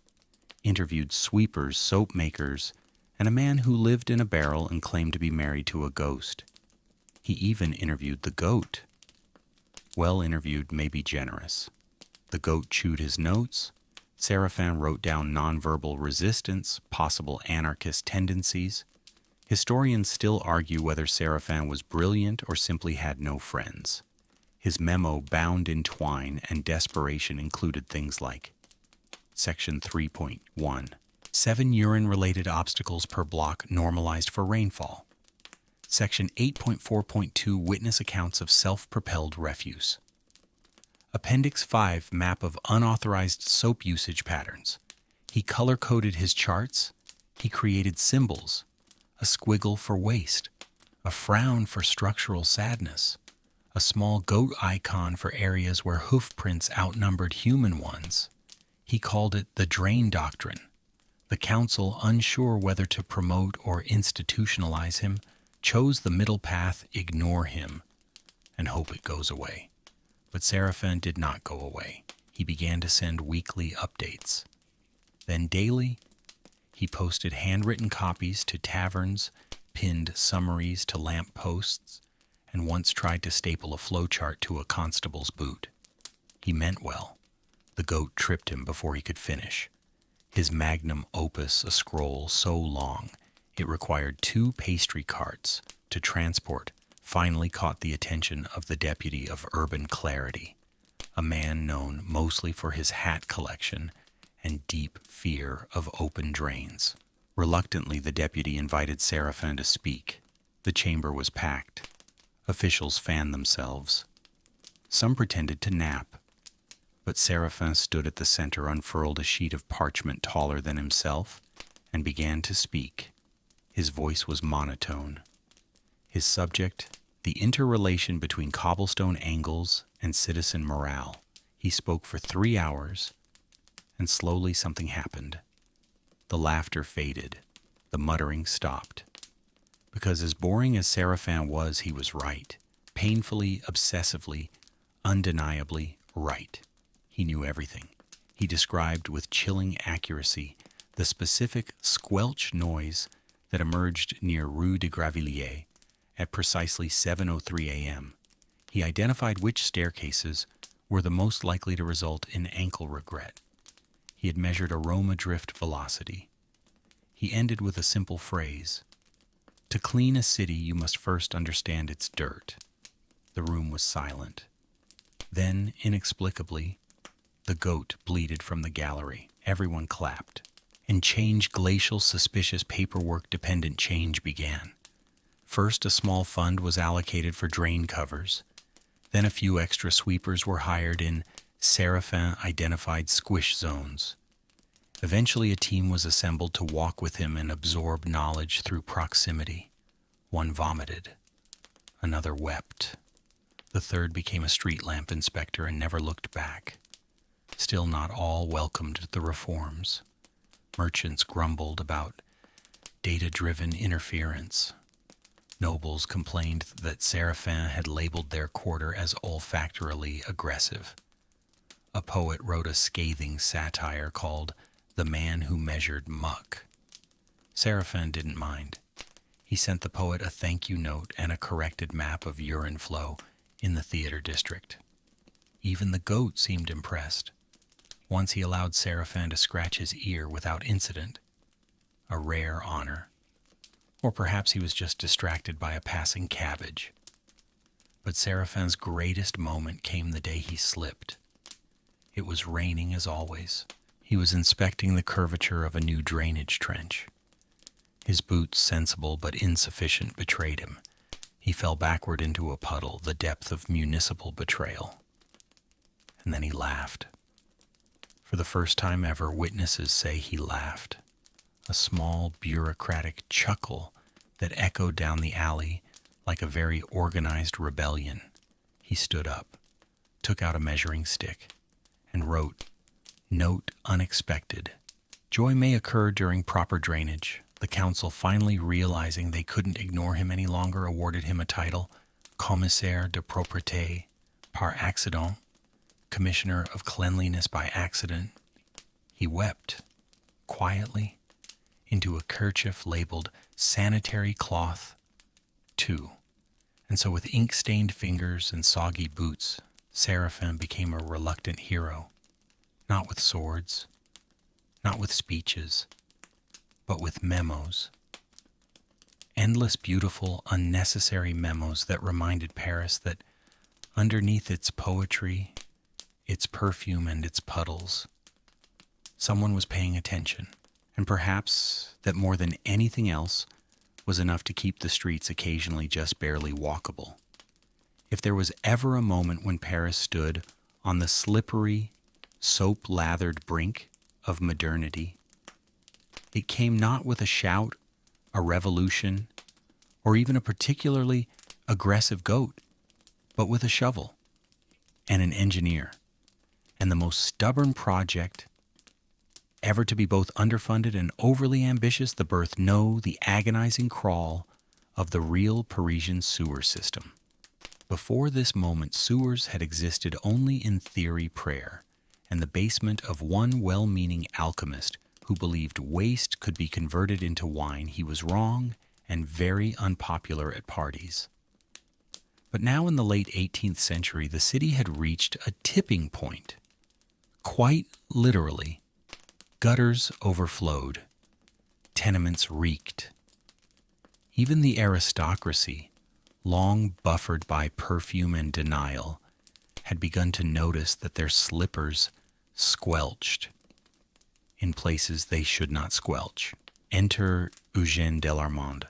interviewed sweepers, soap makers, and a man who lived in a barrel and claimed to be married to a ghost. He even interviewed the goat. Well interviewed may be generous. The goat chewed his notes. Séraphin wrote down nonverbal resistance, possible anarchist tendencies. Historians still argue whether Séraphin was brilliant or simply had no friends. His memo, bound in twine and desperation, included things like Section 3.1, 7 urine-related obstacles per block normalized for rainfall. Section 8.4.2, witness accounts of self-propelled refuse. Appendix 5, map of unauthorized soap usage patterns. He color-coded his charts. He created symbols, a squiggle for waste, a frown for structural sadness, a small goat icon for areas where hoof prints outnumbered human ones. He called it the drain doctrine. The council, unsure whether to promote or institutionalize him, chose the middle path, ignore him, and hope it goes away. But Séraphin did not go away. He began to send weekly updates. Then daily, he posted handwritten copies to taverns, pinned summaries to lamp posts, and once tried to staple a flowchart to a constable's boot. He meant well. The goat tripped him before he could finish. His magnum opus, a scroll so long it required 2 pastry carts to transport, finally caught the attention of the deputy of urban clarity, a man known mostly for his hat collection and deep fear of open drains. Reluctantly, the deputy invited Séraphin to speak. The chamber was packed. Officials fanned themselves. Some pretended to nap, but Séraphin stood at the center, unfurled a sheet of parchment taller than himself, and began to speak. His voice was monotone. His subject, the interrelation between cobblestone angles and citizen morale. He spoke for 3 hours, and slowly something happened. The laughter faded. The muttering stopped. Because as boring as Séraphin was, he was right. Painfully, obsessively, undeniably right. He knew everything. He described with chilling accuracy the specific squelch noise that emerged near Rue de Gravilliers at precisely 7:03 a.m. He identified which staircases were the most likely to result in ankle regret. He had measured aroma drift velocity. He ended with a simple phrase. To clean a city, you must first understand its dirt. The room was silent. Then, inexplicably, the goat bleated from the gallery. Everyone clapped. And glacial, suspicious, paperwork-dependent change began. First, a small fund was allocated for drain covers. Then a few extra sweepers were hired in Séraphin-identified squish zones. Eventually, a team was assembled to walk with him and absorb knowledge through proximity. One vomited. Another wept. The third became a street lamp inspector and never looked back. Still not all welcomed the reforms. Merchants grumbled about data-driven interference. Nobles complained that Séraphin had labeled their quarter as olfactorily aggressive. A poet wrote a scathing satire called The Man Who Measured Muck. Séraphin didn't mind. He sent the poet a thank you note and a corrected map of urine flow in the theater district. Even the goat seemed impressed. Once he allowed Séraphin to scratch his ear without incident, a rare honor. Or perhaps he was just distracted by a passing cabbage. But Séraphin's greatest moment came the day he slipped. It was raining as always. He was inspecting the curvature of a new drainage trench. His boots, sensible but insufficient, betrayed him. He fell backward into a puddle, the depth of municipal betrayal. And then he laughed. For the first time ever, witnesses say he laughed. A small, bureaucratic chuckle that echoed down the alley like a very organized rebellion. He stood up, took out a measuring stick, and wrote, Note unexpected. Joy may occur during proper drainage. The council, finally realizing they couldn't ignore him any longer, awarded him a title, Commissaire de Propreté par accident, Commissioner of Cleanliness by accident. He wept, quietly, into a kerchief labeled sanitary cloth 2. And so with ink-stained fingers and soggy boots, Séraphin became a reluctant hero, not with swords, not with speeches, but with memos. Endless, beautiful, unnecessary memos that reminded Paris that underneath its poetry, its perfume, and its puddles, someone was paying attention, and perhaps that more than anything else was enough to keep the streets occasionally just barely walkable. If there was ever a moment when Paris stood on the slippery, soap-lathered brink of modernity, it came not with a shout, a revolution, or even a particularly aggressive goat, but with a shovel and an engineer, and the most stubborn project ever to be both underfunded and overly ambitious, the agonizing crawl of the real Parisian sewer system. Before this moment, sewers had existed only in theory prayer, and the basement of one well-meaning alchemist who believed waste could be converted into wine. He was wrong and very unpopular at parties. But now in the late 18th century, the city had reached a tipping point. Quite literally, gutters overflowed, tenements reeked. Even the aristocracy, long buffered by perfume and denial, had begun to notice that their slippers squelched. in places they should not squelch. Enter Eugène Delarmond,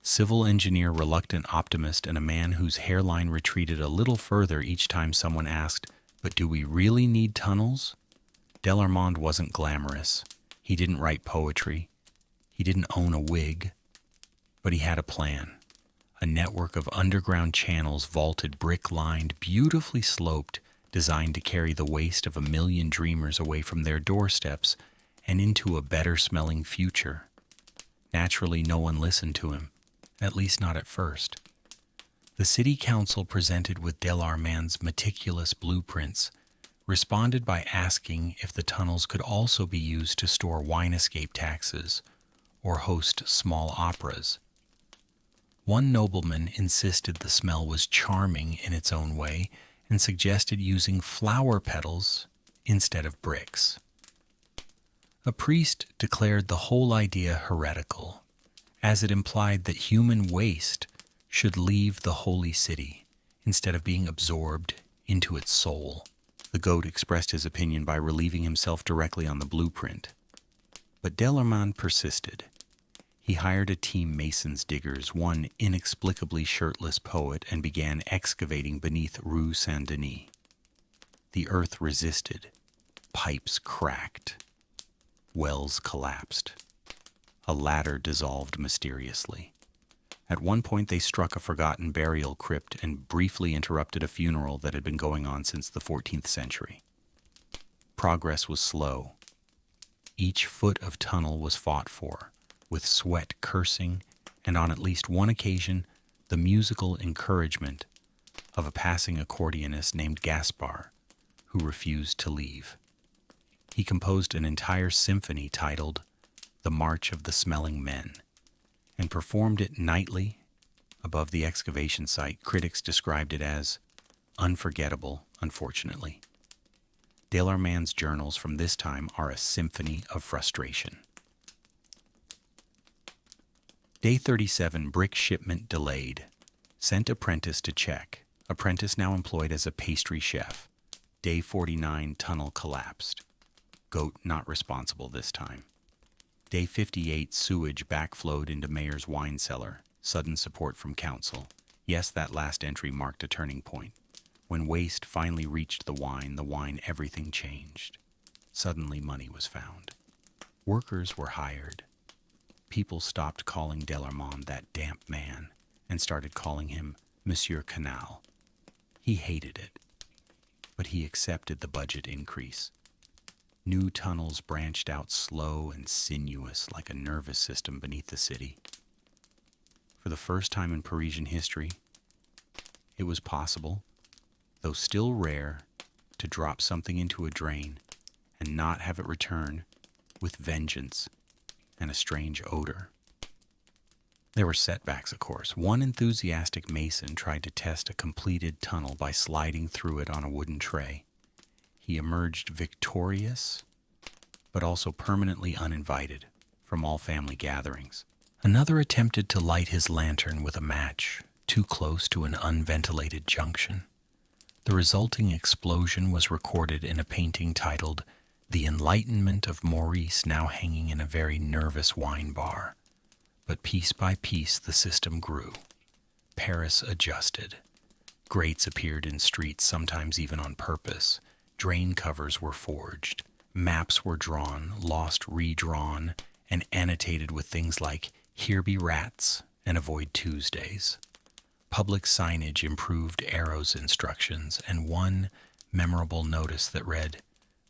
civil engineer, reluctant optimist, and a man whose hairline retreated a little further each time someone asked, "But do we really need tunnels?" Delarmond wasn't glamorous. He didn't write poetry. He didn't own a wig. But he had a plan. A network of underground channels, vaulted, brick-lined, beautifully sloped, designed to carry the waste of 1,000,000 dreamers away from their doorsteps and into a better-smelling future. Naturally, no one listened to him, at least not at first. The city council, presented with Delarmand's meticulous blueprints, responded by asking if the tunnels could also be used to store wine escape taxes or host small operas. One nobleman insisted the smell was charming in its own way and suggested using flower petals instead of bricks. A priest declared the whole idea heretical, as it implied that human waste should leave the holy city instead of being absorbed into its soul. The goat expressed his opinion by relieving himself directly on the blueprint. But Delarmond persisted. He hired a team masons diggers, one inexplicably shirtless poet, and began excavating beneath Rue Saint-Denis. The earth resisted. Pipes cracked. Wells collapsed. A ladder dissolved mysteriously. At one point they struck a forgotten burial crypt and briefly interrupted a funeral that had been going on since the 14th century. Progress was slow. Each foot of tunnel was fought for, with sweat, cursing, and on at least one occasion, the musical encouragement of a passing accordionist named Gaspar, who refused to leave. He composed an entire symphony titled "The March of the Smelling Men," and performed it nightly above the excavation site. Critics described it as unforgettable, unfortunately. Delarmand's journals from this time are a symphony of frustration. Day 37, brick shipment delayed. Sent apprentice to check. Apprentice now employed as a pastry chef. Day 49, tunnel collapsed. Goat not responsible this time. Day 58, sewage backflowed into mayor's wine cellar. Sudden support from council. Yes, that last entry marked a turning point. When waste finally reached the wine, everything changed. Suddenly money was found. Workers were hired. People stopped calling Delarmond that damp man and started calling him Monsieur Canal. He hated it, but he accepted the budget increase. New tunnels branched out slow and sinuous like a nervous system beneath the city. For the first time in Parisian history, it was possible, though still rare, to drop something into a drain and not have it return with vengeance and a strange odor. There were setbacks, of course. One enthusiastic mason tried to test a completed tunnel by sliding through it on a wooden tray. He emerged victorious, but also permanently uninvited from all family gatherings. Another attempted to light his lantern with a match, too close to an unventilated junction. The resulting explosion was recorded in a painting titled "The Enlightenment of Maurice," now hanging in a very nervous wine bar. But piece by piece the system grew. Paris adjusted. Grates appeared in streets, sometimes even on purpose. Drain covers were forged. Maps were drawn, lost redrawn, and annotated with things like "Here be rats" and "Avoid Tuesdays." Public signage improved arrows instructions, and one memorable notice that read,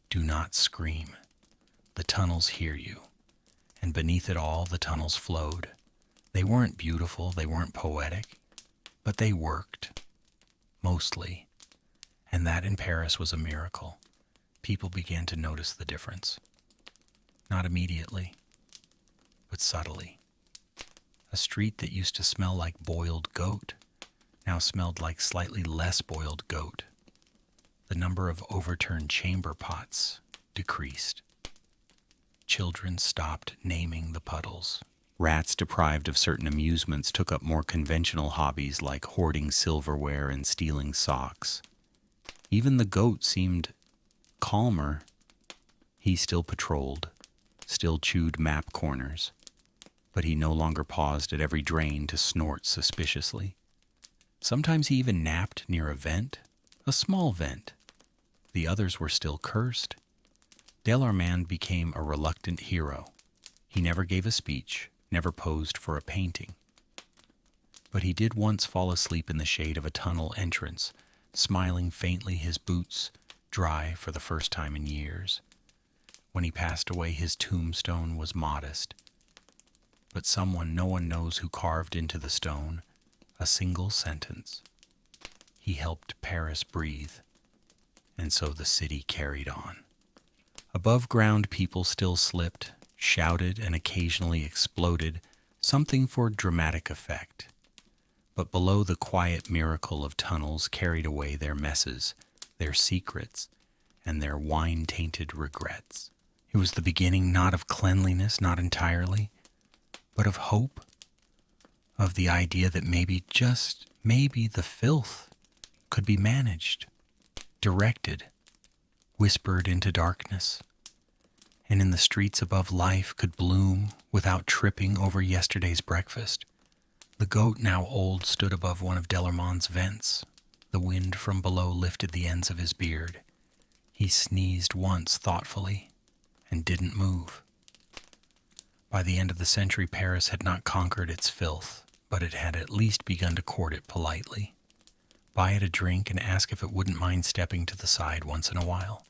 "Do not scream. The tunnels hear you." And beneath it all, the tunnels flowed. They weren't beautiful, they weren't poetic, but they worked, mostly. And that in Paris was a miracle. People began to notice the difference. Not immediately, but subtly. A street that used to smell like boiled goat now smelled like slightly less boiled goat. The number of overturned chamber pots decreased. Children stopped naming the puddles. Rats deprived of certain amusements took up more conventional hobbies like hoarding silverware and stealing socks. Even the goat seemed calmer. He still patrolled, still chewed map corners, but he no longer paused at every drain to snort suspiciously. Sometimes he even napped near a vent, a small vent. The others were still cursed. Delarmand became a reluctant hero. He never gave a speech, never posed for a painting. But he did once fall asleep in the shade of a tunnel entrance, smiling faintly, his boots dry for the first time in years. When he passed away, his tombstone was modest. But someone no one knows who carved into the stone a single sentence. He helped Paris breathe, and so the city carried on. Above ground, people still slipped, shouted, and occasionally exploded, something for dramatic effect. But below, the quiet miracle of tunnels carried away their messes, their secrets, and their wine-tainted regrets. It was the beginning not of cleanliness, not entirely, but of hope, of the idea that maybe, just maybe, the filth could be managed, directed, whispered into darkness, and in the streets above life could bloom without tripping over yesterday's breakfast. The goat, now old, stood above one of Delarmand's vents. The wind from below lifted the ends of his beard. He sneezed once thoughtfully and didn't move. By the end of the century, Paris had not conquered its filth, but it had at least begun to court it politely. Buy it a drink and ask if it wouldn't mind stepping to the side once in a while.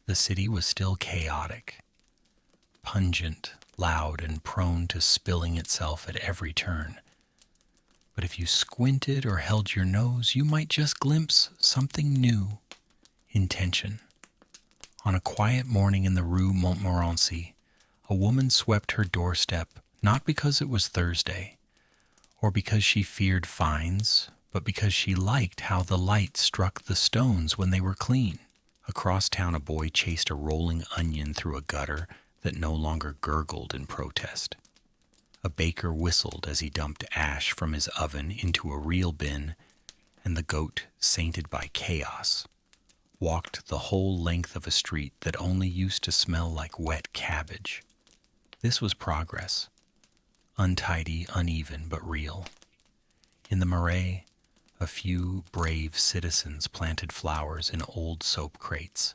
The city was still chaotic, pungent, loud, and prone to spilling itself at every turn. But if you squinted or held your nose, you might just glimpse something new: intention. On a quiet morning in the Rue Montmorency, a woman swept her doorstep not because it was Thursday, or because she feared fines, but because she liked how the light struck the stones when they were clean. Across town, a boy chased a rolling onion through a gutter that no longer gurgled in protest. A baker whistled as he dumped ash from his oven into a real bin, and the goat, sainted by chaos, walked the whole length of a street that only used to smell like wet cabbage. This was progress. Untidy, uneven, but real. In the Marais, a few brave citizens planted flowers in old soap crates.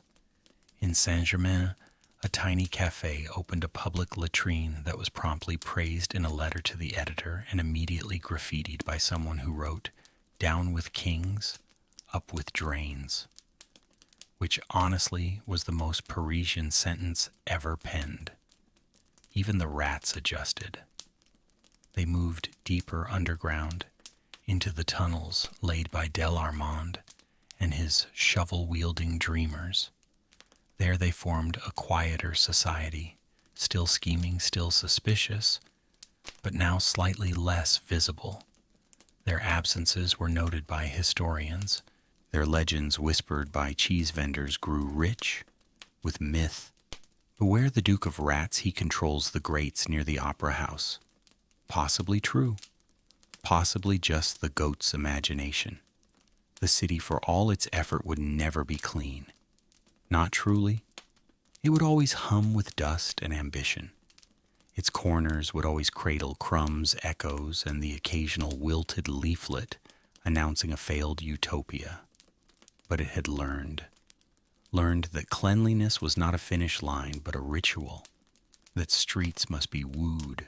In Saint-Germain, a tiny cafe opened a public latrine that was promptly praised in a letter to the editor and immediately graffitied by someone who wrote, "Down with kings, up with drains," which honestly was the most Parisian sentence ever penned. Even the rats adjusted. They moved deeper underground, into the tunnels laid by Delarmand and his shovel-wielding dreamers. There they formed a quieter society, still scheming, still suspicious, but now slightly less visible. Their absences were noted by historians. Their legends, whispered by cheese vendors, grew rich with myth. Beware the Duke of Rats, he controls the grates near the Opera House. Possibly true. Possibly just the goat's imagination. The city, for all its effort, would never be clean. Not truly. It would always hum with dust and ambition. Its corners would always cradle crumbs, echoes, and the occasional wilted leaflet announcing a failed utopia. But it had learned that cleanliness was not a finish line, but a ritual, that streets must be wooed,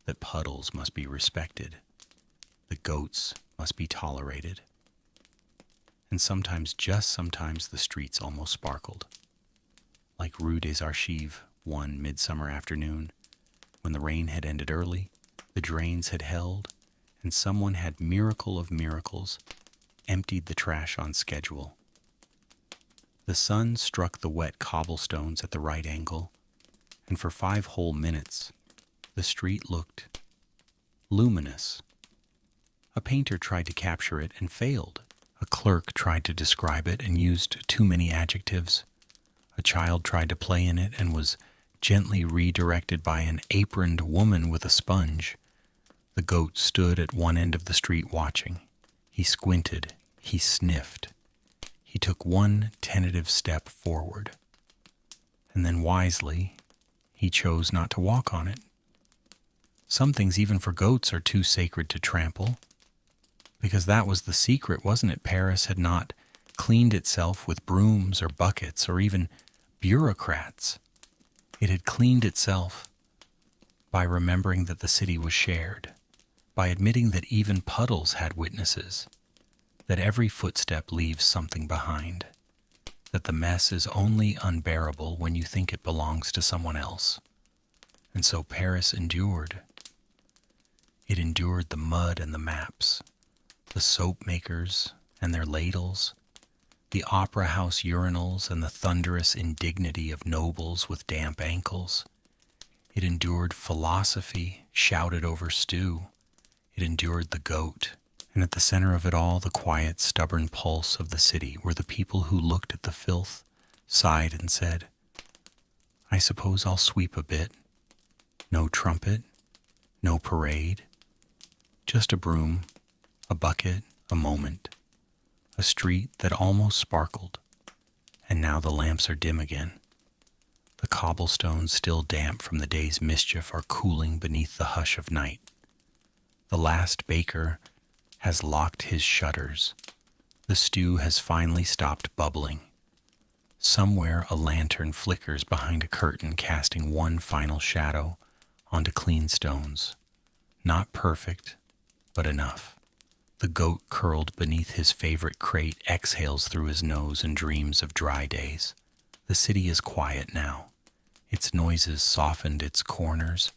that puddles must be respected, that goats must be tolerated. And sometimes, just sometimes, the streets almost sparkled. Like Rue des Archives one midsummer afternoon, when the rain had ended early, the drains had held, and someone had, miracle of miracles, emptied the trash on schedule. The sun struck the wet cobblestones at the right angle, and for 5 whole minutes, the street looked luminous. A painter tried to capture it and failed. A clerk tried to describe it and used too many adjectives. A child tried to play in it and was gently redirected by an aproned woman with a sponge. The goat stood at one end of the street watching. He squinted. He sniffed. He took one tentative step forward. And then wisely, he chose not to walk on it. Some things, even for goats, are too sacred to trample. Because that was the secret, wasn't it? Paris had not cleaned itself with brooms or buckets or even bureaucrats. It had cleaned itself by remembering that the city was shared, by admitting that even puddles had witnesses, that every footstep leaves something behind, that the mess is only unbearable when you think it belongs to someone else. And so Paris endured. It endured the mud and the maps, the soap makers and their ladles, the opera house urinals and the thunderous indignity of nobles with damp ankles. It endured philosophy shouted over stew. It endured the goat. And at the center of it all, the quiet, stubborn pulse of the city, were the people who looked at the filth, sighed, and said, "I suppose I'll sweep a bit. No trumpet, no parade. Just a broom, a bucket, a moment. A street that almost sparkled, and now the lamps are dim again. The cobblestones, still damp from the day's mischief, are cooling beneath the hush of night. The last baker has locked his shutters. The stew has finally stopped bubbling. Somewhere a lantern flickers behind a curtain, casting one final shadow onto clean stones. Not perfect, but enough. The goat curled beneath his favorite crate exhales through his nose and dreams of dry days. The city is quiet now. Its noises softened its corners,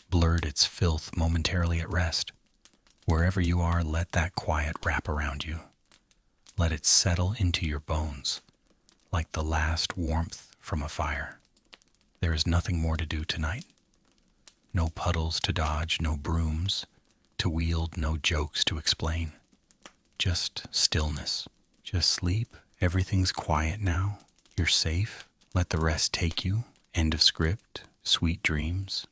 blurred its filth momentarily at rest. Wherever you are, let that quiet wrap around you. Let it settle into your bones, like the last warmth from a fire. There is nothing more to do tonight. No puddles to dodge, no brooms to wield, no jokes to explain. Just stillness. Just sleep. Everything's quiet now. You're safe. Let the rest take you. End of script. Sweet dreams.